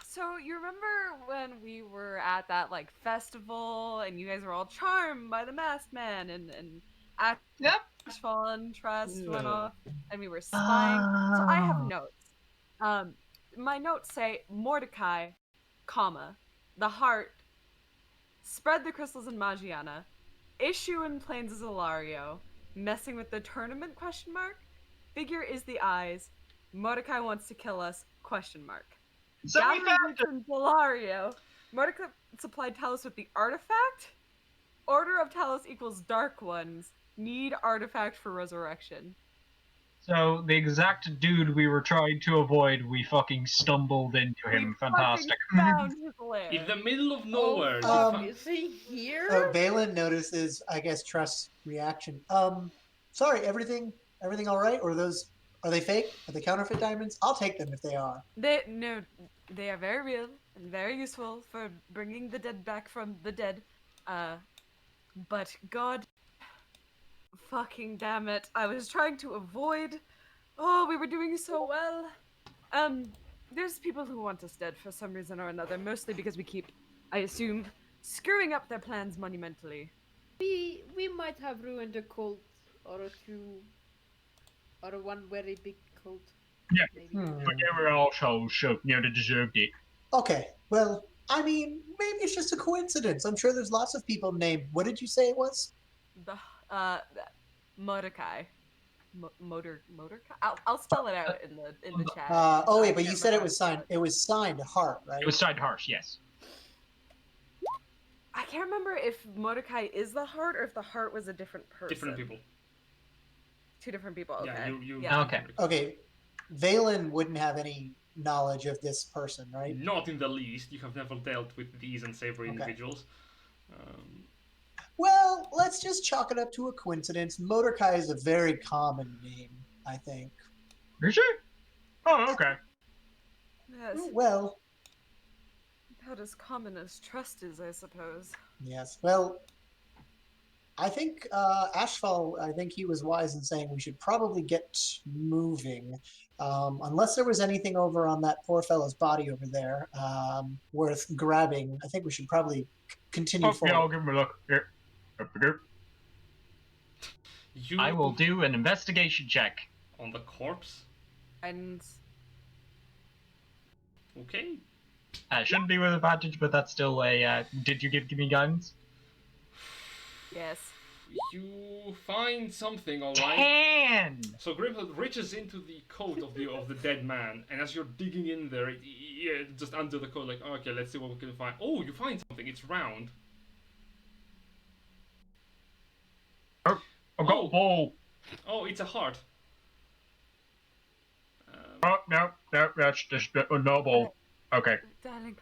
So you remember when we were at that like festival and you guys were all charmed by the masked man and Yep. Ashfall and Trust went No. off and we were spying. So I have notes. My notes say Mordecai, comma, the heart, spread the crystals in Magiana, issue in Plains of Zolario, messing with the tournament, question mark, figure is the eyes, Mordecai wants to kill us, question mark. So we Gathering found roots in Zolario, Mordecai supplied Talos with the artifact, Order of Talos equals Dark Ones, need artifact for resurrection. So the exact dude we were trying to avoid, we fucking stumbled into him. We Fantastic. fucking found his lair. In the middle of nowhere. Is he here? Oh, Valen notices, I guess, Trust's reaction. Sorry, everything all right? Or are they fake? Are they counterfeit diamonds? I'll take them if they are. They are very real and very useful for bringing the dead back from the dead. But God fucking damn it, I was trying to avoid. Oh, we were doing so well. There's people who want us dead for some reason or another, mostly because we keep, I assume, screwing up their plans monumentally. We might have ruined a cult or 2 or 1 very big cult. Yeah. Maybe. But they were all so they deserved it. Okay, well, I mean, maybe it's just a coincidence. I'm sure there's lots of people named. What did you say it was? Mordecai. Mordecai. I'll spell it out in the chat. Oh wait, I but you can't said it remember was how to signed. It was signed Heart, right? It was signed Heart, yes. I can't remember if Mordecai is the heart or if the heart was a different person. Different people. 2 different people. Okay. Yeah, you Yeah. Okay. Okay, Valen wouldn't have any knowledge of this person, right? Not in the least. You have never dealt with these unsavory Okay. individuals. Well, let's just chalk it up to a coincidence. Mordecai is a very common name, I think. Is it? Oh, okay. Yes. Well, About as common as trust is, I suppose. yes. Well, I think Ashfall, I think he was wise in saying we should probably get moving. Unless there was anything over on that poor fellow's body over there worth grabbing, I think we should probably continue Yeah, I'll forward. give him a look. Here. You I will do an investigation check. on the corpse. And Okay. Shouldn't be with advantage, but that's still a. Did you give me guidance? yes. You find something, all right. Tan! So Grimhood reaches into the coat of the dead man, and as you're digging in there, just under the coat, like, okay, let's see what we can find. Oh, you find something. It's round. Oh, I've got a ball. Oh, it's a heart. Oh, no, that's just not a ball. Okay. Darling,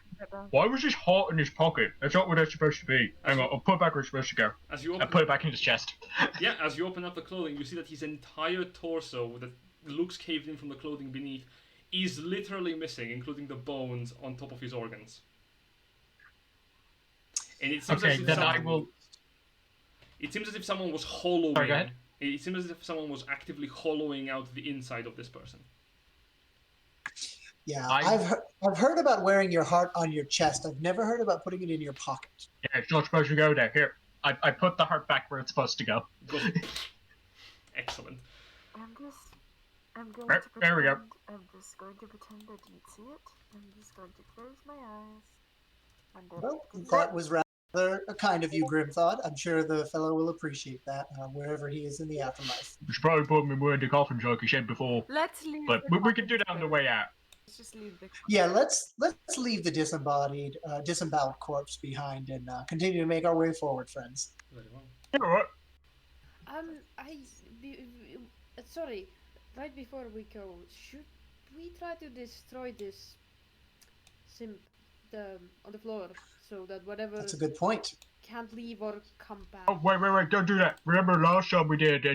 Why was this heart in his pocket? That's not what it's supposed to be. Hang on, I'll put it back where it's supposed to go. As you I put it back in his chest. Yeah, as you open up the clothing, you see that his entire torso, that looks caved in from the clothing beneath, is literally missing, including the bones on top of his organs. And it seems Okay, as if then someone, I will. It seems as if someone was hollowing. Sorry, go ahead. It seems as if someone was actively hollowing out the inside of this person. Yeah, I've heard about wearing your heart on your chest. I've never heard about putting it in your pocket. Yeah, it's not supposed to go there. Here, I put the heart back where it's supposed to go. Excellent. I'm going There- to pretend. there we go. I'm just going to pretend I didn't see it. I'm just going to close my eyes. And then Well, pretend that was rather kind of you, Grimthod. I'm sure the fellow will appreciate that wherever he is in the afterlife. We should probably put him in one of the coffins like he said before. Let's leave. But the we can do coffins that on the there. way out. Let's just leave the. Yeah, let's leave the disemboweled corpse behind and continue to make our way forward, friends. Very well. You know what? Sorry, right before we go, should we try to destroy this simp on the floor so that whatever That's a good point. can't leave or come back? Oh, wait, don't do that. Remember last time we did,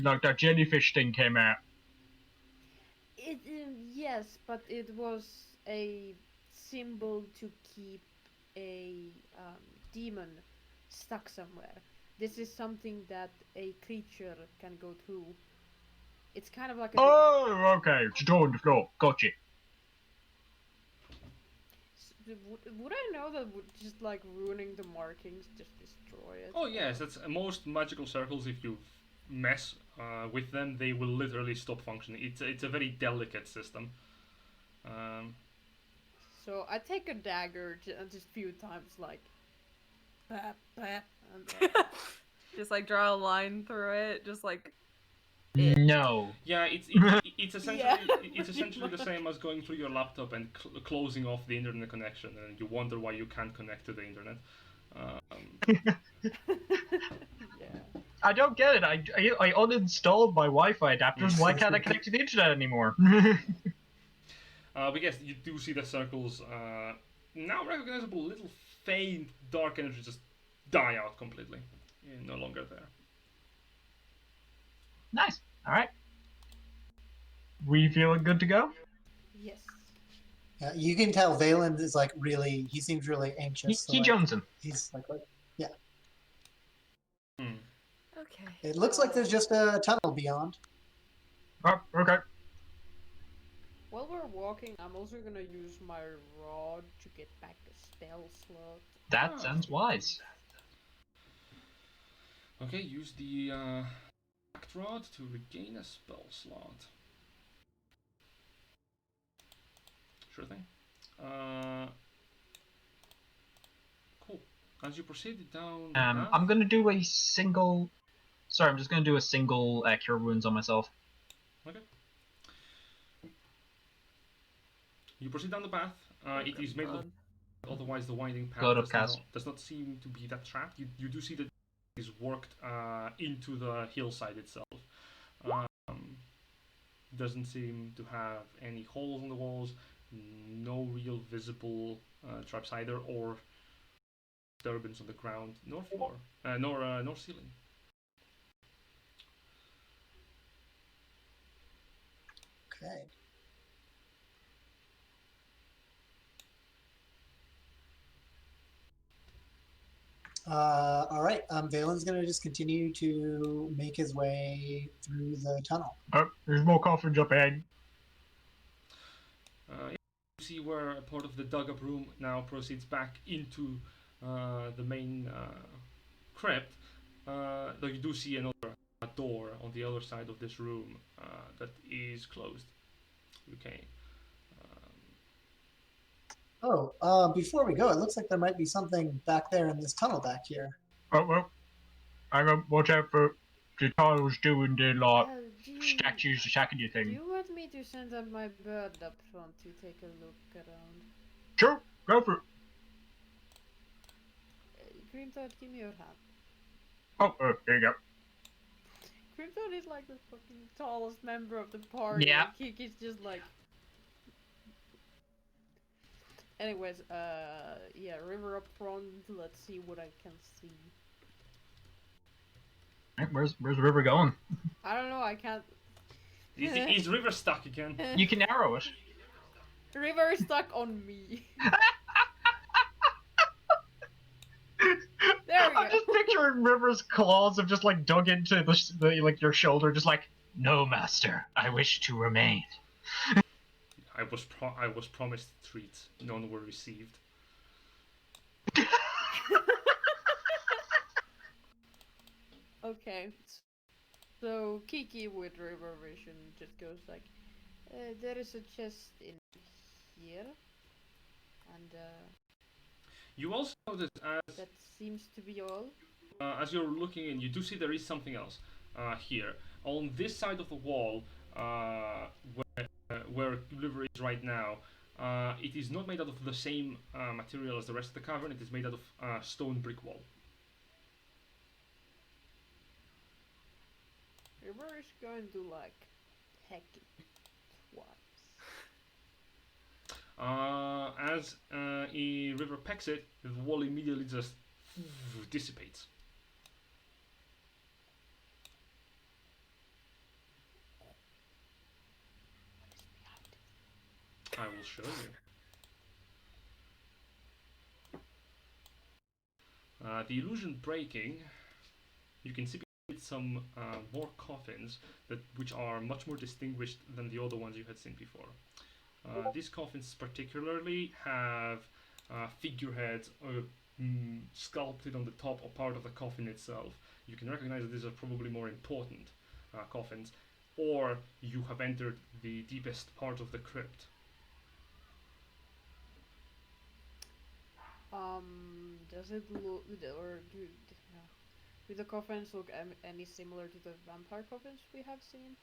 like that jellyfish thing came out. Yes, but it was a symbol to keep a demon stuck somewhere. This is something that a creature can go through. It's kind of like a. Oh, okay. It's a door on the floor. Gotcha. Would I know that would just like ruining the markings just destroy it? Oh yes, that's most magical circles. If you mess with them, they will literally stop functioning. It's a very delicate system. So I take a dagger and just a few times like. Bap, bap, and, Just like draw a line through it. Just like. No. Yeah, it's essentially Yeah, it's essentially the same as going through your laptop and closing off the internet connection, and you wonder why you can't connect to the internet. yeah. I don't get it. I uninstalled my Wi-Fi adapters. Why can't I connect to the internet anymore? But yes, you do see the circles, now recognizable, little faint dark energy just die out completely. You're no longer there. Nice. All right. We feeling good to go? Yes. You can tell Valen is like really. He seems really anxious. He like, Johnson. He's like, yeah. Okay. It looks like there's just a tunnel beyond. Oh, okay. While we're walking, I'm also gonna use my rod to get back a spell slot. That sounds wise. Okay, use the act rod to regain a spell slot. Sure thing. Cool. As you proceed down the path, I'm gonna do a single. Sorry, I'm just gonna do a single cure wounds on myself. Okay. You proceed down the path. It is made of. Otherwise, the winding path Blood up cast. does not seem to be that trapped. You do see that it is worked into the hillside itself. Doesn't seem to have any holes in the walls. No real visible traps either, or disturbance on the ground, nor floor, nor ceiling. Okay. All right. Valen's gonna just continue to make his way through the tunnel. Oh, there's more coffins up ahead. You see where a part of the dug-up room now proceeds back into the main crypt. Though you do see another door on the other side of this room that is closed. Okay. Before we go, it looks like there might be something back there in this tunnel back here. Oh well. I'm gonna watch out for the tiles doing the like Do you, statues attacking you do thing. you want me to send up my bird up front to take a look around? Sure, go for it. Grimthorpe, give me your hand. Oh, there you go. Grimthorpe is like the fucking tallest member of the party. Yeah. And Kiki's just like. Anyways, yeah, river up front. Let's see what I can see. Where's the river going? I don't know. I can't. Is River stuck again? You can arrow it. River is stuck on me. There we I'm go. just picturing River's claws have just like dug into the like your shoulder, just like, no, master, I wish to remain. I was promised treats. None were received. Okay. So Kiki with river vision just goes like, there is a chest in here, and You also notice that seems to be all. as you're looking in, you do see there is something else here. On this side of the wall, where River is right now, it is not made out of the same material as the rest of the cavern. It is made out of stone brick wall. River is going to like heck it twice. As a River pecks it, the wall immediately just dissipates. I will show you. The illusion breaking, you can see some more coffins which are much more distinguished than the other ones you had seen before. These coffins particularly have figureheads sculpted on the top or part of the coffin itself. You can recognize that these are probably more important coffins, or you have entered the deepest part of the crypt. Does it look, or do the coffins look any similar to the vampire coffins we have seen?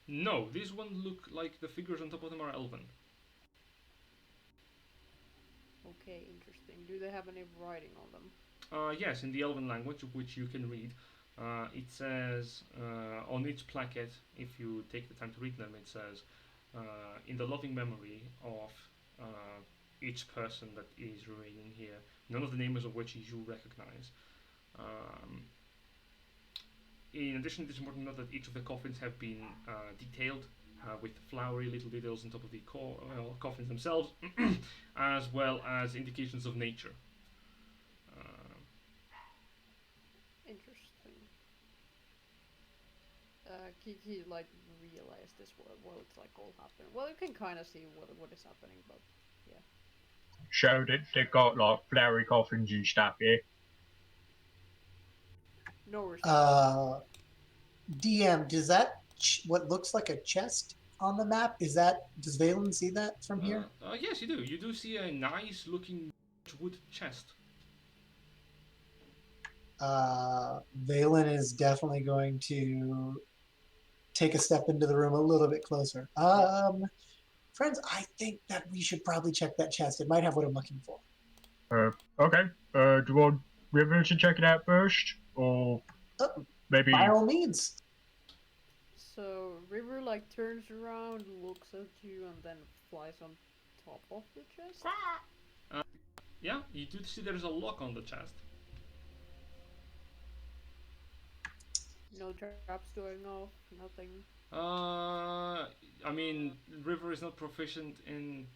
No, these ones look like the figures on top of them are elven. Okay, interesting. Do they have any writing on them? Yes, in the elven language, which you can read. It says on each placket, if you take the time to read them, it says, in the loving memory of each person that is remaining here, none of the names of which you recognize. In addition, it is important to note that each of the coffins have been detailed with flowery little details on top of the coffins themselves, as well as indications of nature. Interesting. Kiki like realized this while it's like all happening. Well, you can kind of see what is happening, but yeah. So they got like flowery coffins and stuff, yeah? No response. DM, does that what looks like a chest on the map? Does Valen see that from here? Yes, you do. You do see a nice looking wood chest. Valen is definitely going to take a step into the room a little bit closer. Friends, I think that we should probably check that chest. It might have what I'm looking for. Okay. Do you want River to check it out first? Or maybe... By all means. So River like turns around, looks at you, and then flies on top of the chest. Yeah, you do see there's a lock on the chest. No traps going off, nothing. I mean, River is not proficient in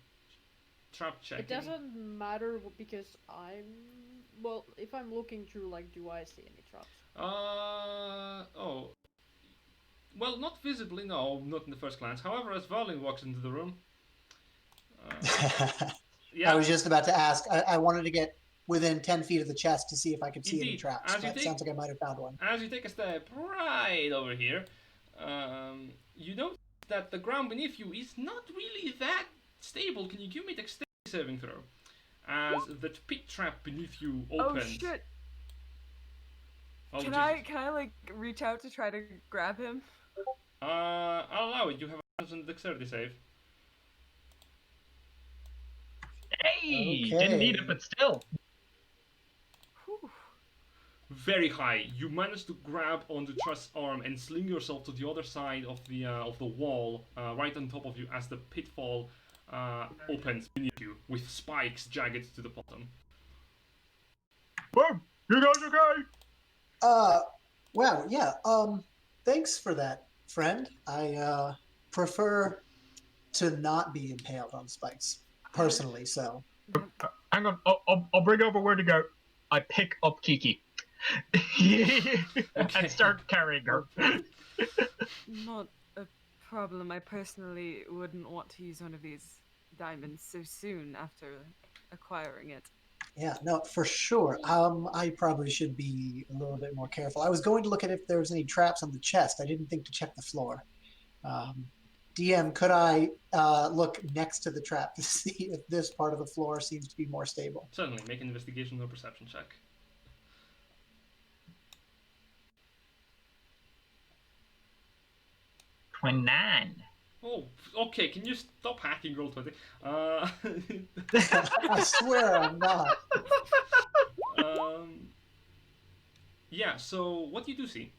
trap checking. It doesn't matter because well, if I'm looking through, like, do I see any traps? Oh. Well, not visibly, no, not in the first glance. However, as Valin walks into the room, I was just about to ask. I wanted to get within 10 feet of the chest to see if I could see any traps. But it sounds like I might have found one. As you take a step right over here, you notice that the ground beneath you is not really that stable. Can you give me a dexterity saving throw? As the pit trap beneath you opens. Oh shit! Oh, Can Jesus. I like reach out to try to grab him? I'll allow it. You have a 100% dexterity save. Hey, Okay. didn't need it, but still. Whew. Very high. You manage to grab onto Trust's arm and sling yourself to the other side of the wall, right on top of you, as the pitfall opens beneath you, with spikes jagged to the bottom. Boom! You guys okay? Wow, yeah. Thanks for that, friend. I prefer to not be impaled on spikes, personally. So, Hang on, I'll bring over where to go. I pick up Kiki. And start carrying her. Not a problem. I personally wouldn't want to use one of these diamonds so soon after acquiring it. yeah, no, for sure. I probably should be a little bit more careful. I was going to look at if there was any traps on the chest. I didn't think to check the floor. DM, could I look next to the trap to see if this part of the floor seems to be more stable? Certainly, make an investigation or perception check. 29. Oh, okay. Can you stop hacking roll 20? I swear I'm not. Yeah, so what you do see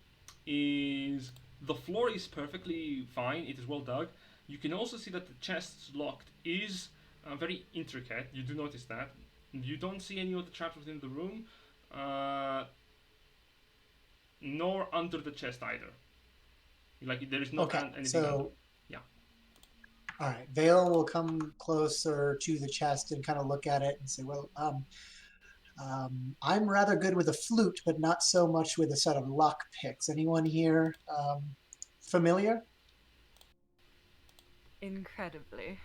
is the floor is perfectly fine. It is well dug. You can also see that the chest's locked is very intricate. You do notice that. You don't see any of the traps within the room, nor under the chest either. Like, there is no Okay, anything so under. Yeah. all right, Vale will come closer to the chest and kind of look at it and say, "Well, I'm rather good with a flute, but not so much with a set of lock picks. Anyone here familiar?" Incredibly,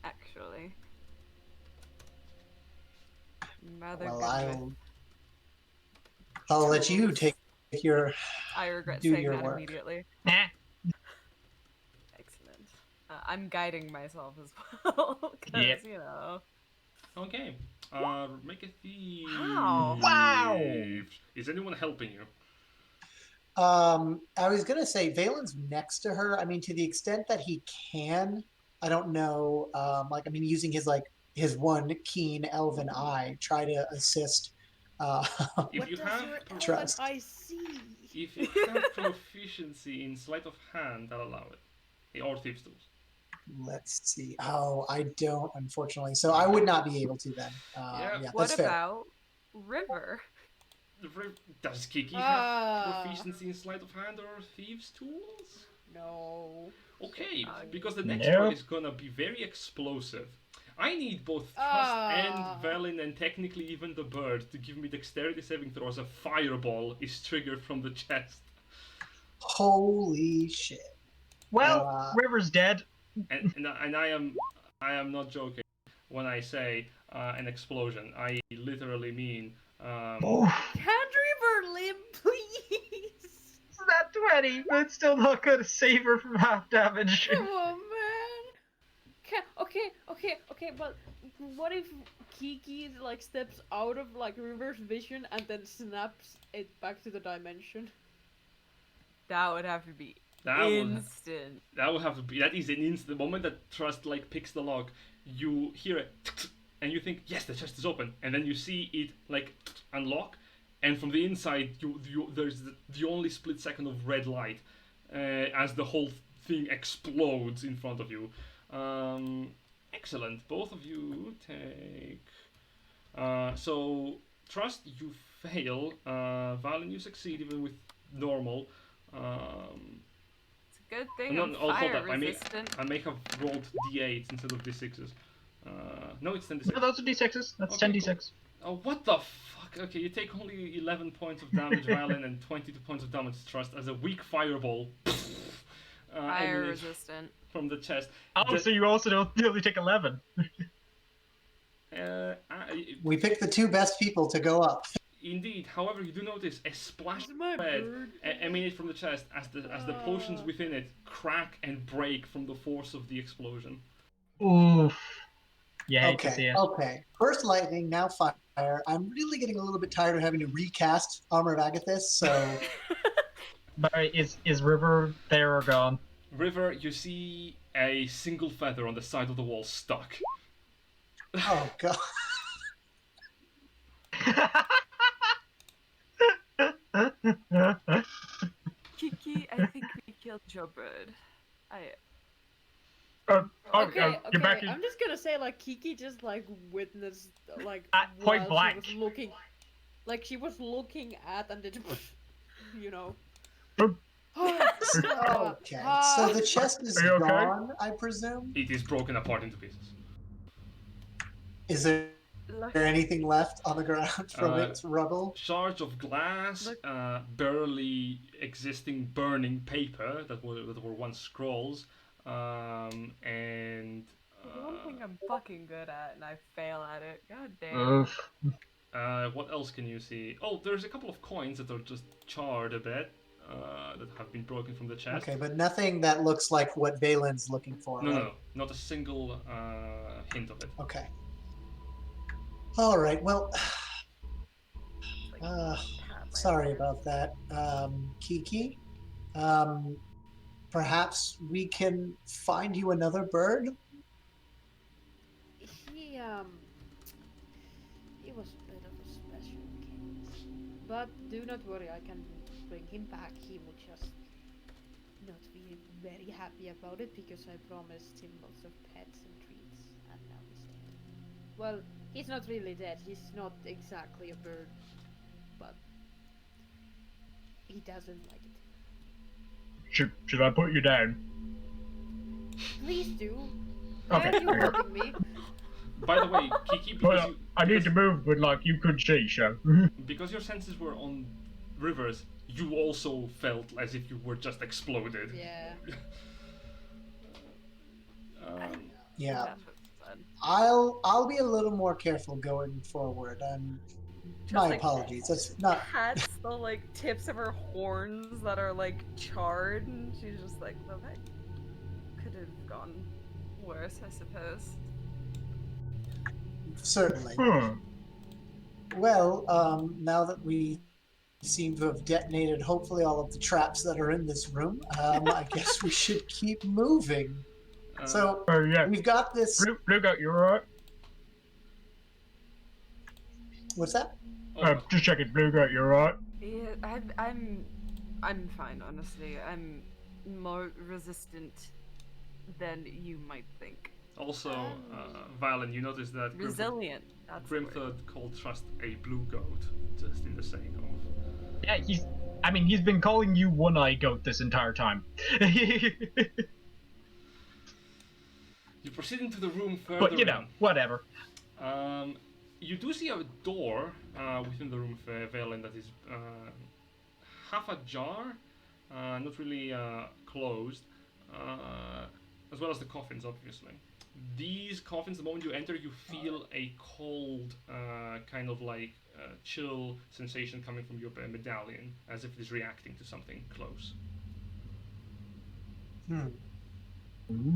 actually. Rather Well, good with I'll let you tools. take your I regret do saying your that work. immediately. Nah. Excellent. I'm guiding myself as well, because, Yep. you know. Okay. Make a thief. How? Wow. Is anyone helping you? I was gonna say Valen's next to her. I mean, to the extent that he can, I don't know. Using his one keen elven eye, try to assist. If What you does have your elven trust. eye see? If you have proficiency in sleight of hand, I'll allow it. Or thieves' tools. Let's see. Oh, I don't, unfortunately. So I would not be able to then. Yeah. Yeah, What that's fair. about River? Does Kiki have Ah. proficiency in sleight of hand or thieves' tools? No. Okay, Shit. because the next Nope. part is gonna be very explosive. I need both Trust and Velen and technically even the bird to give me dexterity saving throws. A fireball is triggered from the chest. Holy shit. Well, River's dead. And I am not joking when I say an explosion. I literally mean Oh, Can River live, please? it's not 20, but it's still not going to save her from half damage. Come on, man. Okay, but what if Kiki like steps out of like River's vision and then snaps it back to the dimension? That would have to be that will instant. that will have to be, that is an instant. The moment that Trust like picks the lock, you hear it and you think, yes, the chest is open, and then you see it like unlock, and from the inside there's the only split second of red light as the whole thing explodes in front of you. Excellent. Both of you take. So Trust, you fail. Valen, you succeed even with normal. It's a good thing No, I'm hold fire up. resistant. I may have rolled d8s instead of d6s. No, it's 10 d6. No, those are d6s. That's Okay, 10d6. Oh, what the fuck? Okay, you take only 11 points of damage, Valen, and 22 points of damage, Trust, as a weak fireball Fire emanates resistant. from the chest. Oh, so you only take 11. We picked the two best people to go up. Indeed. However, you do notice a splash It's my of red bird. emanate from the chest as the potions within it crack and break from the force of the explosion. Oof. You hate to see Okay, it. okay. First lightning, now fire. I'm really getting a little bit tired of having to recast Armor of Agathis, so Barry, is River there or gone? River, you see a single feather on the side of the wall stuck. oh god. Kiki, I think we killed Joe Bird. Okay, you're back okay. in I'm just gonna say, like, Kiki just like witnessed, like, point while blank. she was looking, like she was looking at, and then, you know. Okay, so the chest is Are you okay? gone, I presume? It is broken apart into pieces. Is there Look, anything left on the ground from Uh, its rubble? Shards of glass, Look. barely existing burning paper that were once scrolls, and one thing I'm fucking good at, and I fail at it. God damn. Oof. what else can you see? Oh, there's a couple of coins that are just charred a bit, that have been broken from the chest. Okay, but nothing that looks like what Valen's looking for, No, right? no, not a single hint of it. Okay. All right. Well, Like, sorry about that, Kiki. Perhaps we can find you another bird. He was a bit of a special case. But do not worry, I can bring him back. He will just not be very happy about it because I promised him lots of pets and treats, and now he's dead. Well, he's not really dead. He's not exactly a bird, but he doesn't like it. Should I put you down? Please do. Okay. Why are you holding me? By the way, Kiki, because, Well, I need to move, but like you could see, so. because your senses were on Rivers, you also felt as if you were just exploded. Yeah. Yeah. That was fun. I'll be a little more careful going forward. Just, My like, apologies. That's not. Pats the like tips of her horns that are like charred, and she's just like, well, that could have gone worse, I suppose. Certainly. Well, now that we seem to have detonated hopefully all of the traps that are in this room, I guess we should keep moving. So Oh yeah. we've got this. Blue Goat, you alright? What's that? Just checking. Blue Goat, you alright? Yeah, I'm fine, honestly. I'm more resistant than you might think. Also, Valen, you notice that Resilient. That's the word. Grimthud called Trust a blue goat, just in the saying of. Yeah, he's been calling you One-Eye Goat this entire time. You proceed into the room further. But you know, whatever. You do see a door within the room, Valen, that is half ajar, not really closed, as well as the coffins, obviously. These coffins, the moment you enter, you feel a cold, kind of like chill sensation coming from your medallion, as if it is reacting to something close.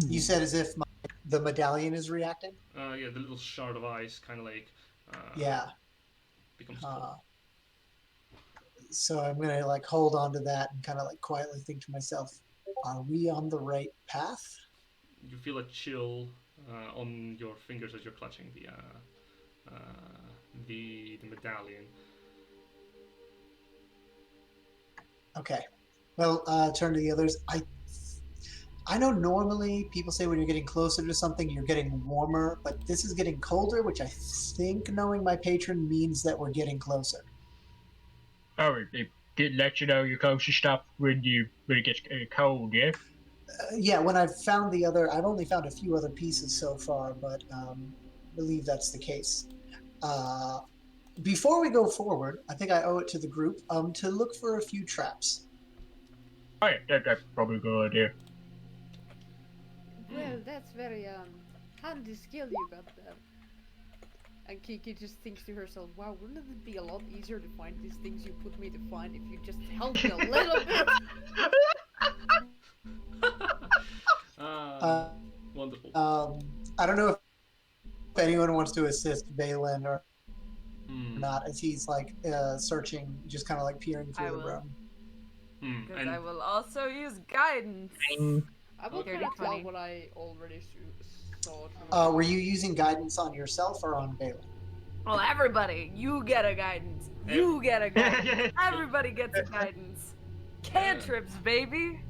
You said as if the medallion is reacting? Yeah, the little shard of ice kind of like Yeah. becomes cold. So I'm gonna like hold on to that and kind of like quietly think to myself, are we on the right path? You feel a chill on your fingers as you're clutching the medallion. Okay. Well, turn to the others. I know normally people say when you're getting closer to something, you're getting warmer, but this is getting colder, which I think, knowing my patron, means that we're getting closer. Oh, it did let you know you're close to stuff when it gets cold, yeah? Yeah, when I've found the other, I've only found a few other pieces so far, but believe that's the case. Before we go forward, I think I owe it to the group to look for a few traps. Oh yeah, that's probably a good idea. Well, that's very handy skill you got there. And Kiki just thinks to herself, wow, wouldn't it be a lot easier to find these things you put me to find if you just helped me a little bit? Wonderful. I don't know if anyone wants to assist Valen or. not as he's like searching, just kind of like peering through I the will. room. Because And I will also use guidance. I will Okay. point out 20. what I already saw. Were you using guidance on yourself or on Bailey? Well, everybody, you get a guidance. You get a guidance. Everybody gets a guidance. Cantrips, baby.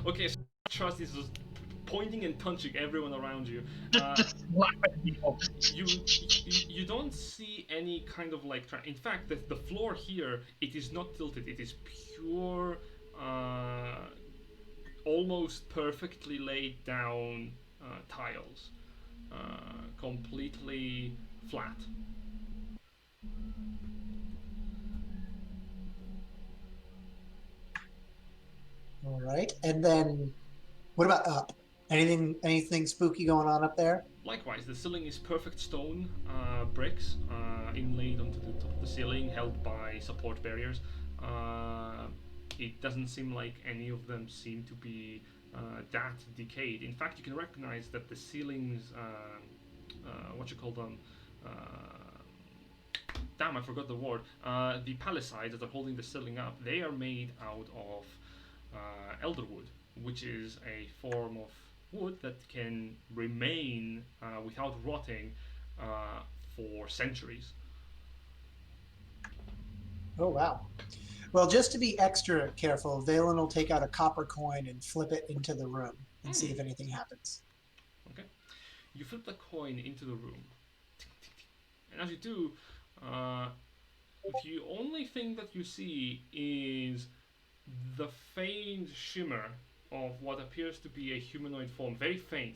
okay, so Trust is just pointing and punching everyone around you. Just slap at people. You don't see any kind of like in fact the floor here, it is not tilted, it is pure almost perfectly laid down tiles, completely flat. All right, and then what about up? Anything spooky going on up there? Likewise, the ceiling is perfect stone bricks inlaid onto the top of the ceiling, held by support barriers. It doesn't seem like any of them seem to be that decayed. In fact, you can recognize that the ceilings, what you call them, damn, I forgot the word. The palisades that are holding the ceiling up, they are made out of elderwood, which is a form of wood that can remain without rotting for centuries. Oh wow. Well, just to be extra careful, Valen will take out a copper coin and flip it into the room and see if anything happens. Okay, you flip the coin into the room, and as you do, the only thing that you see is the faint shimmer of what appears to be a humanoid form, very faint,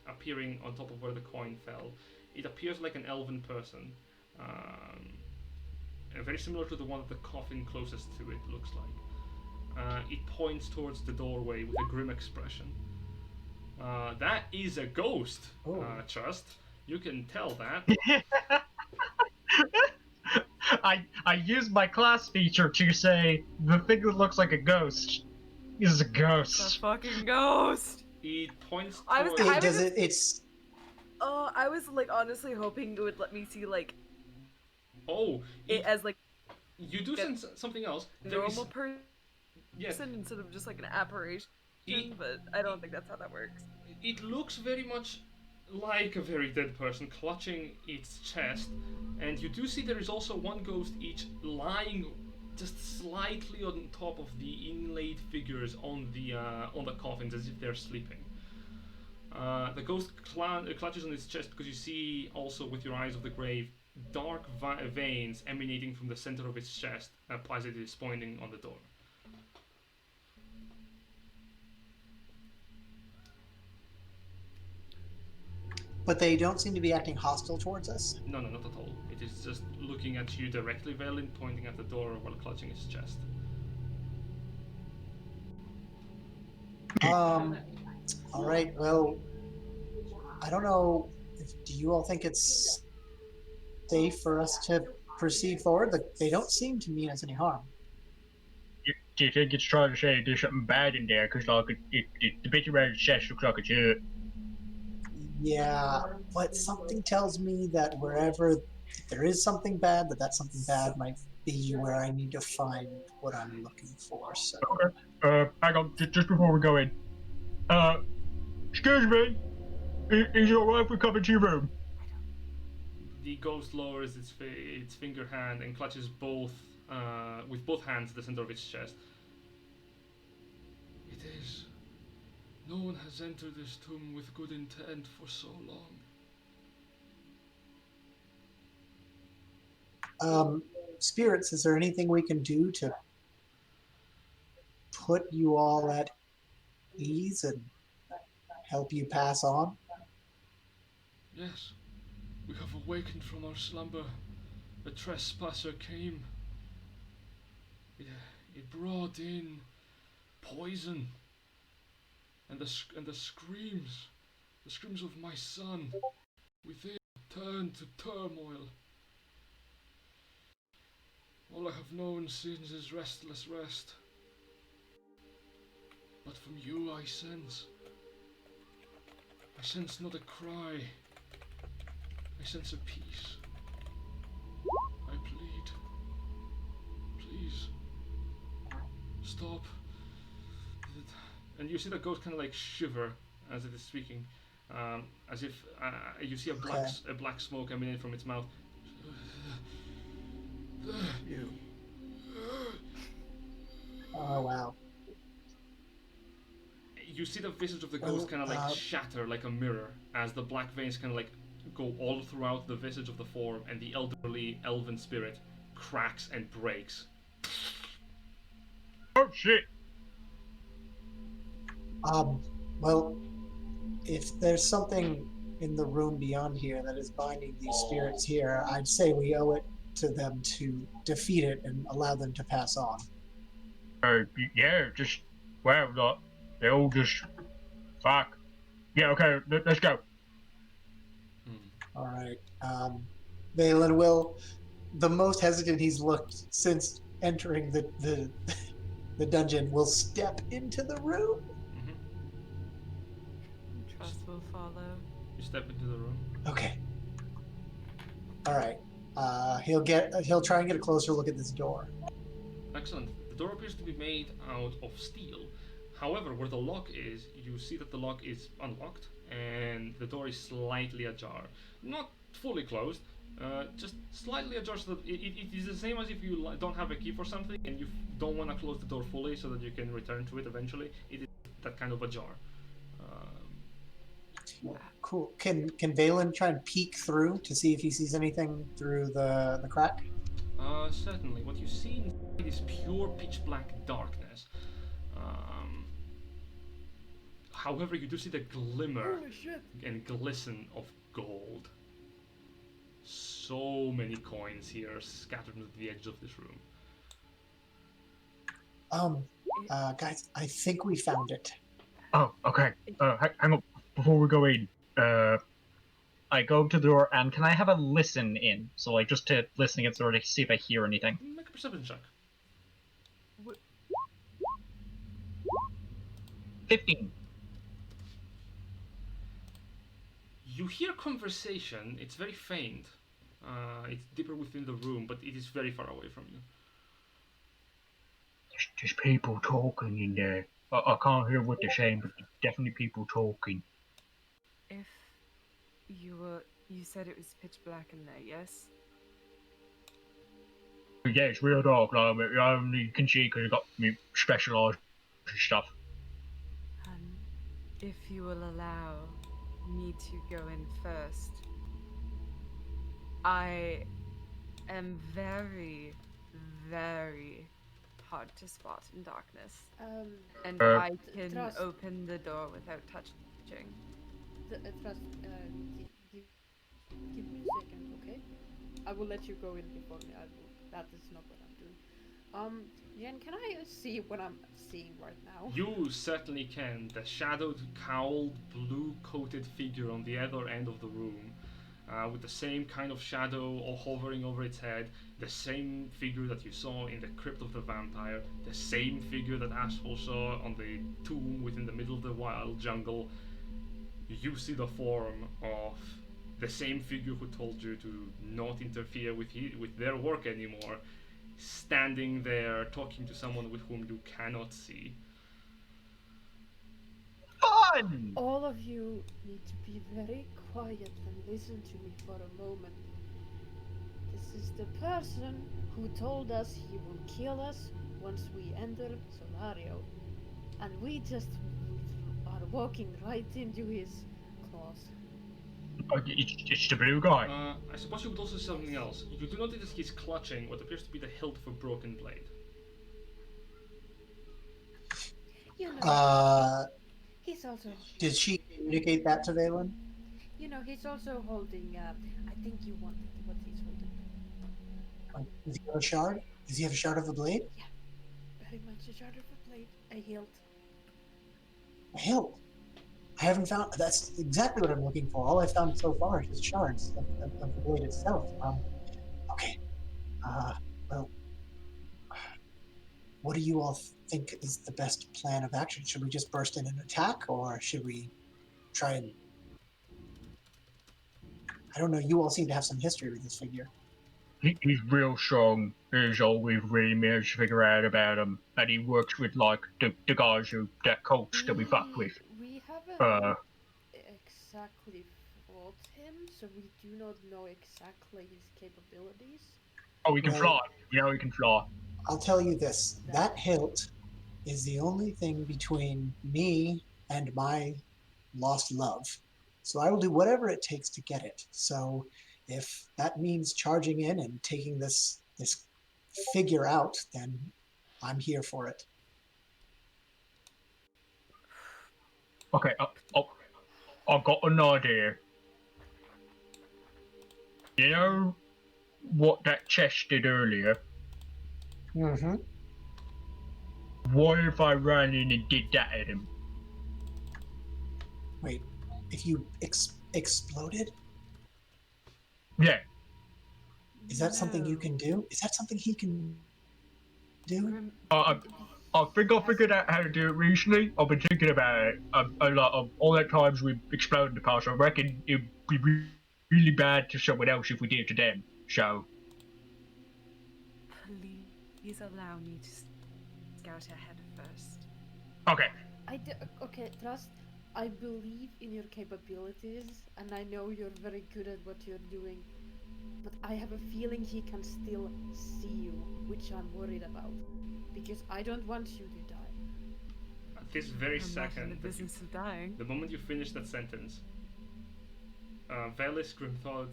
appearing on top of where the coin fell. It appears like an elven person, very similar to the one at the coffin closest to it looks like. It points towards the doorway with a grim expression. That is a ghost, Trust. You can tell that. I used my class feature to say the thing that looks like a ghost is a The ghost. fucking ghost. It points I was- towards... It's I was like honestly hoping it would let me see like Oh, it as like you do sense something else. There normal is... person Yes, instead of just like an apparition. It- But I don't think that's how that works. it looks very much like a very dead person clutching its chest, and you do see there is also one ghost each lying just slightly on top of the inlaid figures on the coffins as if they're sleeping. The ghost clutches on its chest because you see also with your eyes of the grave dark veins emanating from the center of its chest as it is pointing on the door. but they don't seem to be acting hostile towards us. No, not at all. It is just looking at you directly, Valen, pointing at the door while clutching its chest. All right. Well, I don't know. Do you all think it's safe for us to proceed forward? They don't seem to mean us any harm. Do you think it's trying to say there's something bad in there? Because like the bit around the chest looks like it's hurt. Yeah, but something tells me that if there is something bad, that something bad might be where I need to find what I'm looking for. So. Okay. Hang on, just before we go in. Excuse me. Is it alright if we come into your room? The ghost lowers its finger hand and clutches with both hands at the center of its chest. It is. No one has entered this tomb with good intent for so long. Spirits, is there anything we can do to put you all at ease and help you pass on? Yes, we have awakened from our slumber. A trespasser came. It brought in poison, and the screams of my son within turned to turmoil. All I have known since is restless rest. But from you I sense not a cry. I sense a peace. Stop. And you see the ghost kind of like shiver as it is speaking, as if you see a black smoke emanating from its mouth. You. Oh wow. You see the visage of the ghost kind of like shatter like a mirror as the black veins kind of like go all throughout the visage of the form, and the elderly elven spirit cracks and breaks. Oh shit! Well, if there's something in the room beyond here that is binding these spirits here, I'd say we owe it to them to defeat it and allow them to pass on. Yeah, just well, they all just fuck. Yeah, okay, let's go. All right. Valen will, the most hesitant he's looked since entering the dungeon, will step into the room. Trust will follow. You step into the room. Okay. All right. He'll try and get a closer look at this door. Excellent. The door appears to be made out of steel. However, where the lock is, you see that the lock is unlocked and the door is slightly ajar. Not fully closed, just slightly ajar, so that it is the same as if you don't have a key for something and you don't want to close the door fully so that you can return to it eventually. It is that kind of ajar. Cool. Can Valen try and peek through to see if he sees anything through the crack? Certainly. What you see inside is pure pitch black darkness. However, you do see the glimmer and glisten of gold. So many coins here scattered to the edge of this room. Guys, I think we found it. Oh, okay. Hang on. Before we go in, I go to the door, and can I have a listen in? So, like, just to listen against the door to see if I hear anything. Make a perception check. 15. You hear conversation. It's very faint. It's deeper within the room, but it is very far away from you. There's people talking in there. I can't hear what they're saying, but there's definitely people talking. If you said it was pitch black in there, yes? Yeah, it's real dark. I only can see because I got me specialised stuff. If you will allow me to go in first, I am very, very hard to spot in darkness, and I can Trust. open the door without touching. Trust, give me a second, okay? I will let you go in before me. That is not what I'm doing. Jen, can I see what I'm seeing right now? You certainly can. The shadowed, cowled, blue-coated figure on the other end of the room, with the same kind of shadow all hovering over its head, the same figure that you saw in the crypt of the vampire, the same figure that Ashful saw on the tomb within the middle of the wild jungle. You see the form of the same figure who told you to not interfere with their work anymore, standing there talking to someone with whom you cannot see. Fun! All of you need to be very quiet and listen to me for a moment. This is the person who told us he will kill us once we enter Solario. And we just are walking right into his claws. It's the blue guy. I suppose you would also see something else. You do notice he's clutching what appears to be the hilt of a broken blade. You know, he's also. Did she communicate that to Valen? You know, he's also holding. I think you wanted what he's holding. Does he have a shard? Does he have a shard of the blade? Yeah, very much a shard of a blade, a hilt. A hilt. I haven't found. That's exactly what I'm looking for. All I've found so far is shards of the blade itself. Okay. Well, what do you all think is the best plan of action? Should we just burst in and attack, or should we try and? I don't know. You all seem to have some history with this figure. He's real strong. Is all we've really managed to figure out about him. And he works with like the guys that cults that we fucked with. We haven't Uh, exactly fought him, so we do not know exactly his capabilities. oh, he can Well, fly. You know he can fly. I'll tell you this: that That hilt is the only thing between me and my lost love. So I will do whatever it takes to get it. So if that means charging in and taking this figure out, then I'm here for it. Okay, I've got an idea. You know what that chest did earlier? Mm-hmm. What if I ran in and did that at him? Wait, if you exploded, Yeah. is that something you can do? Is that something he can do? I think I figured out how to do it recently. I've been thinking about it a lot of all that times we've exploded in the past. I reckon it'd be really bad to someone else if we did it to them. So, Please allow me to scout ahead first. okay. Okay, Trust. I believe in your capabilities, and I know you're very good at what you're doing. But I have a feeling he can still see you, which I'm worried about. Because I don't want you to die. At this very I'm not in second, the business of dying. the moment you finish that sentence, Velis, Grimthod,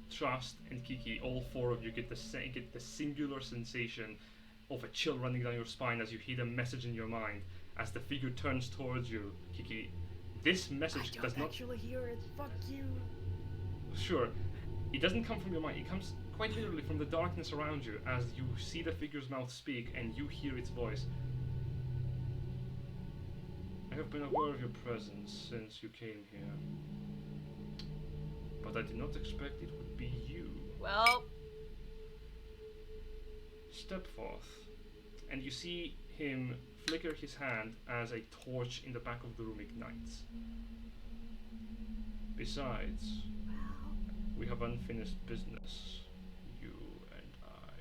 Trust, and Kiki, all four of you get the singular sensation of a chill running down your spine as you hear a message in your mind. As the figure turns towards you, Kiki, this message does not actually hear it. Fuck you. Sure, it doesn't come from your mind. It comes quite literally from the darkness around you as you see the figure's mouth speak and you hear its voice. I have been aware of your presence since you came here, but I did not expect it would be you. Well, Step forth, and you see him flicker his hand as a torch in the back of the room ignites. Besides, we have unfinished business, you and I.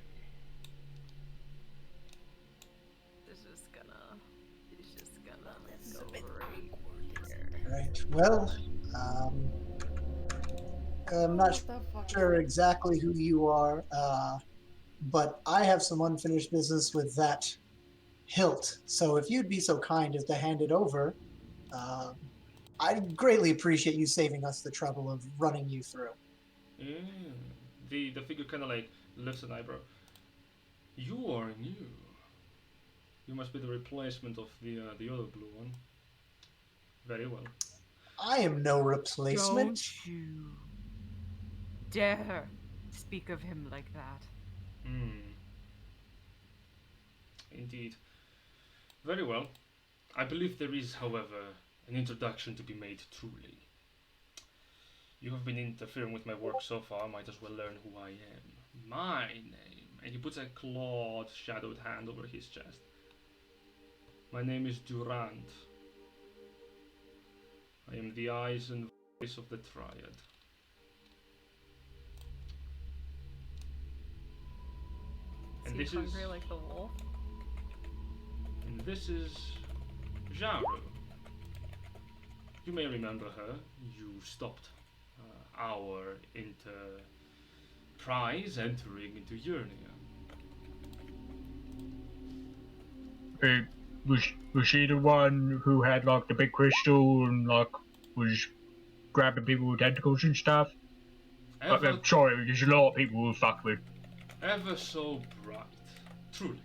it's just gonna This is go a bit right awkward. here. Right. Well, I'm not What the fuck? sure exactly who you are, but I have some unfinished business with that hilt. So if you'd be so kind as to hand it over, I'd greatly appreciate you saving us the trouble of running you through. Mm. The figure kind of like lifts an eyebrow. You are new. You must be the replacement of the other blue one. Very well. I am no replacement. Don't you dare speak of him like that. Hmm. Indeed. Very well. I believe there is, however, an introduction to be made truly. You have been interfering with my work so far, might as well learn who I am. My name. And he puts a clawed, shadowed hand over his chest. My name is Durant. I am the eyes and voice of the Triad. Is And he this hungry is like the wolf? and this is Jaru. You may remember her. You stopped our enterprise entering into Urnia. Was she the one who had like the big crystal and like was grabbing people with tentacles and stuff? Sorry, there's a lot of people who fucked with. Ever so bright. Truly.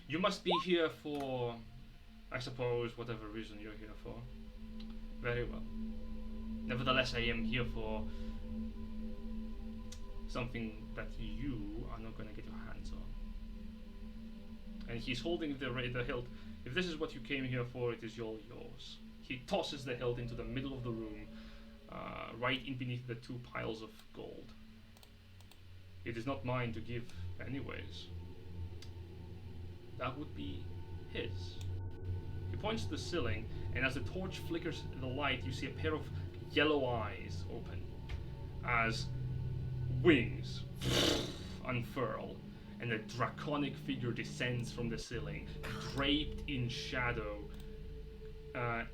You must be here for, I suppose, whatever reason you're here for. Very well. Nevertheless, I am here for something that you are not going to get your hands on. And he's holding the hilt. If this is what you came here for, it is all yours. He tosses the hilt into the middle of the room, right in beneath the two piles of gold. It is not mine to give, anyways. That would be his. He points to the ceiling, and as the torch flickers in the light, you see a pair of yellow eyes open as wings unfurl, and a draconic figure descends from the ceiling, draped in shadow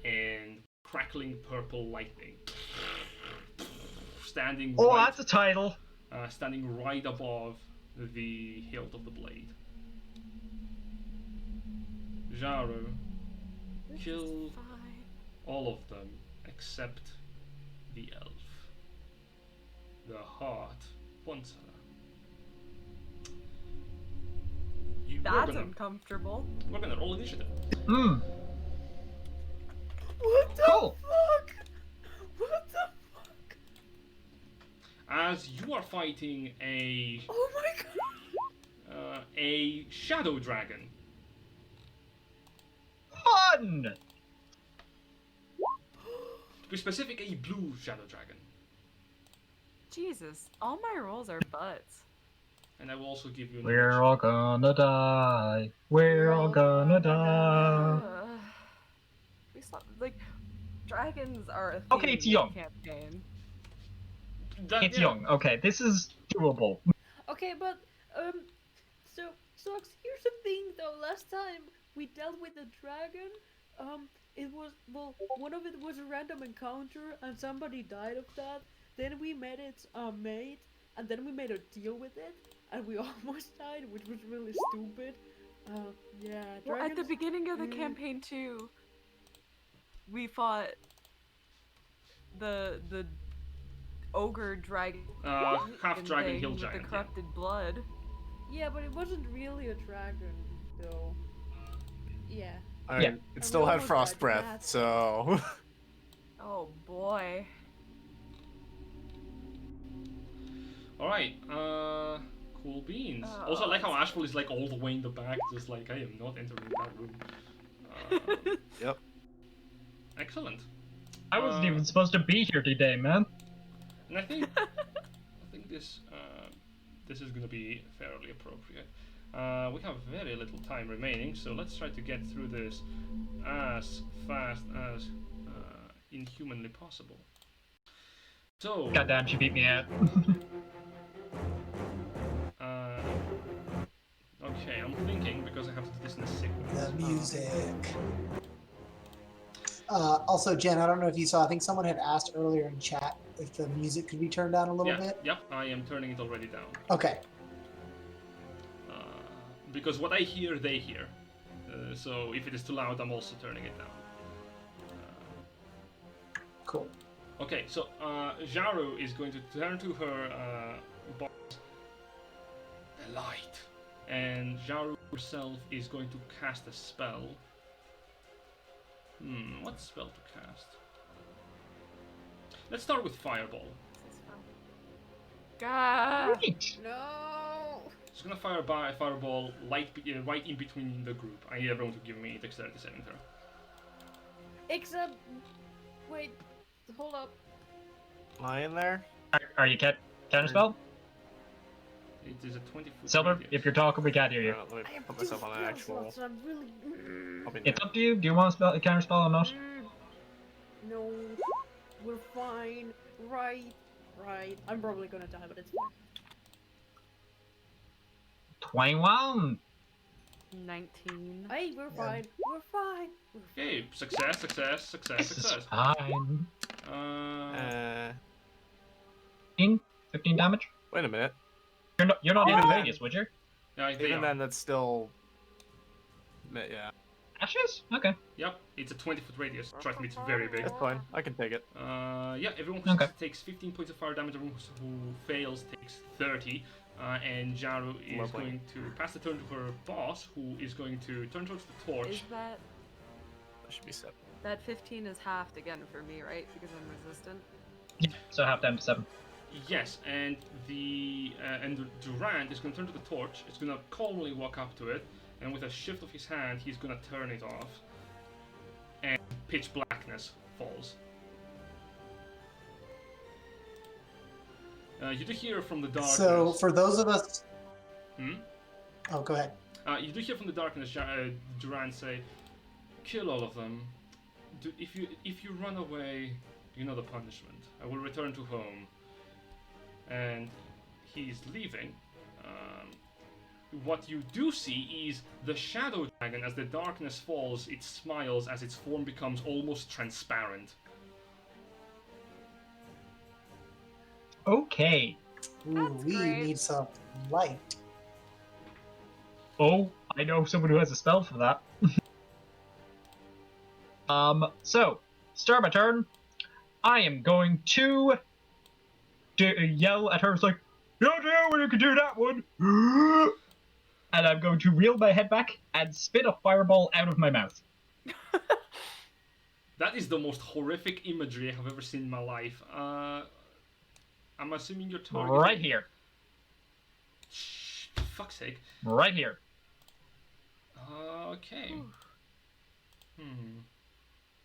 and crackling purple lightning. Standing That's a title. standing right above the hilt of the blade. Jaru, kill Fine. all of them except the elf. The heart wants her. That's uncomfortable. We're gonna roll initiative. Hmm. What the Cool. fuck? What the fuck? As you are fighting Oh my god! a shadow dragon. Fun. To be specific, a blue shadow dragon. Jesus, all my rolls are butts. And I will also give you an We're image. all gonna die. We're all gonna die. We saw, like, dragons are a theme Okay, it's in the young. campaign. It's young. Okay, this is doable. Okay, but so here's the thing though. Last time we dealt with the dragon, it was one of it was a random encounter and somebody died of that. Then we met its mate, and then we made a deal with it, and we almost died, which was really stupid. Yeah. Well, at the dragons- beginning of the Mm. campaign too, we fought the ogre dragon Half dragon hill with giant. the Yeah. corrupted blood. Yeah, but it wasn't really a dragon though. Yeah. I mean, Yeah. it And still we had almost frost died, breath, that's- so. Oh boy. Alright, cool beans. Also, I like how Ashful is like all the way in the back, just like, I am not entering that room. Yep. Excellent. I wasn't even supposed to be here today, man. And I think this is gonna be fairly appropriate. We have very little time remaining, so let's try to get through this as fast as inhumanly possible. So, Goddamn, she beat me out. okay, I'm thinking because I have to do this in a sequence. The music. Also, Jen, I don't know if you saw. I think someone had asked earlier in chat if the music could be turned down a little Yeah, bit. yep, I am turning it already down. Okay. Because what I hear, they hear. So if it is too loud, I'm also turning it down. Cool. Okay, so Jaru is going to turn to her boss, the light, and Jaru herself is going to cast a spell. What spell to cast? Let's start with Fireball. God. No. She's gonna fire by Fireball right in between the group. I need everyone to give me dexterity saving throw. Except, wait, hold up. Am I in there? Are you counterspell? It is a 20-foot Silver, radius. if you're talking, we can't hear you. Let me I have put two myself on an spell actual. slots, I'm really. I'll be It's up to you. Do you want to spell a counterspell or not? No, we're fine. Right. I'm probably gonna die, but it's fine. 21. 19. Hey, we're Yeah. fine. We're fine. Okay, success. This is Success. fine. 15 damage. Wait a minute. You're not Even in the then- radius, would you? Yeah, they Even are. then, that's still. Yeah, Ashes? Okay. Yep, it's a 20-foot radius. Trust me, it's very big. that's fine. I can take it. Yeah, everyone who Okay. takes 15 points of fire damage, everyone who fails takes 30. And Jaru is Lovely. going to pass the turn to her boss, who is going to turn towards the torch. Is that That should be set. that 15 is halved again for me, right? Because I'm resistant. Yeah, so half down to 7. Yes, and Durant is going to turn to the torch. It's going to calmly walk up to it, and with a shift of his hand, he's going to turn it off. And pitch blackness falls. You do hear from the darkness. So for those of us, Hmm? oh, go ahead. You do hear from the darkness Durant say, "Kill all of them. If you run away, you know the punishment. I will return to home." And he's leaving. What you do see is the shadow dragon. As the darkness falls, it smiles as its form becomes almost transparent. Okay. Ooh, That's we great. need some light. Oh, I know someone who has a spell for that. So, start my turn. I am going to yell at her. It's like, "You know when you can do that one!" And I'm going to reel my head back and spit a fireball out of my mouth. That is the most horrific imagery I have ever seen in my life. I'm assuming you're targeting... Right here. Shh, fuck's sake. Right here. Okay.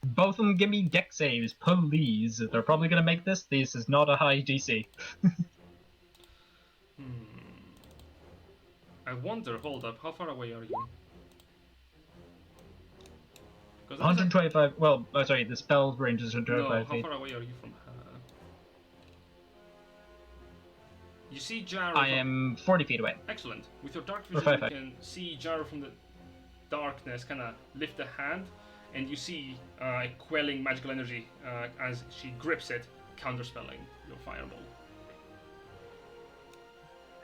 Both of them give me deck saves, please. They're probably going to make this. This is not a high DC. I wonder, hold up, how far away are you? 'Cause 125, well, sorry, the spell range is No, 125 how feet. far away are you from her? You see Jaro I am 40 feet away. Excellent. With your dark Or vision, you 5. can see Jaro from the darkness kind of lift a hand, and you see quelling magical energy as she grips it, counterspelling your fireball.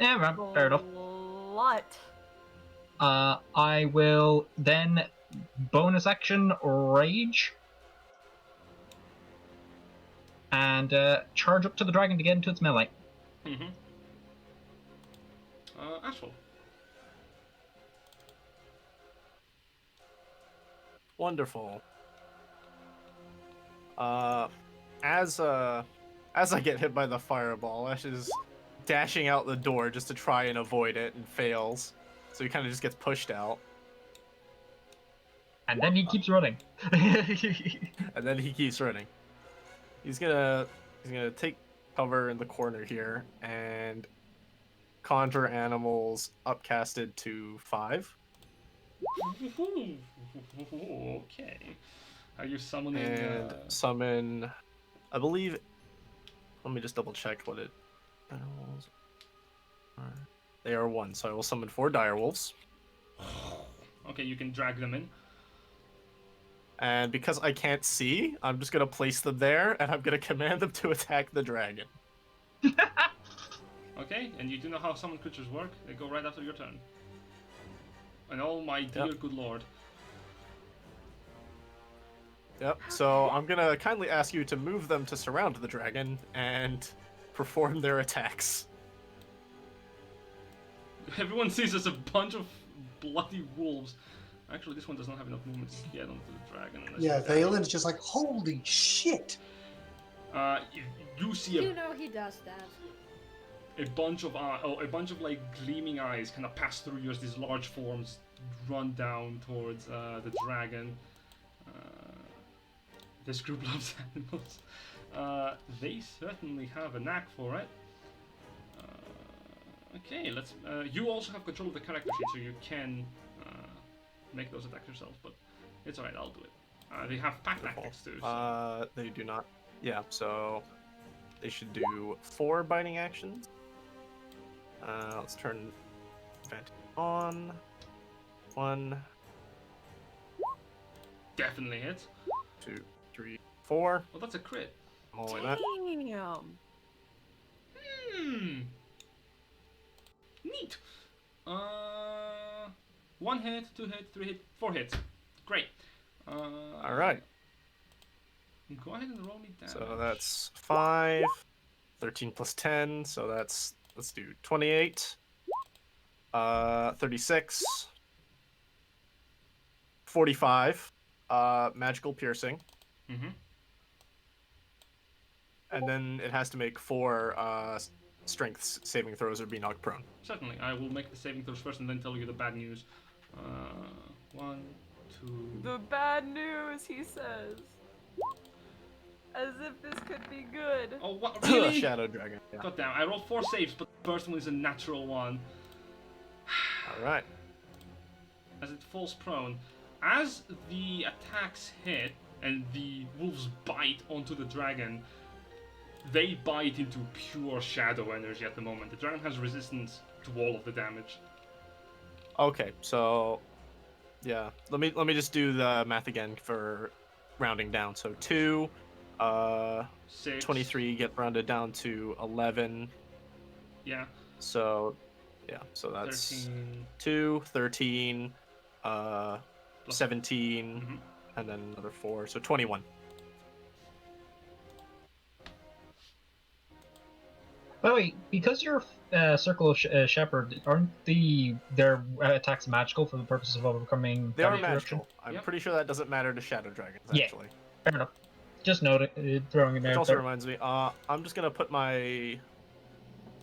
Yeah, right, fair enough. What? I will then bonus action Rage and charge up to the dragon to get into its melee. Ashful. Wonderful. As I get hit by the fireball, Ash is dashing out the door just to try and avoid it and fails. So he kind of just gets pushed out. And then he keeps running. And then he keeps running. He's gonna take cover in the corner here and conjure animals upcasted to 5. Okay. Are you summoning? And summon, I believe. Let me just double check what it. Animals. They are 1, so I will summon 4 direwolves. Okay, you can drag them in. And because I can't see, I'm just gonna place them there, and I'm gonna command them to attack the dragon. Okay, and you do know how summon creatures work? They go right after your turn. And oh my dear good lord. Yep, so I'm gonna kindly ask you to move them to surround the dragon and perform their attacks. Everyone sees us a bunch of bloody wolves. Actually, this one does not have enough movement to get onto the dragon. Yeah, Valen's just like, holy shit! You see You know he does that. a bunch of like gleaming eyes kind of pass through you as these large forms run down towards the dragon. This group loves animals. They certainly have a knack for it. Okay, let's. You also have control of the character sheet, so you can make those attacks yourself. But it's alright, I'll do it. They have pack tactics too. So. They do not. Yeah, so they should do 4 biting actions. Let's turn advantage on. 1, Definitely hits. 2, 3, 4. Well, that's a crit. I'm all the way back. Damn. Neat. 1 hit, 2 hit, 3 hit, 4 hits. Great. All right. Go ahead and roll me down. So that's 5, 13 plus 10. So that's, let's do 28, 36, 45, magical piercing. Mm-hmm. And then it has to make 4 strength saving throws or be knocked prone. Certainly. I will make the saving throws first and then tell you the bad news. 1, 2. The bad news, he says. As if this could be good. Oh, what? Really? Shadow dragon. Yeah. God damn, I rolled 4 saves, but the first one is a natural one. All right. As it falls prone. As the attacks hit and the wolves bite onto the dragon, they bite into pure shadow energy at the moment. The dragon has resistance do all of the damage. Okay, so yeah, let me just do the math again for rounding down. So 2, 6. 23 get rounded down to 11. Yeah. So yeah, so that's 13. 2, 13, Plus- 17, Mhm. and then another 4, so 21. By the way, because you're Circle of Shepherd, aren't their attacks magical for the purposes of overcoming They are damage reduction? magical. I'm Yep. pretty sure that doesn't matter to shadow dragons, Yeah. actually. Fair enough. Just note it, throwing it Which out also there. reminds me, I'm just gonna put my...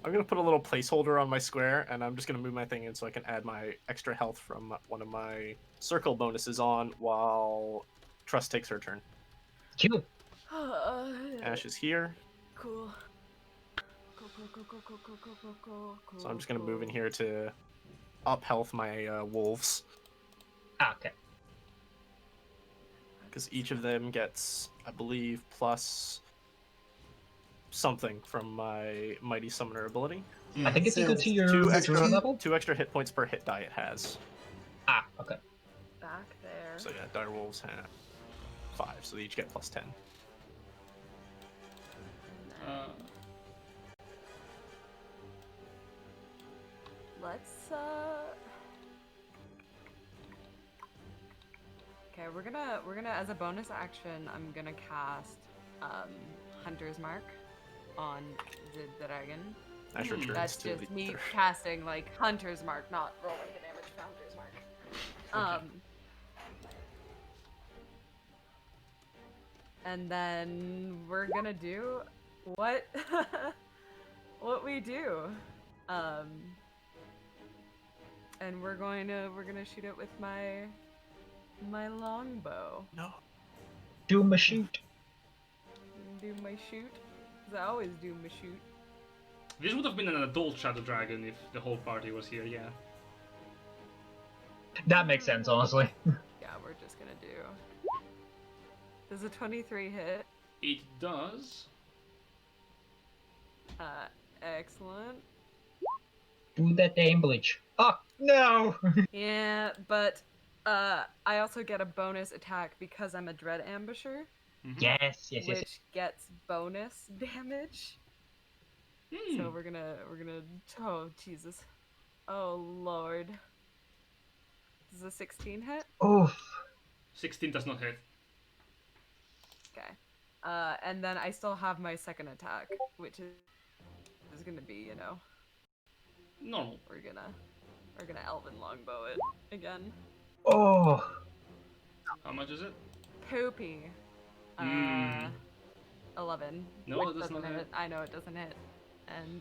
I'm gonna put a little placeholder on my square, and I'm just gonna move my thing in so I can add my extra health from one of my circle bonuses on while Trust takes her turn. Cute. Ash is here, Cool. Cool. so I'm just gonna move in here to up health my wolves, Okay. because each of them gets, I believe, plus something from my Mighty Summoner ability. I think it's equal Says to your two Druid level. 2 extra hit points per hit die it has. Okay. Back there. So yeah, dire wolves have 5, so they each get plus 10. Uh, Let's Okay, we're gonna as a bonus action, I'm gonna cast Hunter's Mark on the dragon. Ash returns That's to just the me ether. casting like Hunter's Mark, not rolling the damage for Hunter's Mark. Okay. And then we're gonna do what what we do. And we're gonna shoot it with my longbow. No. Do my shoot. Do my shoot. 'Cause I always do my shoot. this would have been an adult shadow dragon if the whole party was here. Yeah. That makes sense, honestly. Yeah, we're just gonna do. Does a 23 hit? It does. Excellent. Do that damage. Oh no! Yeah, but I also get a bonus attack because I'm a dread ambusher, Mhm. yes. which gets bonus damage. Hmm. So we're gonna oh Jesus. Oh Lord. Does a 16 hit? Oof. 16 does not hit. Okay. And then I still have my second attack, which is gonna be, Normal. we're gonna elven longbow it again. Oh. How much is it? Poopy. Hmm. 11. No, Which that does not doesn't hit. I know it doesn't hit. And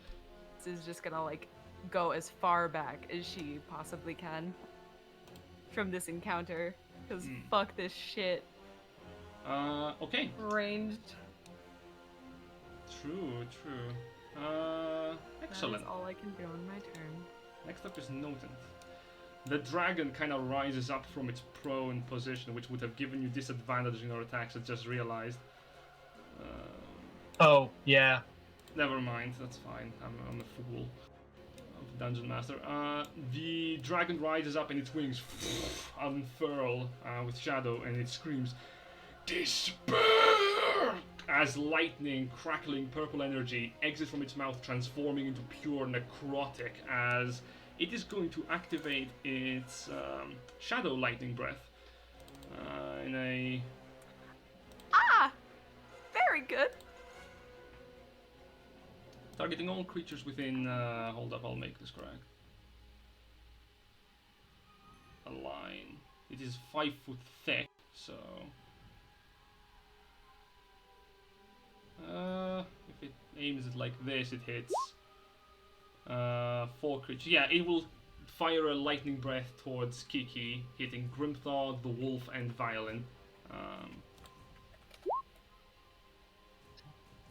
this is just gonna like go as far back as she possibly can from this encounter. Cause Hmm. fuck this shit. Okay. Ranged. True. Excellent. That is all I can do on my turn. Next up is Notent. The dragon kind of rises up from its prone position, which would have given you disadvantage in your attacks. I just realized. Oh, yeah. Never mind, that's fine. I'm a fool of Dungeon Master. The dragon rises up and its wings unfurl with shadow, and it screams, "Despair!" as lightning, crackling purple energy exits from its mouth, transforming into pure necrotic, as it is going to activate its shadow lightning breath in a... Ah! Very good. targeting all creatures within... hold up, I'll make this correct. A line. It is 5 foot thick, so... if it aims it like this, it hits 4 creatures. Yeah, it will fire a lightning breath towards Kiki, hitting Grimthaw, the Wolf, and Violin.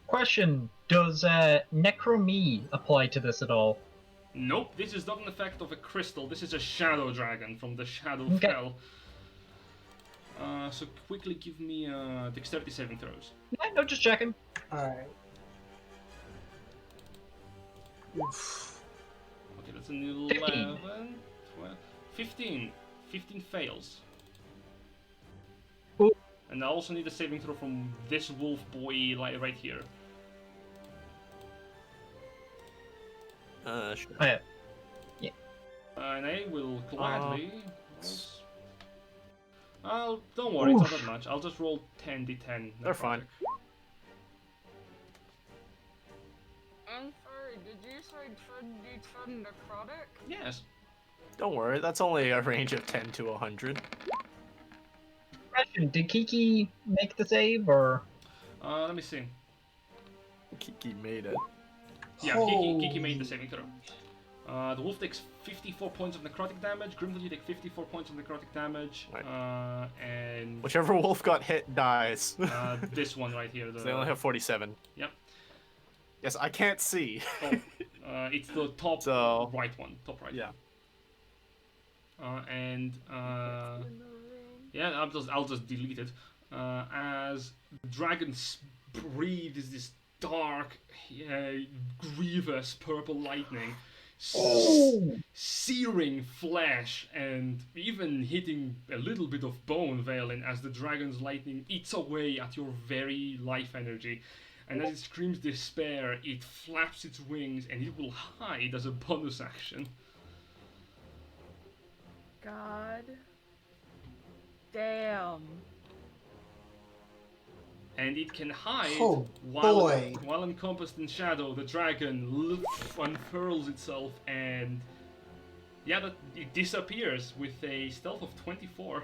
Question: does Necromy apply to this at all? Nope, this is not an effect of a crystal. This is a shadow dragon from the Shadow Okay. Fell. So quickly give me dexterity saving throws. Yeah, no, just checking. All right. Oof. Okay, that's an 15. 11, 12, 15. 15 fails. Ooh. And I also need a saving throw from this wolf boy right here. Sure. Oh, yeah. And I will gladly. Don't worry, it's not that much. I'll just roll 10d10. They're fine. I'm sorry, did you say 10d10 necrotic? Yes. Don't worry, that's only a range of 10 to 100. Question: did Kiki make the save, or? Let me see. Kiki made it. Yeah, Kiki made the saving throw. The wolf takes 54 points of necrotic damage. Grimdal, you take 54 points of necrotic damage. Right. And Whichever wolf got hit dies. this one right here. So they only have 47. Yep. Yes, I can't see. It's the top So- right one. Top right. Yeah. Yeah, I'll just delete it. As the dragon breathes this dark, grievous purple lightning, searing flesh, and even hitting a little bit of bone, Valen, as the dragon's lightning eats away at your very life energy. And as it screams despair, it flaps its wings and it will hide as a bonus action. God. Damn. And it can hide Oh, while boy. encompassed in shadow. The dragon unfurls itself and it disappears with a stealth of 24.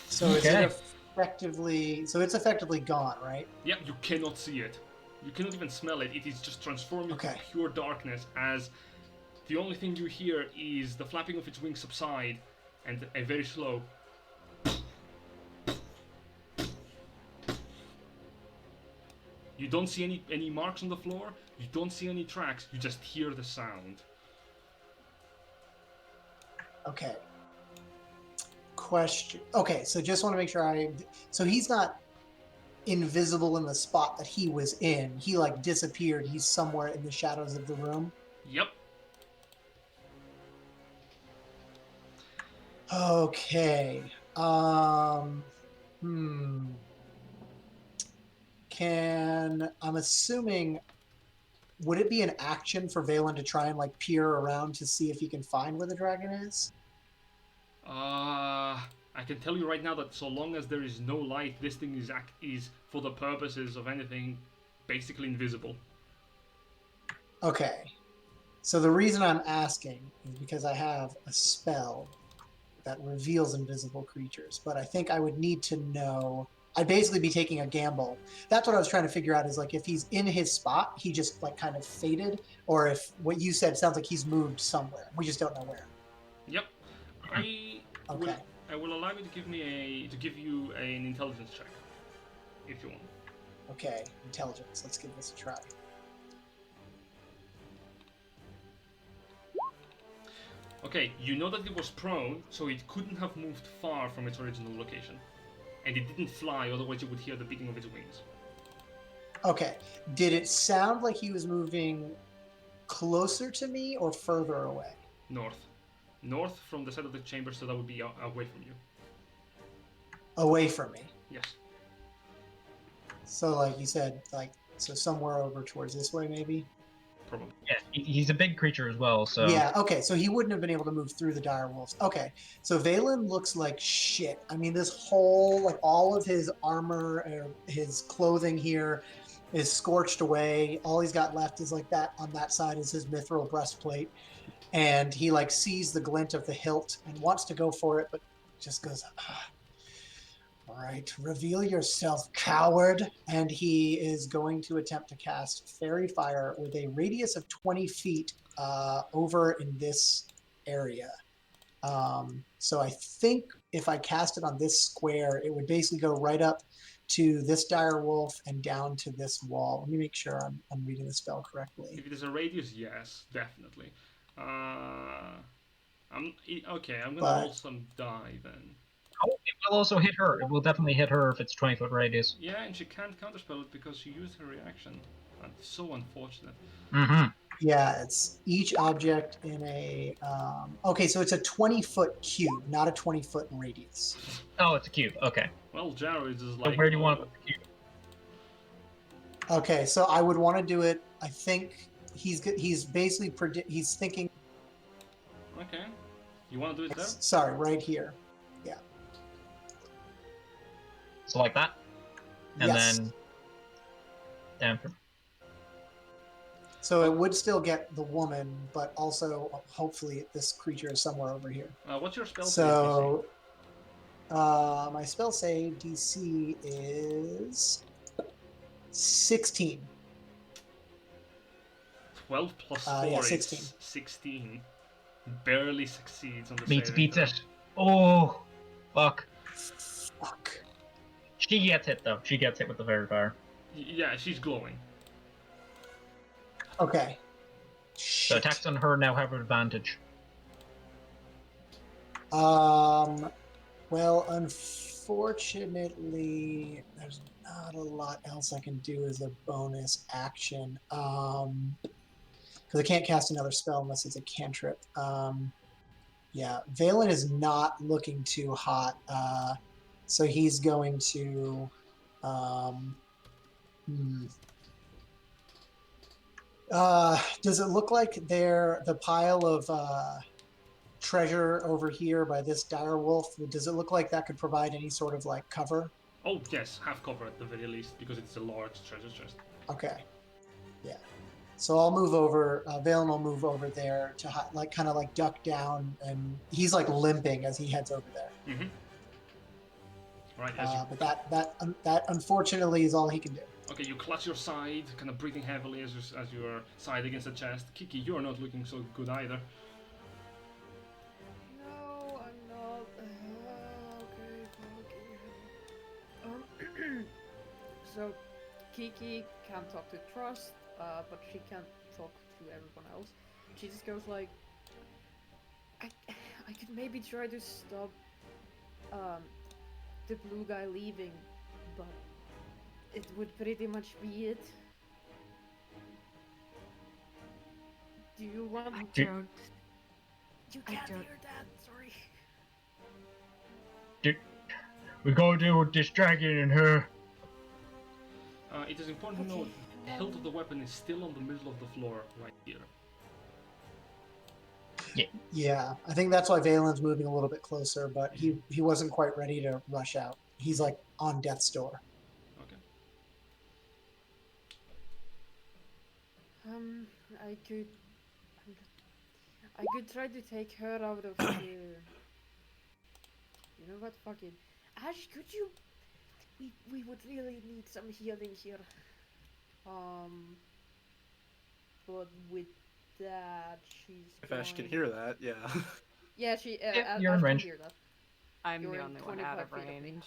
So is Okay. it effectively? So it's effectively gone, right? Yeah, you cannot see it. You cannot even smell it. It is just transforming Okay. to pure darkness as the only thing you hear is the flapping of its wings subside and a very slow. You don't see any marks on the floor. You don't see any tracks. You just hear the sound. Okay. Question. Okay, so just want to make sure so he's not invisible in the spot that he was in. He like disappeared. He's somewhere in the shadows of the room. Yep. Okay. I'm assuming, would it be an action for Valen to try and like peer around to see if he can find where the dragon is? I can tell you right now that so long as there is no light, this thing is for the purposes of anything basically invisible. Okay. So the reason I'm asking is because I have a spell that reveals invisible creatures, but I think I would need to know. I'd basically be taking a gamble. That's what I was trying to figure out, is like if he's in his spot, he just like kind of faded, or if what you said sounds like he's moved somewhere. We just don't know where. Yep. Okay. I will allow you to give you an intelligence check, if you want. Okay, intelligence. Let's give this a try. Okay, you know that it was prone, so it couldn't have moved far from its original location. And it didn't fly, otherwise you would hear the beating of its wings. Okay. Did it sound like he was moving closer to me or further away? North. North from the side of the chamber, so that would be away from you. Away from me. Yes. So like you said, like, so somewhere over towards this way maybe? Probably. Yeah, he's a big creature as well, so... Yeah, okay, so he wouldn't have been able to move through the dire wolves. Okay, so Valen looks like shit. I mean, this whole, like, all of his armor, his clothing here is scorched away. All he's got left is, like, that, on that side is his mithril breastplate. And he, like, sees the glint of the hilt and wants to go for it, but just goes, all right, reveal yourself, coward. And he is going to attempt to cast Fairy Fire with a radius of 20 feet over in this area. So I think if I cast it on this square, it would basically go right up to this dire wolf and down to this wall. Let me make sure I'm reading the spell correctly. If it is a radius, yes, definitely. I'm gonna roll some die then. Oh, it will also hit her. It will definitely hit her if it's 20-foot radius. Yeah, and she can't counterspell it because she used her reaction. So unfortunate. Mm-hmm. Yeah, it's each object in a. Okay, so it's a 20-foot cube, not a 20-foot radius. Oh, it's a cube. Okay. Well, Jared is So like, where do you want to oh, put the cube? Okay, so I would want to do it. I think he's basically he's thinking. okay. You want to do it there? Sorry, right here. Yeah. So like that, and Yes. then down from. So it would still get the woman, but also hopefully this creature is somewhere over here. What's your spell save So my spell save DC is 16. DC? 12 plus 4 Yeah, is 16. 16. Barely succeeds on the Beats saving throw. it. Oh, fuck. Fuck. She gets hit though. She gets hit with the fairy fire. Yeah, she's glowing. Okay. So Shit. attacks on her now have advantage. Well, unfortunately, there's not a lot else I can do as a bonus action. Because I can't cast another spell unless it's a cantrip. Yeah, Valen is not looking too hot. So he's going to. Does it look like the pile of treasure over here by this dire wolf? Does it look like that could provide any sort of like cover? Oh, yes, have cover at the very least, because it's a large treasure chest. Okay. Yeah. So I'll move over. Valen will move over there to kind of duck down, and he's like limping as he heads over there. Mm-hmm. Right, as you... But that unfortunately is all he can do. Okay, you clutch your side, kind of breathing heavily as your side against the chest. Kiki, you're not looking so good either. No, I'm not. Okay. So, Kiki can't talk to Trust, but she can't talk to everyone else. She just goes like, I could maybe try to stop the blue guy leaving, but it would pretty much be it. Do you want I Do- don't. You I can't don't- hear that, sorry. We gotta deal with this dragon and her. It is important to note, the hilt of the weapon is still on the middle of the floor, right here. Yeah, I think that's why Valen's moving a little bit closer, but he wasn't quite ready to rush out. He's like on death's door. Okay. I could try to take her out of here. You know what? Fuck it. Ash, could you? We would really need some healing here. But with that, she's. If Ash can going- hear that, yeah. Yeah, she. Yeah, Ash you're in can range. hear that. I'm You're the in only one out 25 of feet of me. range.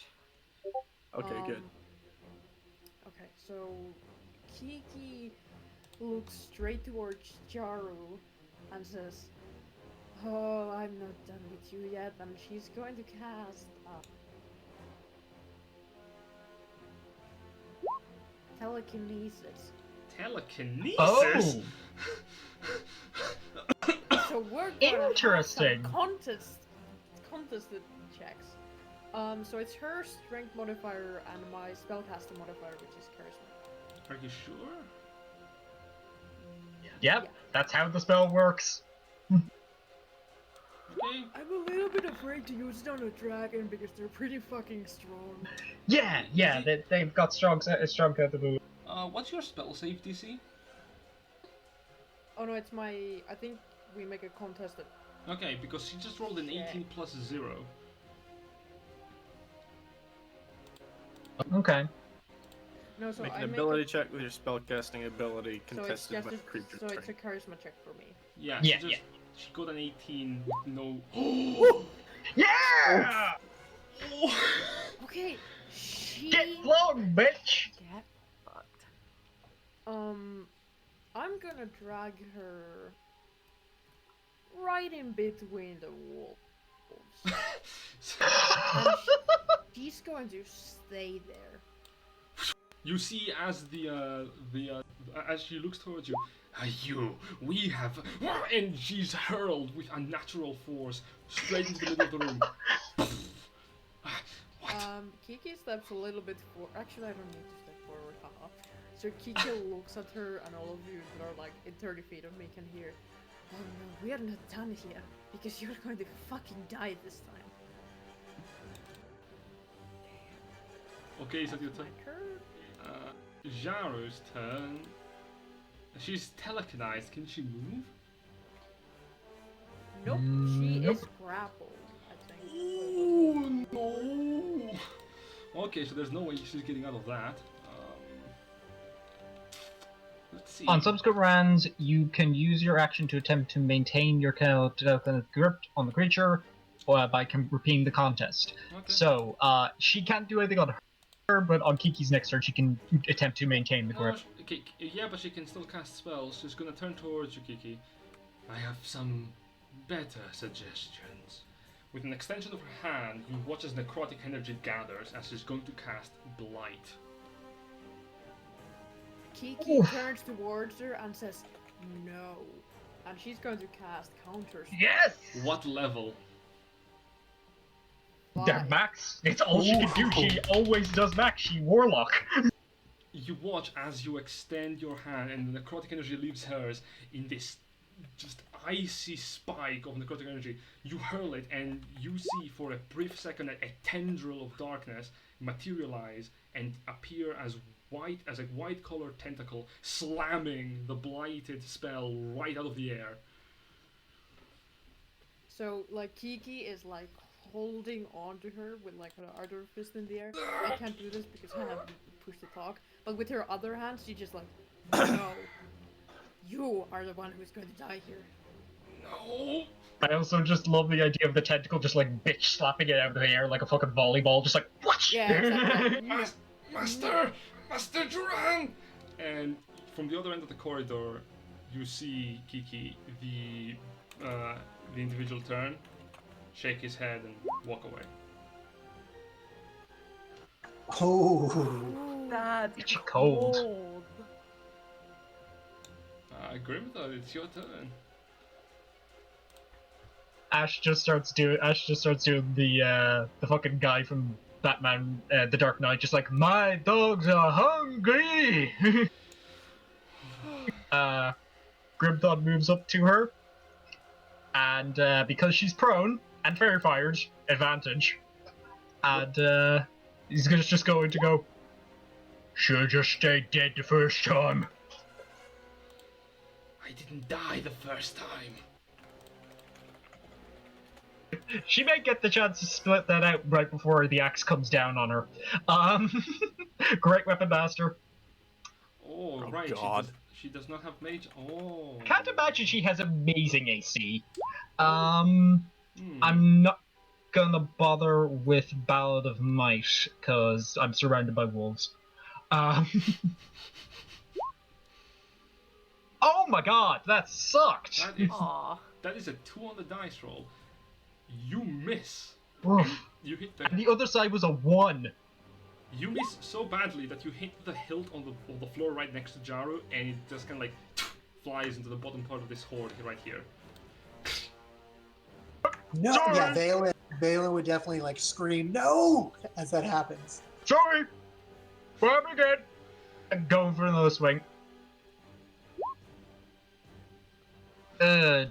Okay, good. Okay, so Kiki looks straight towards Jaru and says, "Oh, I'm not done with you yet," and she's going to cast telekinesis. Telekinesis? Oh, So we're gonna Interesting. have some contested checks. So it's her strength modifier and my spellcaster modifier, which is charisma. Are you sure? yep. That's how the spell works. Okay. I'm a little bit afraid to use it on a dragon because they're pretty fucking strong. Yeah, they've got strong capability. What's your spell save DC? Oh no, it's my. I think we make a contested. Okay, because she just rolled an 18 plus 0. Okay. No, so Make I an make ability check with your spellcasting ability So it's contested just by a, creature so it's a strength. charisma check for me. Yeah, Yeah, she just she got an 18 with no. Yeah! Okay, she. Get blown, bitch! Get fucked. I'm gonna drag her right in between the wolves. And she's going to stay there. You see as as she looks towards you, we have, and she's hurled with unnatural force straight into the middle of the room. What? Kiki steps a little bit forward. Actually, I don't need to step forward, haha. So Kiki looks at her, and all of you that are like in 30 feet of me can hear, "Oh no, we are not done here, because you're going to fucking die this time." Okay, so your turn. My turn. Jaru's turn. She's telekinetic. Can she move? Nope, she Nope. is grappled, I think. Oh no! Okay, so there's no way she's getting out of that. Let's see. On subsequent rounds, you can use your action to attempt to maintain your grip on the creature by repeating the contest. Okay. So, she can't do anything on her, but on Kiki's next turn, she can attempt to maintain the grip. Okay, yeah, but she can still cast spells. She's gonna turn towards you, Kiki. I have some better suggestions. With an extension of her hand, you watch as necrotic energy gathers as she's going to cast Blight. Kiki turns towards her and says, "No." And she's going to cast counter spell. Yes! What level? That max. It's all she can do. She always does max. She warlock. You watch as you extend your hand and the necrotic energy leaves hers in this just icy spike of necrotic energy. You hurl it and you see for a brief second a tendril of darkness materialize and appear as a white colored tentacle slamming the blighted spell right out of the air. So, like, Kiki is, like, holding on to her with, like, her other fist in the air. I can't do this because I have push to talk. But with her other hand, she just, like, "No. You are the one who's going to die here." No! I also just love the idea of the tentacle just like bitch slapping it out of the air like a fucking volleyball, just like what? Yeah, exactly. Master Durant! And from the other end of the corridor, you see Kiki, the individual turn, shake his head and walk away. Oh, That's It's cold. Grimthal, it's your turn. Ash just starts doing the fucking guy from Batman, The Dark Knight, just like, "My dogs are hungry." Grimthod moves up to her, and because she's prone and fairy fired, advantage, and he's just going to go, "Should just stay dead the first time." I didn't die the first time. She may get the chance to split that out right before the axe comes down on her. Great weapon master. Oh, Oh, right. God. She does not have mage. Oh. Can't imagine she has amazing AC. Hmm. I'm not gonna bother with Ballad of Might because I'm surrounded by wolves. Oh my god, that sucked. Aw. That is a 2 on the dice roll. You miss. Oof. You hit And the other side was a 1. You miss so badly that you hit the hilt on the floor right next to Jaru, and it just kind of like flies into the bottom part of this horde right here. no, Sorry. yeah, Valen would definitely like scream "No!" as that happens. Sorry! Grab again! And going for another swing.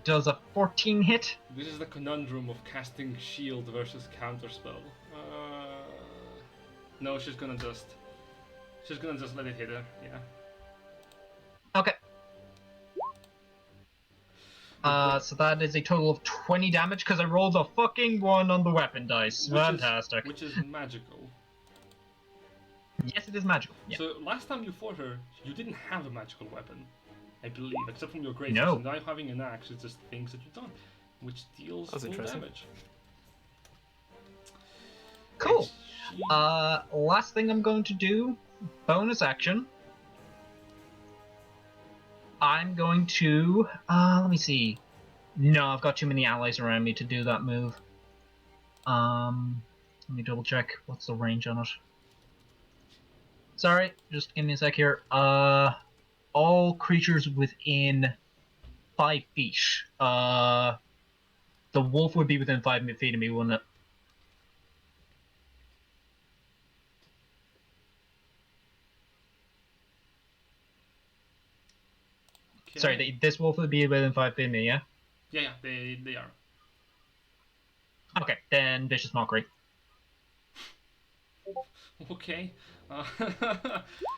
Does a 14 hit? This is the conundrum of casting shield versus counterspell. No, she's gonna just let it hit her. Yeah. Okay. So that is a total of 20 damage because I rolled a fucking 1 on the weapon dice. Fantastic. Which is magical. Yes, it is magical. Yeah. So last time you fought her, you didn't have a magical weapon, I believe, except from your great No. And now having an axe is just things that you've done, which deals That's full interesting. damage. Cool. She- Last thing I'm going to do, bonus action. I'm going to, let me see. No, I've got too many allies around me to do that move. Let me double check. What's the range on it? sorry, just give me a sec here. All creatures within 5 feet. The wolf would be within 5 feet of me, wouldn't it? Okay. Sorry, this wolf would be within 5 feet of me, yeah? Yeah, they are. Okay, then vicious mockery. Okay. Uh,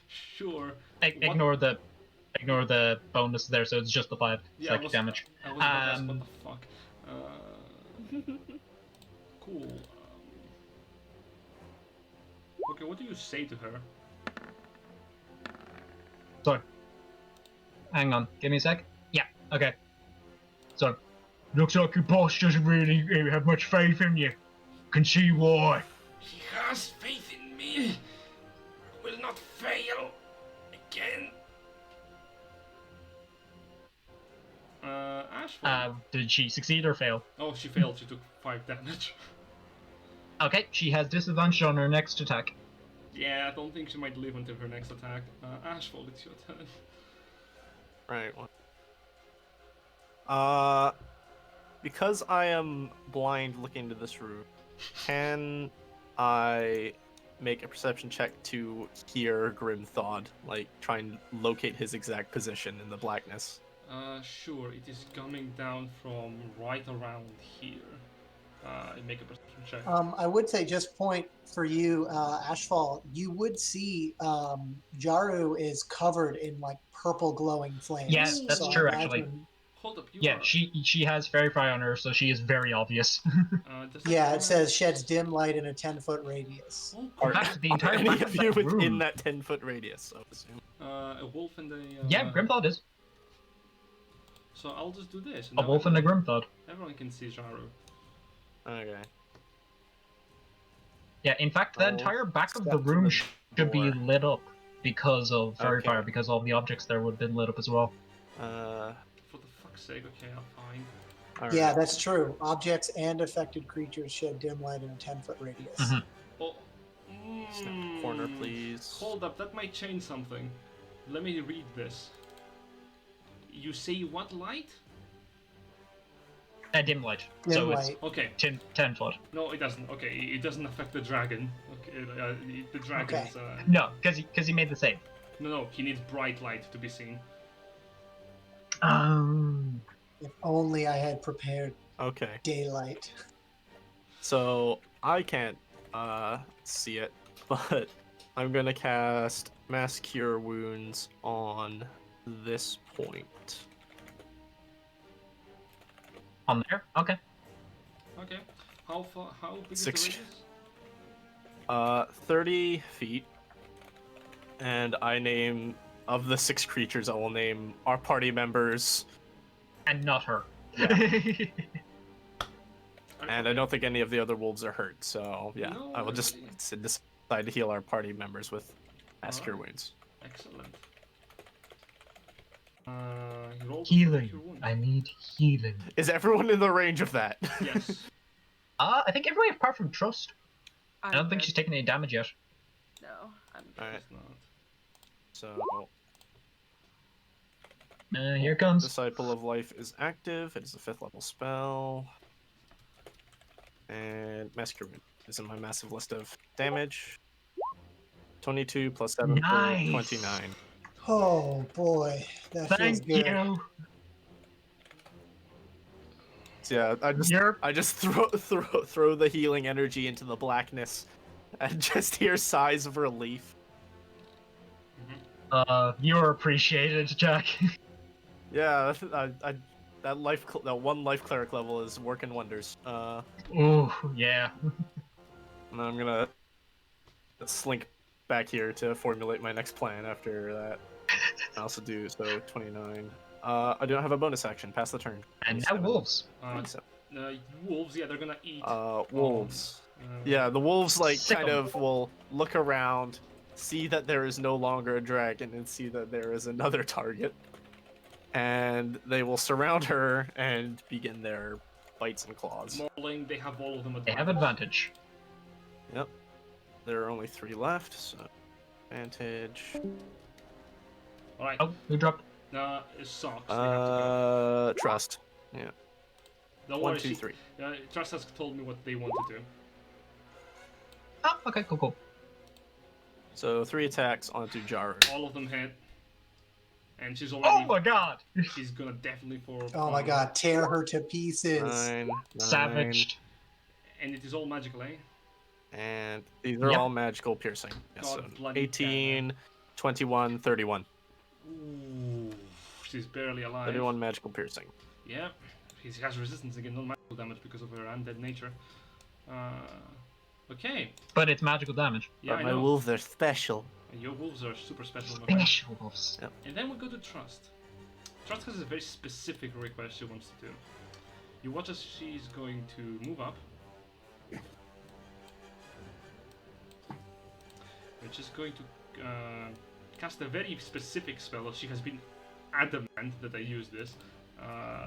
sure. Ignore the bonus there, so it's just the 5 Yeah, psychic damage. I was about to ask what the fuck. Cool. Okay, what do you say to her? Sorry. Hang on, give me a sec. Yeah, okay. So, looks like your boss doesn't really have much faith in you. Can see why. He has faith in me. Will not fail again. Ashford. Did she succeed or fail? Oh, she failed. She took 5 damage. Okay, she has disadvantage on her next attack. Yeah, I don't think she might live until her next attack. Ashford, it's your turn. Right. Because I am blind looking into this room, can I make a perception check to hear Grimthawd, like try and locate his exact position in the blackness? Sure. It is coming down from right around here. Make a perception check. I would say just point for you, Ashfall. You would see Jaru is covered in like purple glowing flames. Yes, that's so true, I actually. imagine- Hold up, you Yeah, are. she has Fairy Fire on her, so she is very obvious. Yeah, it says sheds dim light in a 10-foot radius. Oh, In crap. fact, the entire Any back of of you that within room. that 10-foot radius, I assume. A wolf and a. Yeah, Grimthawd is. So I'll just do this. A now wolf and a everyone- Grimthawd. Everyone can see Jaru. Okay. Yeah, in fact, the I'll entire back of step the to room the should be door. lit up because of Fairy Okay. Fire, because all the objects there would have been lit up as well. For the fuck's sake, okay, fine. All Yeah, right. that's true. Objects and affected creatures shed dim light in a 10-foot radius. Mhm. Oh. Snap corner, please. Hold up, that might change something. Let me read this. You say what light? Dim light. Dim so light. Okay. it's 10 foot. No, it doesn't. Okay, it doesn't affect the dragon. Okay, the dragon's. No, because he made the save. No, he needs bright light to be seen. If only I had prepared Okay. daylight. So I can't see it, but I'm gonna cast Mass Cure Wounds on this point. On there? Okay. Okay. How far? How big Six. is the radius? 30 feet, and I name of the 6 creatures. I will name our party members, And not her. and I don't think any of the other wolves are hurt. So yeah, No, I will just decide to heal our party members with Mass Cure Alright. Wounds. Excellent. You rolled Healing. your wound. I need healing. Is everyone in the range of that? Yes. I think everybody apart from Trust. I don't think good. she's taken any damage yet. No, I'm Alright, It's not. so Here it comes. Disciple of Life is active. It is a 5th level spell. And Mass Cure Wound is in my massive list of damage. 22 plus 7 Nice. for 29. Oh boy, that feels Thank good. you. So yeah, I just throw the healing energy into the blackness and just hear sighs of relief. You're appreciated, Jack. Yeah, that one life cleric level is working wonders. Ooh, yeah. And I'm gonna slink back here to formulate my next plan after that. I also do so 29. I do not have a bonus action. Pass the turn. And now 27. wolves. 27. Wolves, yeah, they're gonna eat. Wolves. Yeah, the wolves Sick kind 'em. of will look around, see that there is no longer a dragon, and see that there is another target, and they will surround her and begin their bites and claws. Mauling, they have all of them They have advantage. Yep. There are only 3 left, so Advantage. Alright. Oh, who dropped? It sucks. They have to go. Trust. Don't 1, worry, 2, 3. Trust has told me what they want to do. Oh, okay, cool. So 3 attacks onto Jaru. All of them hit. And she's already... Oh my god! She's gonna definitely for... Oh my god, tear her to pieces. 9, Savaged. And it is all magical, eh? And these are Yep. all magical piercing. Yes, God so bloody 18, 21, 31. Ooh, she's barely alive. 31 magical piercing. Yeah, she has resistance against non-magical damage because of her undead nature. Okay. But it's magical damage. Yeah, But I my know. wolves are special. And your wolves are super special. my friend. Special wolves. And then we go to Trust. Trust has a very specific request she wants to do. You watch as she's going to move up. We're just going to cast a very specific spell. She has been adamant that I use this,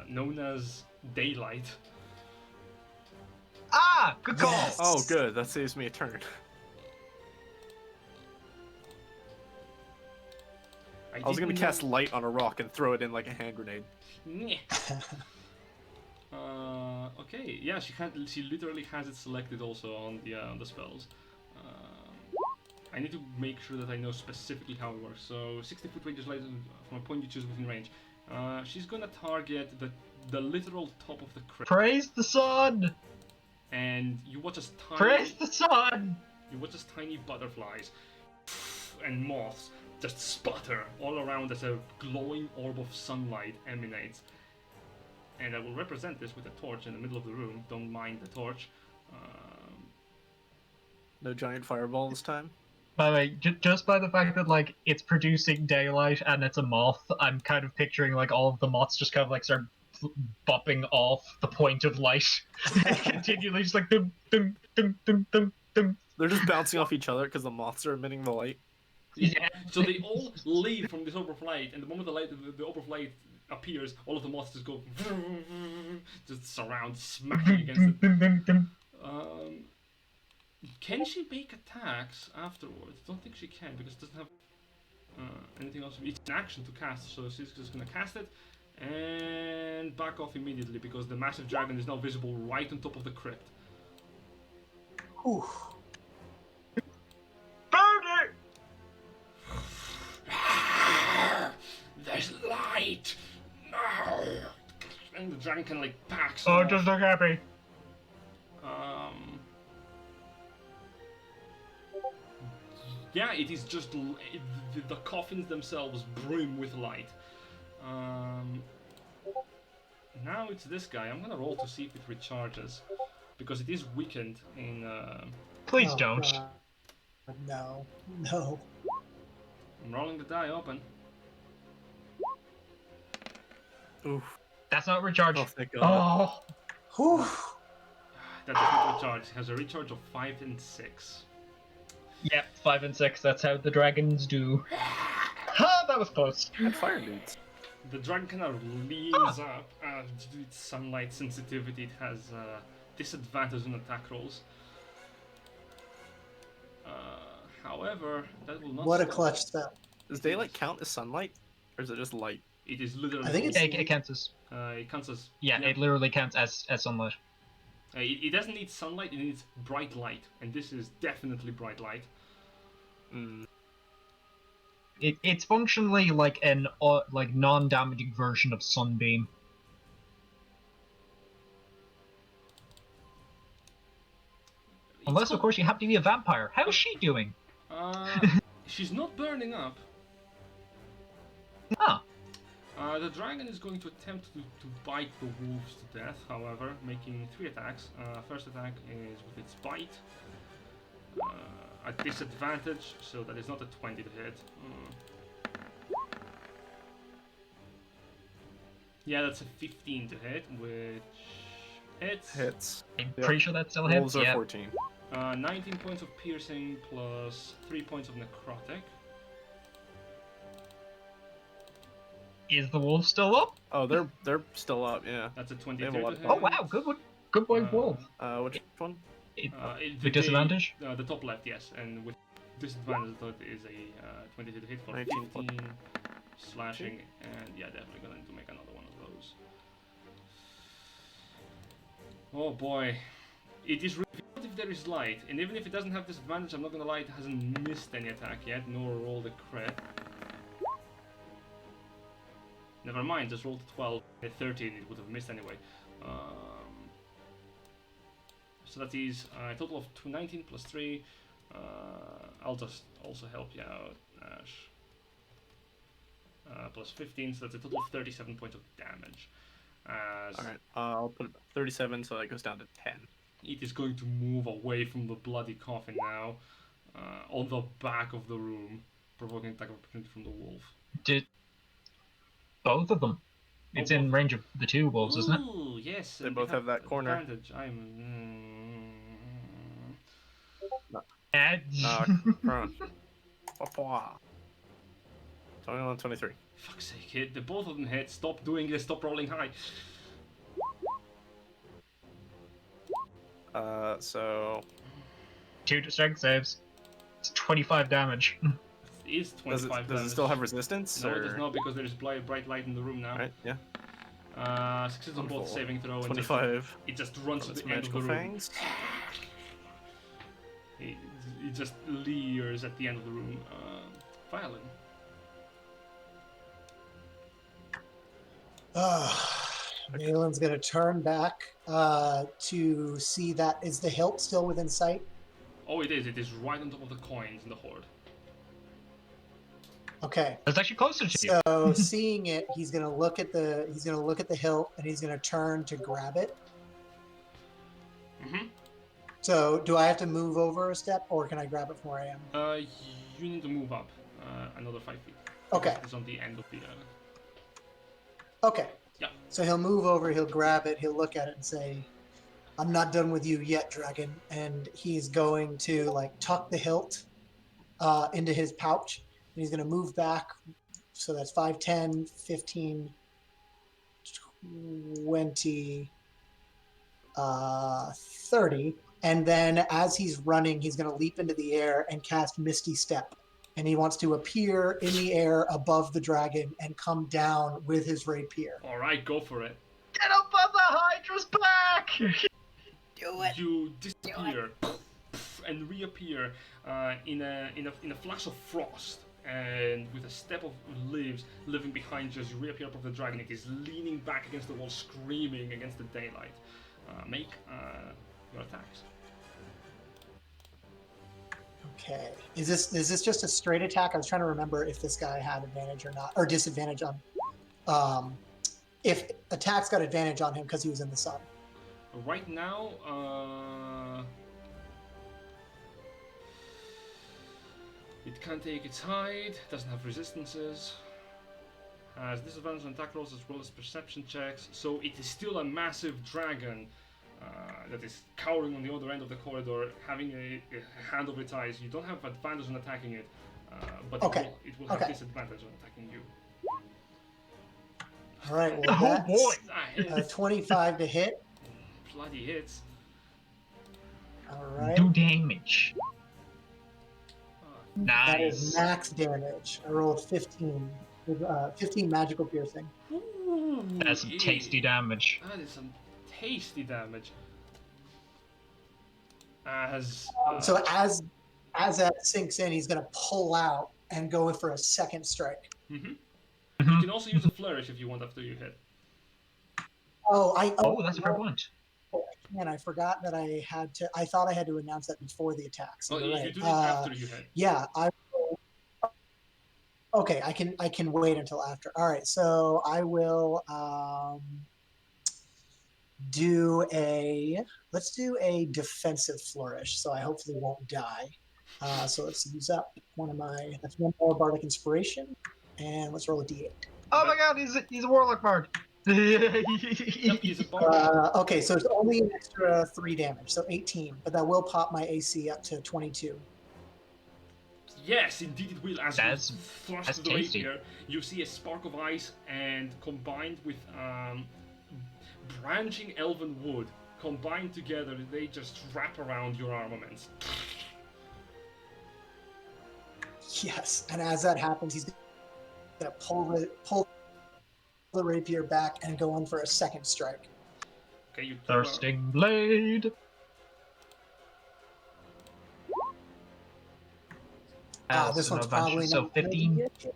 known as Daylight. Ah! Good call! Yes. Oh, good. That saves me a turn. I was gonna didn't cast know- light on a rock and throw it in like a hand grenade. Nyeh. Okay, yeah, she literally has it selected also on the spells. I need to make sure that I know specifically how it works. So 60-foot range is light from a point you choose within range. She's gonna target the literal top of the crypt, Praise the sun! and you watch as Praise the sun! tiny butterflies and moths just sputter all around as a glowing orb of sunlight emanates. And I will represent this with a torch in the middle of the room. Don't mind the torch. No giant fireball this time. By the way, just by the fact that like it's producing daylight and it's a moth, I'm kind of picturing like all of the moths just kind of like start bopping off the point of light, continually just like dum dum dum dum dum dum. They're just bouncing off each other because the moths are emitting the light. Yeah. So they all leave from this orb of light, and the moment the orb of light appears, all of the moths just go just surround, smacking against it. Dum, dum, dum. Can she make attacks afterwards? Don't think she can because it doesn't have anything else. It's an action to cast, so she's just gonna cast it and back off immediately because the massive dragon is now visible right on top of the crypt. Whew. Burn it! There's light! No! And the dragon kind of like packs Oh, off. just look happy. Yeah, it is just the coffins themselves brim with light. Now it's this guy. I'm gonna roll to see if it recharges because it is weakened in. Please Oh, don't. God. No. No. I'm rolling the die open. Oof. That's not recharge. Oh, thank God. Oh, Whew. That does not recharge. It has a recharge of 5 and 6. yeah, 5 and 6. That's how the dragons do. Ha! That was close. And fire dudes. The dragon kind of leans up. Due to its sunlight sensitivity, it has disadvantage on attack rolls. However, that will not. What a stop. clutch spell. Does daylight count as sunlight, or is it just light? It is literally. I think it's- It counts as It counts as. yeah, it literally counts as sunlight. It doesn't need sunlight. It needs bright light, and this is definitely bright light. Mm. It's functionally like an like non-damaging version of sunbeam. Unless, of course, you happen to be a vampire. How's she doing? She's not burning up. Ah, The dragon is going to attempt to bite the wolves to death, however, making 3 attacks. First attack is with its bite. At disadvantage, so that is not a 20 to hit. Yeah, that's a 15 to hit, which hits. Hits. I'm Yep. pretty sure that still Wolves hits. are Yeah. 14. 19 points of piercing plus 3 points of necrotic. Is the wolf still up? Oh, they're still up. Yeah. That's a They 23 have a lot to of hit. Oh wow, good one. Good boy, Uh, wolf. Which one? With The disadvantage? the top left, yes, and with disadvantage, though it is a 22 to hit for 19 plus 15 slashing, and yeah, definitely gonna need to make another one of those. Oh boy, it is revealed if there is light, and even if it doesn't have disadvantage, I'm not gonna lie, it hasn't missed any attack yet, nor rolled a crit. Never mind, just rolled a 12, a 13, it would have missed anyway. So that is a total of 219 plus 3. I'll just also help you out, Ash. Plus 15, so that's a total of 37 points of damage. Alright, I'll put it 37, so that goes down to 10. It is going to move away from the bloody coffin now, on the back of the room, provoking attack of opportunity from the wolf. Did both of them? It's in range of the two wolves, isn't it? Ooh, yes. They and both have that corner. Advantage. Prone. Papa. 21, 23. Fuck's sake, hit. The both of them hit. Stop doing this. Stop rolling high. So 2 strength saves. It's 25 damage. It is 25 damage. does it still have resistance? No, or? it does not, because there is bright light in the room now. Right, yeah. Success on both Wonderful. saving throw. And 25. it just runs to Its the end of the magical room. fangs. It just leers at the end of the room. Violin. Malin's gonna turn back to see that is the hilt still within sight. Oh, it is. It is right on top of the coins in the hoard. Okay. It's actually closer to you. So seeing it, he's gonna look at the hilt and he's gonna turn to grab it. Mm-hmm. So do I have to move over a step, or can I grab it from where I am? You need to move up another 5 feet. Okay. It's on the end of the. Okay. Yeah. So he'll move over, he'll grab it, he'll look at it and say, "I'm not done with you yet, dragon." And he's going to like tuck the hilt into his pouch. And he's going to move back. So that's 5, 10, 15, 20, 30. And then as he's running, he's going to leap into the air and cast Misty Step. And he wants to appear in the air above the dragon and come down with his rapier. All right, go for it. Get up on the Hydra's back! Do it. You disappear and reappear in a flash of frost, and with a step of leaves living behind you as you reappear above the dragon. It is leaning back against the wall, screaming against the daylight. Make your attacks. Okay. Is this just a straight attack? I was trying to remember if this guy had advantage or not, or disadvantage on. If attacks got advantage on him because he was in the sun. Right now, it can take its hide, doesn't have resistances, has disadvantage on attack rolls as well as perception checks, so it is still a massive dragon that is cowering on the other end of the corridor, having a hand over its eyes. You don't have advantage on attacking it, but Okay. it will have Okay. disadvantage on attacking you. All right. Well, Oh that's boy! Hits. 25 to hit. Bloody hits. All right. Do damage. That is Nice. max damage. I rolled 15 with 15 magical piercing. Ooh, That's some tasty damage. That is some tasty damage. So as that sinks in, he's gonna pull out and go in for a second strike. You Mhm. can also use a flourish if you want after you hit. Oh, that's a fair point. Man, I forgot that I had to. I thought I had to announce that before the attack. So Oh, you're you right. do it after you hit. Yeah, I. Okay, I can wait until after. All right, so I will let's do a defensive flourish. So I hopefully won't die. So let's use up that's one more bardic inspiration, and let's roll a d8. Oh my god, he's a warlock bard. Yep, he's a bard. Okay, so it's only an extra 3 damage, so 18, but that will pop my AC up to 22. Yes, indeed it will. As That's- you thrust that's the tasty. rapier, you see a spark of ice, and combined with branching elven wood, combined together, they just wrap around your armaments. Yes, and as that happens, he's gonna pull the rapier back and go on for a second strike. Okay, you Thirsting blade. This one's Advantage, probably so not gonna 15. get you.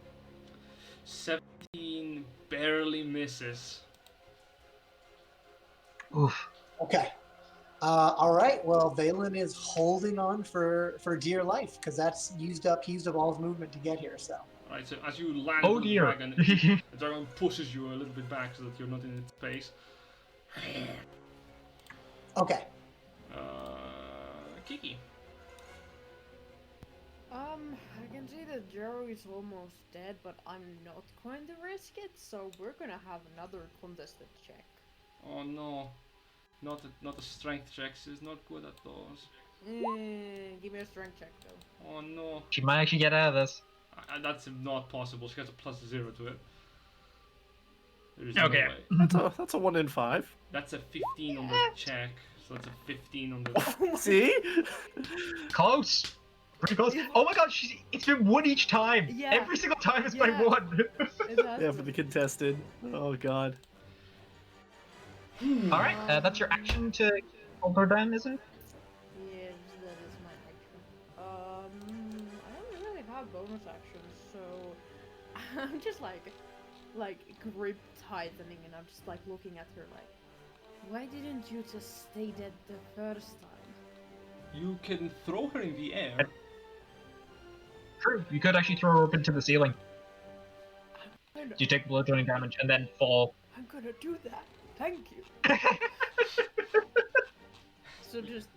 17 barely misses. Oof. Okay. All right. Well, Valen is holding on for dear life because that's used up all his movement to get here. So. Alright, so as you land Oh on the dear. dragon, the dragon pushes you a little bit back so that you're not in its face. Okay. Kiki. I can see that Jero is almost dead, but I'm not going to risk it, so we're gonna have another contested check. Oh no. Not a strength check. She's not good at those. Give me a strength check, though. Oh no. She might actually get out of this. That's not possible. She has a +0 to it. There is Okay. no way. That's a 1 in 5. That's a 15 on the check. So that's a 15 on the... See? Close. Pretty close. Oh my god, it's been 1 each time. Yeah. Every single time it's by Yeah. 1. It has Yeah, to for the be. contested. Oh god. Alright, that's your action to hold her down, isn't it? Yes, that is my action. I don't really have bonus actions, so I'm just like grip tightening, and I'm just like looking at her like, why didn't you just stay dead the first time? You can throw her in the air. True, you could actually throw her up into the ceiling. I'm gonna, You take bludgeoning damage and then fall. I'm gonna do that. Thank you. So just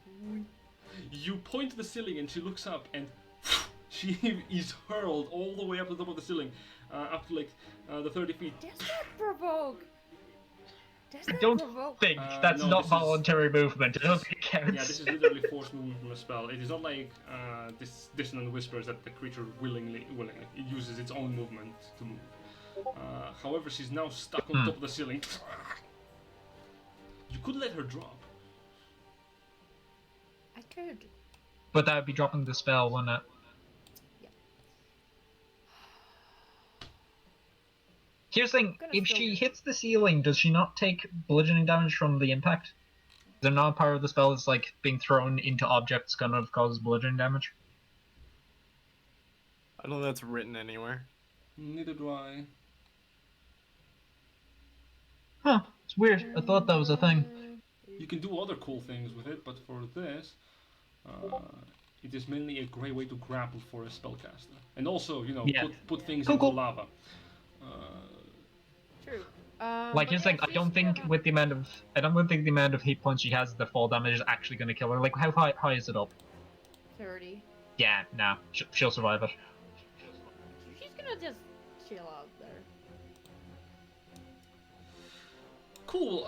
You point to the ceiling and she looks up and she is hurled all the way up to the top of the ceiling, up to like the 30 feet. does that provoke? Does I that don't provoke? think that's no, not this is- voluntary movement. I don't think it counts. Yeah, this is literally forced movement from a spell. It is not like this dissonant whispers that the creature willingly it uses its own movement to move. However, she's now stuck on top of the ceiling. You could let her drop. I could. But that would be dropping the spell, wouldn't it? Yeah. Here's the thing, Gonna if still- she hits the ceiling, does she not take bludgeoning damage from the impact? Is there not a part of the spell that's like being thrown into objects kind of causes bludgeoning damage? I don't know that's written anywhere. Neither do I. Huh, it's weird. I thought that was a thing. You can do other cool things with it, but for this, it is mainly a great way to grapple for a spellcaster, and also, you know, Yeah. put things Cool, into cool. lava. True. Like, But here's the thing, yeah, I don't she's think gonna- with the amount of, I don't think the amount of hit points she has, the fall damage is actually going to kill her. Like, how high is it up? 30. Yeah, nah, she'll survive it. She's gonna just chill out there. Cool.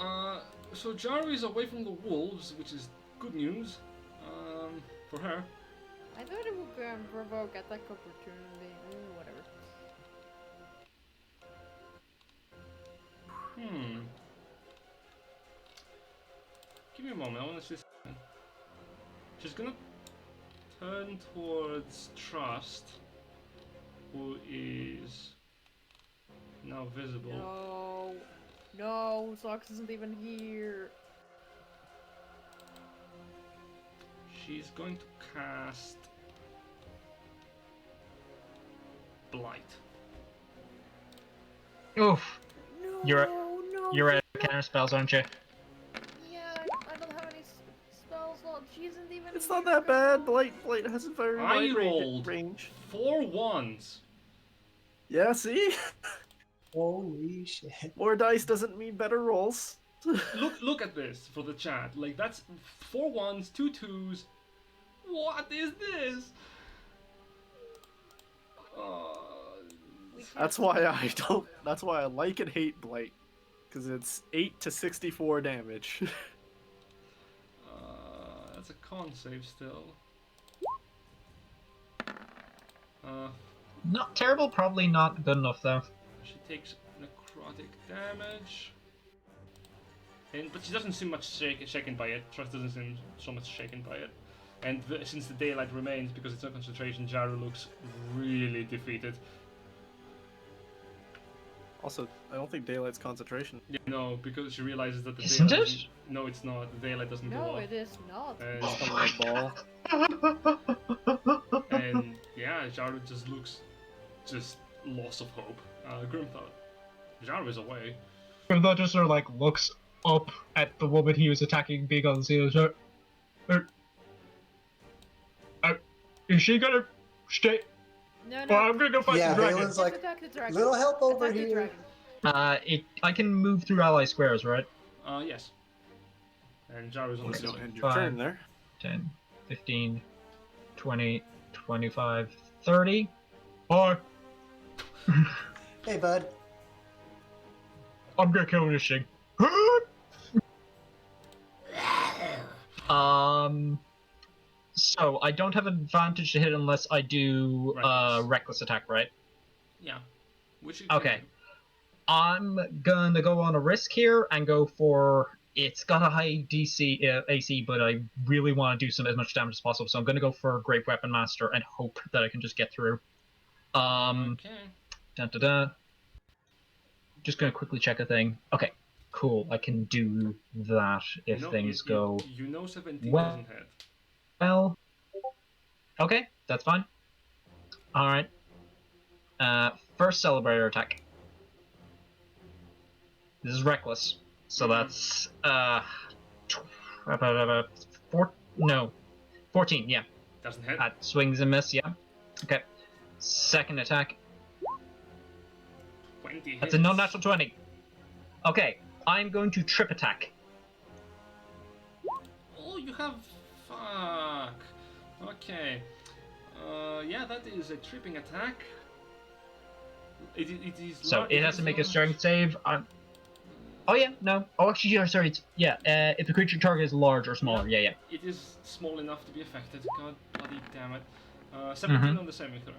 So Jaru is away from the wolves, which is good news for her. I thought it would provoke attack opportunity. Whatever. Give me a moment. I want to see something. She's gonna turn towards Trust, who is now visible. No. No, Sox isn't even here. She's going to cast Blight. Oof, No, You're- no. you're at counter spells, aren't you? Yeah, I don't have any spells. Well, she isn't even. It's here not that because- bad. Blight has a very I wide rolled. range. 4 1s. Yeah, see? Holy shit. More dice doesn't mean better rolls. Look at this for the chat. Like that's 4 1s, 2 2s. What is this? We can't- That's why I don't. That's why I like and hate Blight, because it's 8 to 64 damage. That's a con save still. Not terrible, probably not good enough though. She takes necrotic damage. But she doesn't seem much shaken by it. Trust doesn't seem so much shaken by it. And since the daylight remains, because it's no concentration, Jaru looks really defeated. Also, I don't think daylight's concentration. Yeah, no, because she realizes that the Isn't daylight it? doesn't. No, it's not. The daylight doesn't go No, off. it is not. And, It's coming like ball. and yeah, Jaru just looks just loss of hope. Grim thought. Jaru is away. Grimthar just sort of like looks up at the woman he was attacking, being on the ceiling. So, is she gonna stay? No, Oh, no. I'm gonna go fight Yeah, the dragon. Valen's like, Attack the dragon. little help over Attack the here. dragon. I can move through ally squares, right? Yes. And Jaru's on the Let's go ceiling. end your turn there. 10, 15, 20, 25, 30. Or Hey, bud. I'm gonna kill this thing. So I don't have advantage to hit unless I do reckless attack, right? Yeah. Which you Okay. can I'm gonna go on a risk here and go for. It's got a high DC AC, but I really want to do as much damage as possible. So I'm gonna go for Great Weapon Master and hope that I can just get through. do. Okay. Just gonna quickly check a thing. Okay, cool. I can do that if things go You know 17 well. doesn't hit. Well, okay, that's fine. All right. First celebrator attack. This is reckless, so that's 14. Yeah, Doesn't hit. that swings and miss. Yeah. Okay. Second attack. 20 hits. That's a non-natural 20. Okay, I'm going to trip attack. Oh, you have. Fuck. Okay. Yeah, that is a tripping attack. It is. So it has to make a strength save. Oh yeah, no. Oh actually, yeah, sorry. If the creature target is large or smaller, yeah. It is small enough to be affected. God bloody damn it. 17 on the saving throw.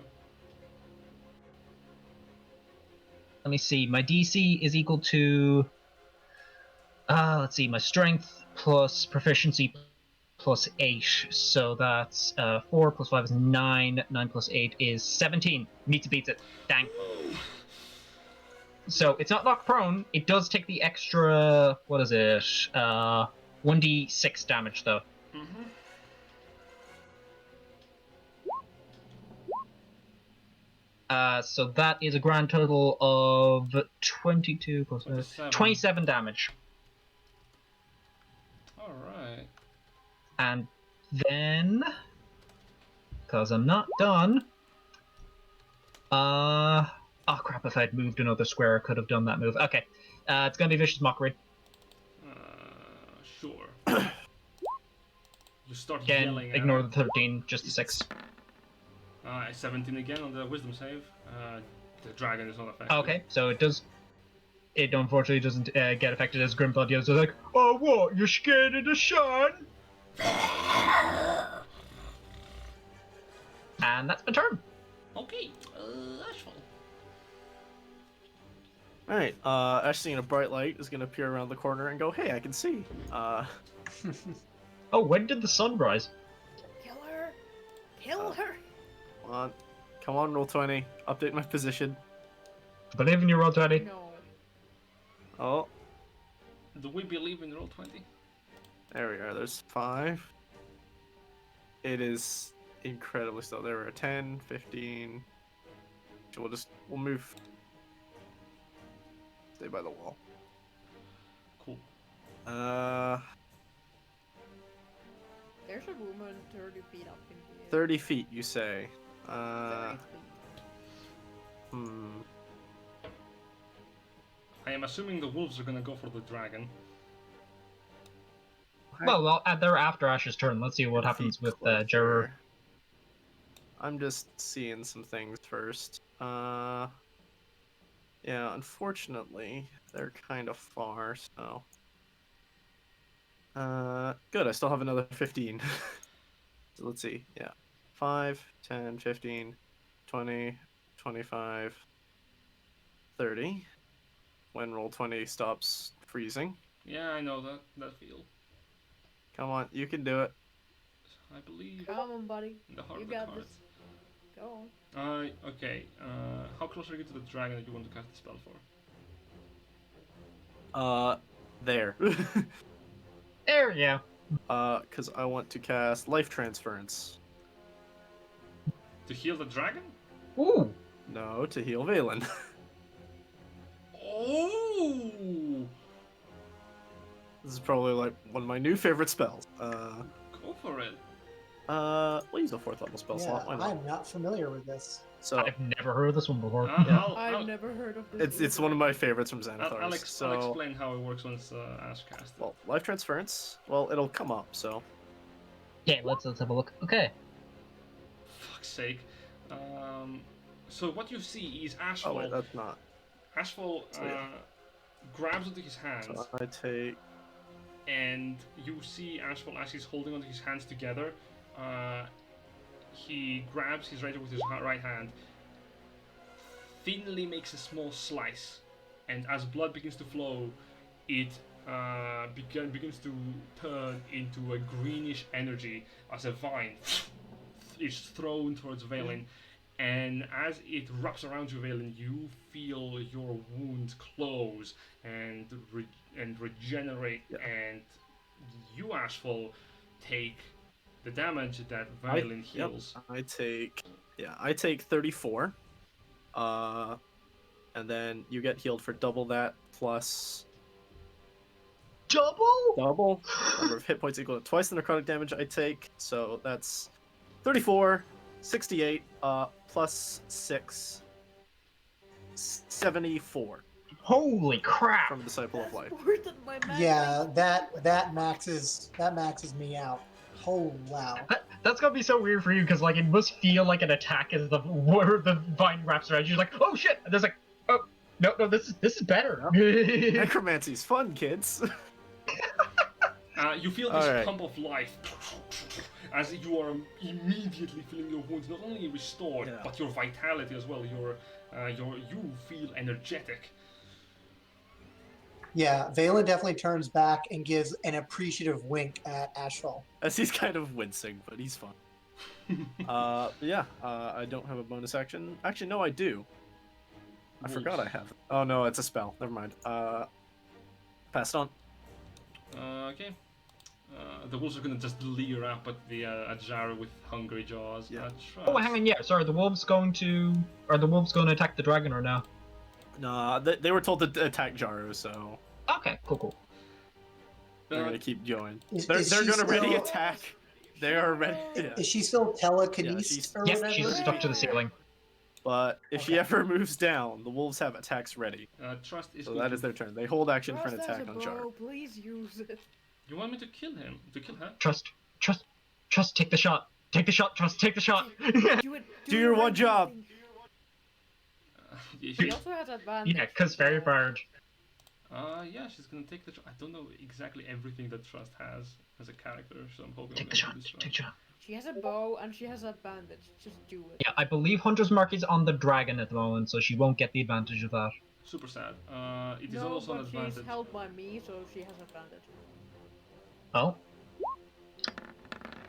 Let me see. My DC is equal to. Let's see. My strength plus proficiency plus 8. So that's 4 plus 5 is 9. 9 plus 8 is 17. Meets it, beats it. Dang. So it's not knocked prone. It does take the extra. What is it? 1d6 damage though. Mm-hmm. So that is a grand total of 22 plus 27 damage. Alright. And then, because I'm not done, oh crap, if I'd moved another square, I could have done that move. Okay, it's going to be Vicious Mockery. Sure. You start Again, yelling at ignore her. the 13, just the 6. 17 again on the wisdom save. The dragon is not affected. Okay, so it unfortunately doesn't get affected as Grimblood yells. So like, oh what, you're scared of the sun? And that's my turn. Okay, Ashfall. Alright, Ash seeing a bright light is gonna appear around the corner and go, hey, I can see. Oh, when did the sun rise? Kill her! Kill her! Come on, roll 20. Update my position. Believe in your roll 20. No. Oh, Do we believe in roll 20? there we are. There's 5. It is incredibly still. There are 10, 15. So we'll move. Stay by the wall. Cool. There's a woman 30 feet up in the air. 30 feet, you say. 30 feet. I am assuming the wolves are gonna go for the dragon. Well, they're after Ash's turn. Let's see what happens with Jerry. I'm just seeing some things first. Yeah, unfortunately, they're kind of far, so... good, I still have another 15. So let's see, yeah. 5, 10, 15, 20, 25, 30. When roll 20 stops freezing. Yeah, I know that feel. Come on, you can do it. I believe, Come on, buddy. in the heart You of the got cards. this. Go on. Okay. How close are you to the dragon that you want to cast the spell for? There. There we go. Because I want to cast Life Transference. To heal the dragon? Ooh. No, to heal Valen. Oh! This is probably like one of my new favorite spells. Go for it. We'll use a 4th level spell Yeah, slot. Why not? I'm not familiar with this. So I've never heard of this one before. I've never heard of this. it's one of my favorites from Xanathars. I'll so explain how it works once Ash casts it. well, Life Transference. Well, it'll come up. So Yeah, let's have a look. Okay. Fuck's sake. So what you see is oh Ashfall. wait, that's not. Ashfall So, yeah. grabs onto his hands, So I take. and you see Ashfall as he's holding onto his hands together. He grabs his razor with his right hand, thinly makes a small slice, and as blood begins to flow, it begins to turn into a greenish energy as a vine is thrown towards Valen. And as it wraps around you, Valen, you feel your wound close and regenerate, Yeah. and you, Ashfall, take the damage that Valen heals. I take 34. And then you get healed for double that plus double number of hit points equal to twice the necrotic damage I take. So that's 34, 68, plus 6, 74 Holy crap! from Disciple of Life. More than my magic. Yeah, that maxes me out. Oh wow. That's gonna be so weird for you because like it must feel like an attack as the where the vine wraps around you. You're like, oh shit! And there's like, oh no, this is better. Necromancy's fun, kids. You feel this Alright. pump of life as you are immediately feeling your wounds not only restored, Yeah. but your vitality as well. You feel energetic. Yeah, Valen definitely turns back and gives an appreciative wink at Ashfall. As he's kind of wincing, but he's fun. I don't have a bonus action. Actually, no, I do. I forgot I have. Oh no, it's a spell. Never mind. Passed on. Okay. The wolves are gonna just leer up at the Ajara with hungry jaws. Yeah. Oh, hang on, yeah. Sorry, are the wolves going to attack the dragon or no? Nah, they were told to attack Jaru, so Okay, cool. they're gonna keep going. Is They're she gonna ready still- attack. They are ready. Yeah. Is she still telekinesis she's- or Yep, whatever? she's stuck to the ceiling. But if she Okay. ever moves down, the wolves have attacks ready. Trust is So going that to- is their turn. They hold action for an Trust has attack a on Jaru. bow, please use it. You want me to kill him? To kill her? Trust, take the shot. Take the shot, Trust, take the shot. Do it. Do your one job. She also has advantage. Yeah, cause very bird. Yeah, she's gonna take the. I don't know exactly everything that Trust has as a character, so I'm hoping. Take I'm the gonna shot, do this take the right. shot. She has a bow and she has advantage. Just do it. Yeah, I believe Hunter's Mark is on the dragon at the moment, so she won't get the advantage of that. Super sad. It is No, also an but advantage. she's held by me, so she has advantage. Oh,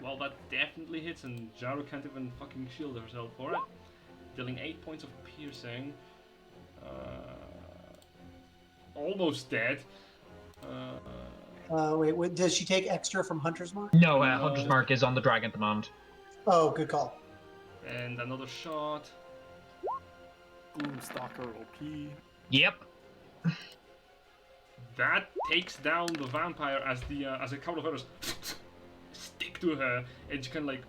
Well, that definitely hits, and Jaru can't even fucking shield herself for it. Dealing 8 points of piercing. Almost dead. Wait, does she take extra from Hunter's Mark? no, No. Hunter's Mark is on the dragon at the moment. Oh, good call. And another shot. Gloomstalker OP. Yep. That takes down the vampire as a couple of others stick to her, and she can like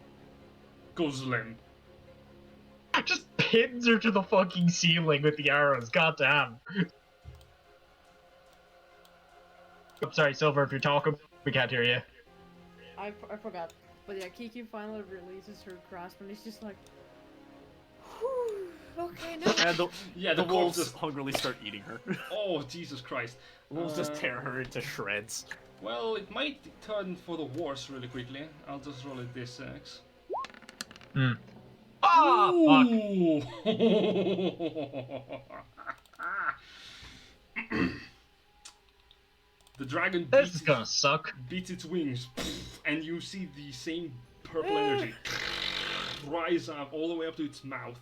goes limp. Just pins her to the fucking ceiling with the arrows. Goddamn. I'm sorry, Silver, if you're talking, we can't hear you. I forgot. But yeah, Kiki finally releases her grasp and it's just like, whew, okay, now. And Yeah, the the wolves corpse just hungrily start eating her. Oh, Jesus Christ. The wolves just Uh, tear her into shreds. Well, it might turn for the worse really quickly. I'll just roll a d6. Ah, fuck. Ooh. The dragon This is gonna suck. beats its wings, and you see the same purple energy rise up all the way up to its mouth.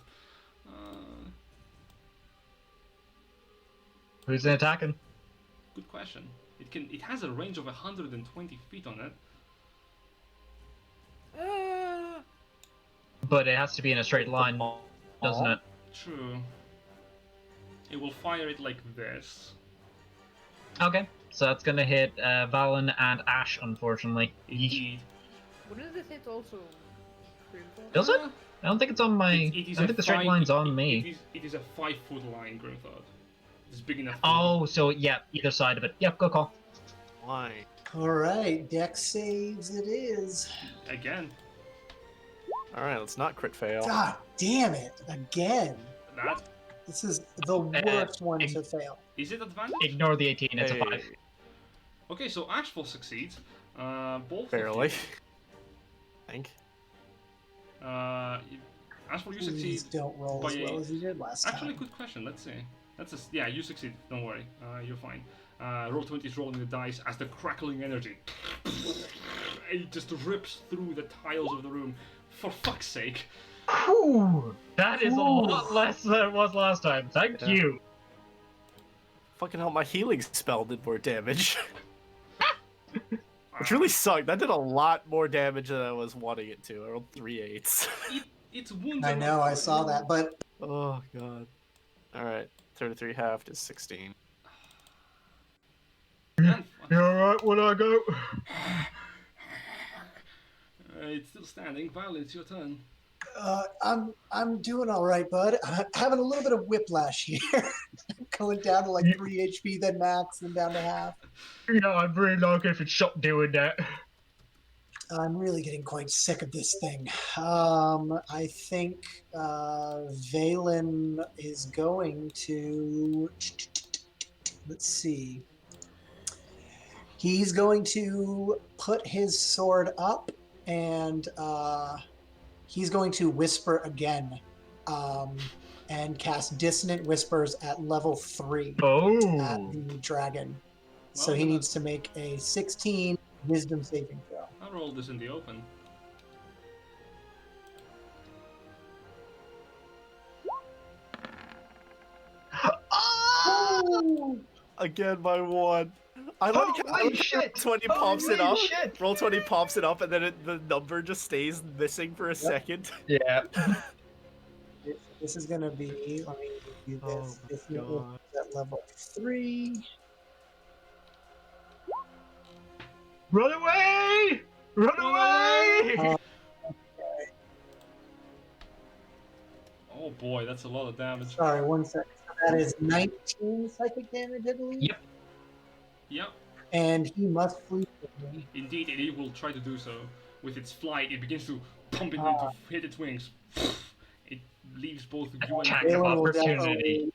Who's attacking? Good question. It has a range of 120 feet on it. But it has to be in a straight line, doesn't it? True. It will fire it like this. Okay, so that's gonna hit Valen and Ash, unfortunately. Yeesh. Indeed. Wouldn't it hit also Grimthorpe? Does it? I don't think it's on my. I don't think the straight line's on me. It is a 5-foot line, Grimthorpe. It's big enough. Oh, so yeah, either side of it. Yep, good call. Why? All right, dex saves it is. Again. All right, let's not crit fail. God damn it! Again. That This is the worst one to fail. is it advantage? Ignore the 18. It's a 5. Hey, Okay, so Ashful succeeds. Both barely. Of I think. you. Ashful, you Please succeed. don't roll by as well as you did last Actually, time. good question. Let's see. Yeah, you succeed. Don't worry. You're fine. Roll 20 is rolling the dice as the crackling energy it just rips through the tiles of the room. For fuck's sake. Whew, that is a lot less than it was last time. Thank Yeah. you. Fucking hell, my healing spell did more damage. Which really sucked. That did a lot more damage than I was wanting it to. I rolled 3 8s. It's wounds. I know, I saw that, but Oh god. Alright, 33 halved is 16. You alright when I go? It's still standing. Violet, it's your turn. I'm doing all right, bud. I'm having a little bit of whiplash here. Going down to like 3 HP, then max, then down to half. Yeah, I'd really like if it stopped doing that. I'm really getting quite sick of this thing. I think Valen is going to. Let's see. He's going to put his sword up and he's going to whisper again and cast Dissonant Whispers at level 3 Oh. at the dragon. So Well, he then needs to make a 16 wisdom saving throw. I'll roll this in the open. Oh! Again by 1. I like Holy shit! 20 pops it Holy up. shit! Roll 20 pops it up, and then the number just stays missing for a second. Yeah. This is going to be, let me do this. Oh my Dissonant God. Whispers at level 3. Run away! Run away! Oh boy, that's a lot of damage. Sorry, 1 second. So that is 19 psychic damage, I believe. Yep. Yep, And he must flee from me. indeed, it will try to do so. With its flight, it begins to pump it Ah. to hit its wings. It leaves both you and Attack of Valen will opportunity. definitely-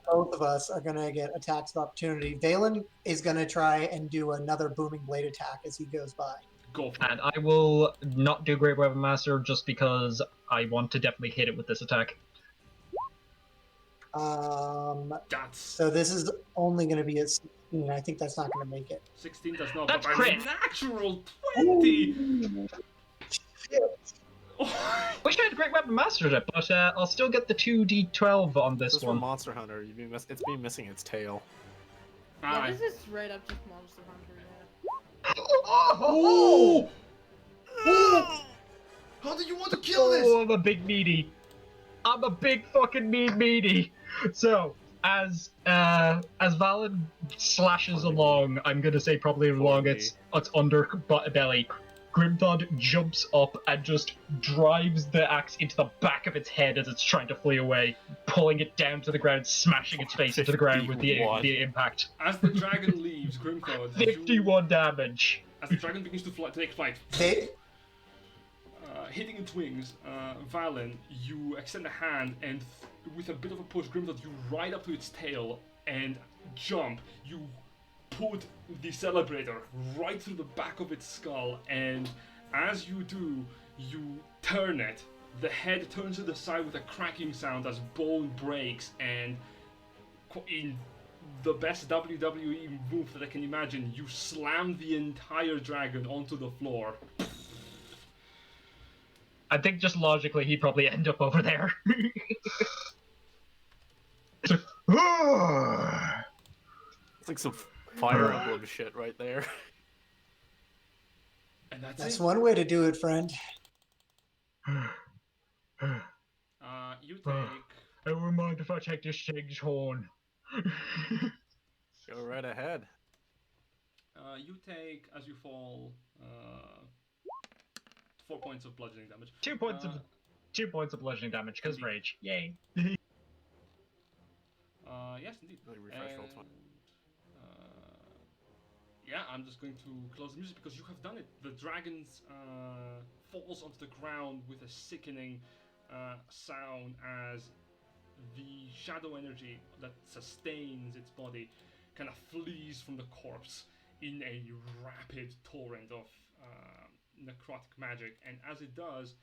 both of us are going to get attacks of opportunity. Valen is going to try and do another booming blade attack as he goes by. go for And it. I will not do Great Weapon Master just because I want to definitely hit it with this attack. That's So this is only going to be a 16. I think that's not going to make it. 16 does not. That's but crit. a natural 20. Wish I had Great Weapon Mastered it, but I'll still get the 2d12 on This this is from one. Monster Hunter. It's been missing its tail. Ah, Yeah, this is straight up just Monster Hunter, yeah. Oh! Oh! How do you want to kill this? Oh, I'm a big meaty. I'm a big fucking meaty. So, as Valen slashes along, I'm gonna say probably along its underbelly, Grimthod jumps up and just drives the axe into the back of its head as it's trying to flee away, pulling it down to the ground, smashing its face into the ground with the 51. impact. As the dragon leaves, Grimthod, 51 damage. as the dragon begins to take flight, They, hitting its wings, Valen, you extend a hand and with a bit of a push, Grimthod, you ride up to its tail and jump. You put the celebrator right through the back of its skull, and as you do, you turn it. The head turns to the side with a cracking sound as bone breaks, and in the best WWE move that I can imagine, you slam the entire dragon onto the floor. I think just logically he'd probably end up over there. It's like, "Ah!" It's like some Fire Emblem shit right there. And that's That's it. one way to do it, friend. You take. I wouldn't mind if I take this thing's horn. Go right ahead. You take as you fall 4 points of bludgeoning damage. 2 points of bludgeoning damage because Indeed. rage. Yay. Yes, indeed. Let me refresh roll And, 20. yeah, I'm just going to close the music because you have done it. The dragon falls onto the ground with a sickening sound as the shadow energy that sustains its body kind of flees from the corpse in a rapid torrent of necrotic magic. And as it does,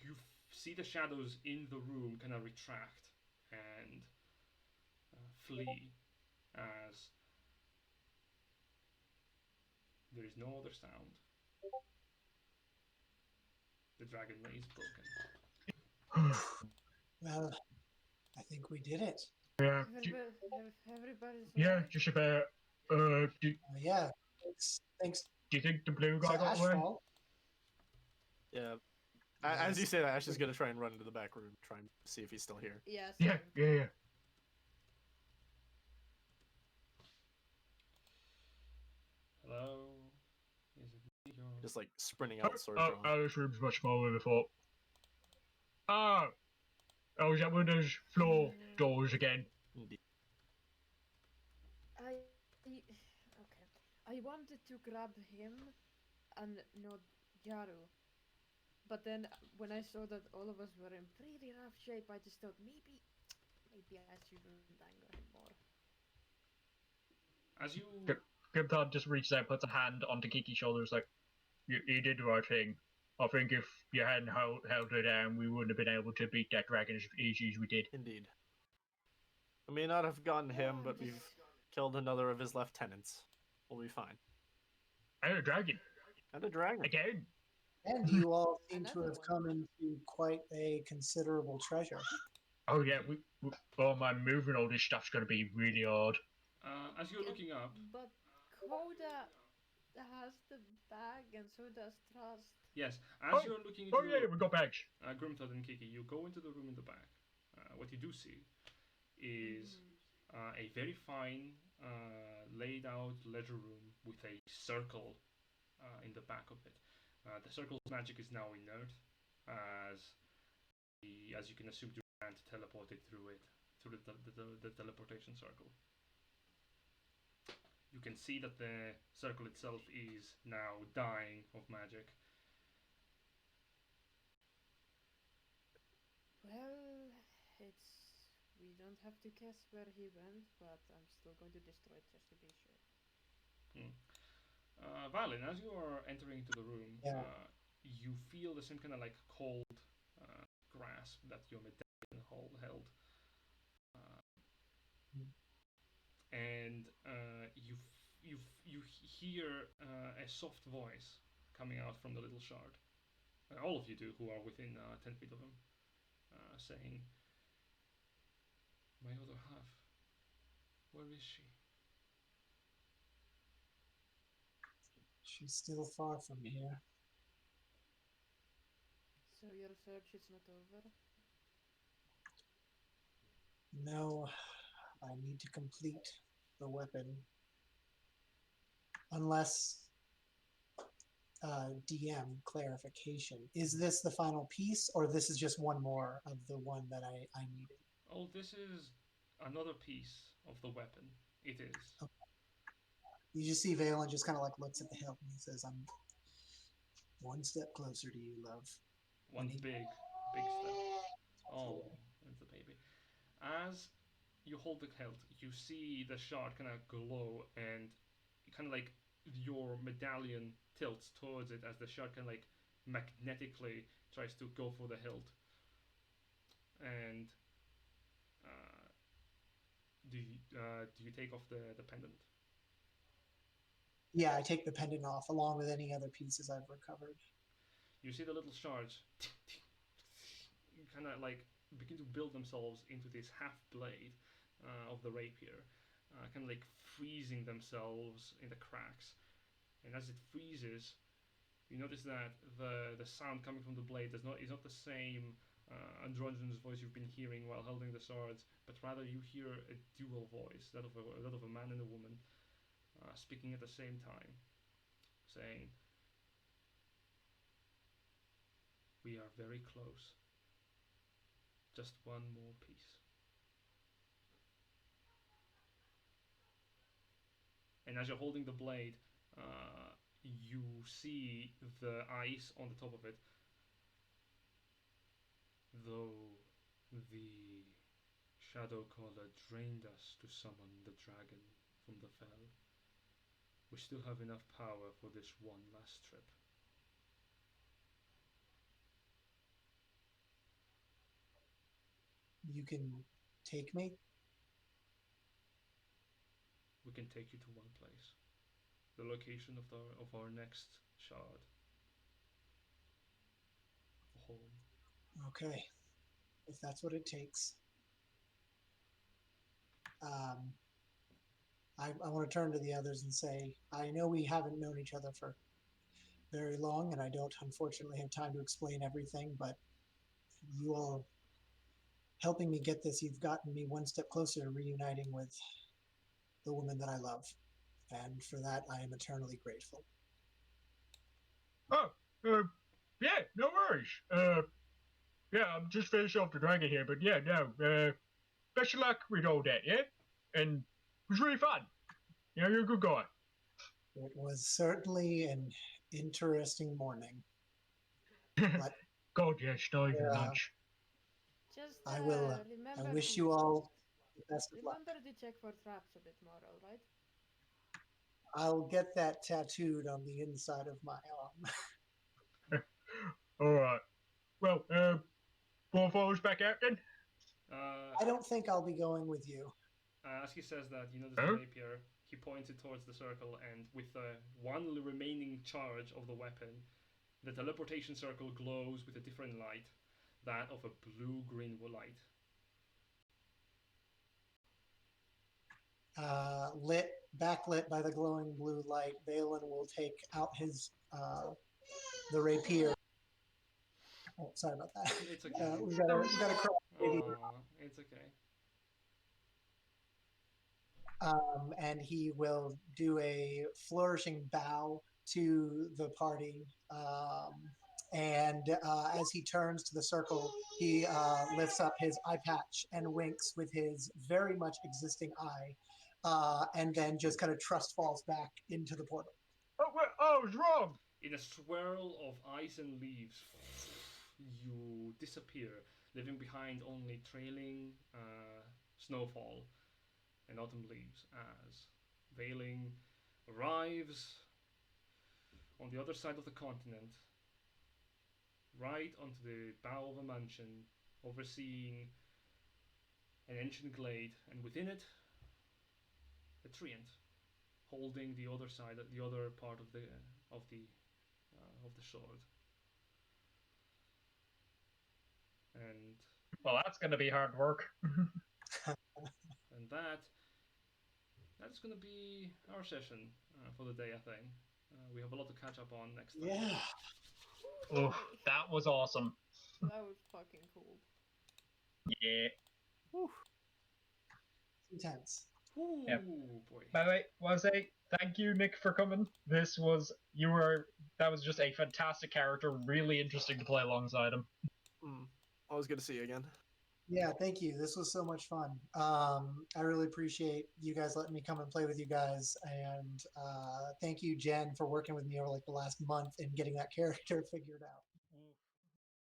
you see the shadows in the room kind of retract and flee as there is no other sound. The dragon lays broken. Well, I think we did it. Yeah. Everybody's Yeah, alright? just about. Do Yeah. Thanks you think the blue to guy got away? Ashfall. Yeah. As you say that, Ash is gonna try and run into the back room, try and see if he's still here. Yeah, Yeah, same. yeah. Hello? Is it me or... Just like sprinting out, sword drawn. This room's much smaller than I thought. Ah! Oh, is that one of those floor doors again? Indeed. Okay. I wanted to grab him and not Yaru. But then when I saw that all of us were in pretty rough shape, I just thought maybe I shouldn't anger him more. As you... Grimthard just reaches out, puts a hand onto Kiki's shoulders, like, you did the right thing. I think if you hadn't held her down, we wouldn't have been able to beat that dragon as easy as we did. Indeed. We may not have gotten him, but we've killed another of his lieutenants. We'll be fine. And a dragon. And a dragon. Again. And you all seem to Another have one. come into quite a considerable treasure. Oh yeah, oh man, moving all this stuff's gonna be really hard. As you're looking up... But Koda has the bag and so does Trust. Yes, as you're looking into... Oh yeah, we got bags. Grimthod and Kiki, you go into the room in the back. What you do see is a very fine, laid out ledger room with a circle in the back of it. The circle's magic is now inert, as you can assume, Durant teleported through it, through the teleportation circle. You can see that the circle itself is now dying of magic. Well, we don't have to guess where he went, but I'm still going to destroy it just to be sure. Violin, as you are entering into the room, Yeah. you feel the same kind of like cold grasp that your medallion held. And you hear a soft voice coming out from the little shard. All of you do, who are within 10 feet of him, saying, "My other half, where is she?" She's still far from here. So your search is not over? No, I need to complete the weapon. Unless, DM clarification. Is this the final piece, or this is just one more of the one that I needed? Oh, this is another piece of the weapon. It is. Okay. You just see Valen just kind of like looks at the hilt and he says, "I'm one step closer to you, love." One big step. Oh, that's the baby. As you hold the hilt, you see the shard kind of glow, and kind of like your medallion tilts towards it as the shard kind of like magnetically tries to go for the hilt. And do you take off the pendant? Yeah, I take the pendant off along with any other pieces I've recovered. you see the little shards kind of like begin to build themselves into this half blade of the rapier, kind of like freezing themselves in the cracks. And as it freezes, you notice that the sound coming from the blade is not the same androgynous voice you've been hearing while holding the swords, but rather you hear a dual voice, that of a man and a woman, speaking at the same time, saying, "We are very close. Just one more piece." And as you're holding the blade, you see the ice on the top of it. Though the Shadow Caller drained us to summon the dragon from the fell, we still have enough power for this one last trip. You can take me? We can take you to one place. The location of our next shard. Home. Okay. If that's what it takes. I want to turn to the others and say, I know we haven't known each other for very long, and I don't unfortunately have time to explain everything, but you all helping me get this, you've gotten me one step closer to reuniting with the woman that I love. And for that, I am eternally grateful. Oh, yeah, no worries. Yeah, I'm just finishing off the dragon here, but yeah, no, best of luck with all that, yeah? And it was really fun. You know, you're a good guy. It was certainly an interesting morning. But God, yes, not even Yeah. lunch. Just I will. remember I wish to, you all the best of luck. remember to check for traps a bit more, alright? I'll get that tattooed on the inside of my arm. Alright. Well, we'll follow us back out then? I don't think I'll be going with you. As he says that, you notice Huh? the rapier. He pointed towards the circle, and with the one remaining charge of the weapon, the teleportation circle glows with a different light, that of a blue-green light. Backlit by the glowing blue light, Balin will take out his the rapier. Oh, sorry about that. It's okay. We've got a cross. It's okay. And he will do a flourishing bow to the party. And as he turns to the circle, he lifts up his eye patch and winks with his very much existing eye, and then just kind of trust falls back into the portal. Oh, wait, I was wrong! In a swirl of ice and leaves, you disappear, leaving behind only trailing snowfall and autumn leaves as Veiling arrives on the other side of the continent, right onto the bow of a mansion, overseeing an ancient glade, and within it, a treant, holding the other side, the other part of the sword. And Well, that's gonna be hard work. and that's gonna be our session for the day, I think. We have a lot to catch up on next time. Yeah. Oh, that was awesome. That was fucking cool. Yeah. Whew. Intense. Ooh, Yep. boy. By the way, want to say thank you, Nick, for coming. That was just a fantastic character, really interesting to play alongside him. Always good to see you again. Yeah, thank you. This was so much fun. I really appreciate you guys letting me come and play with you guys, and thank you, Jen, for working with me over like the last month and getting that character figured out.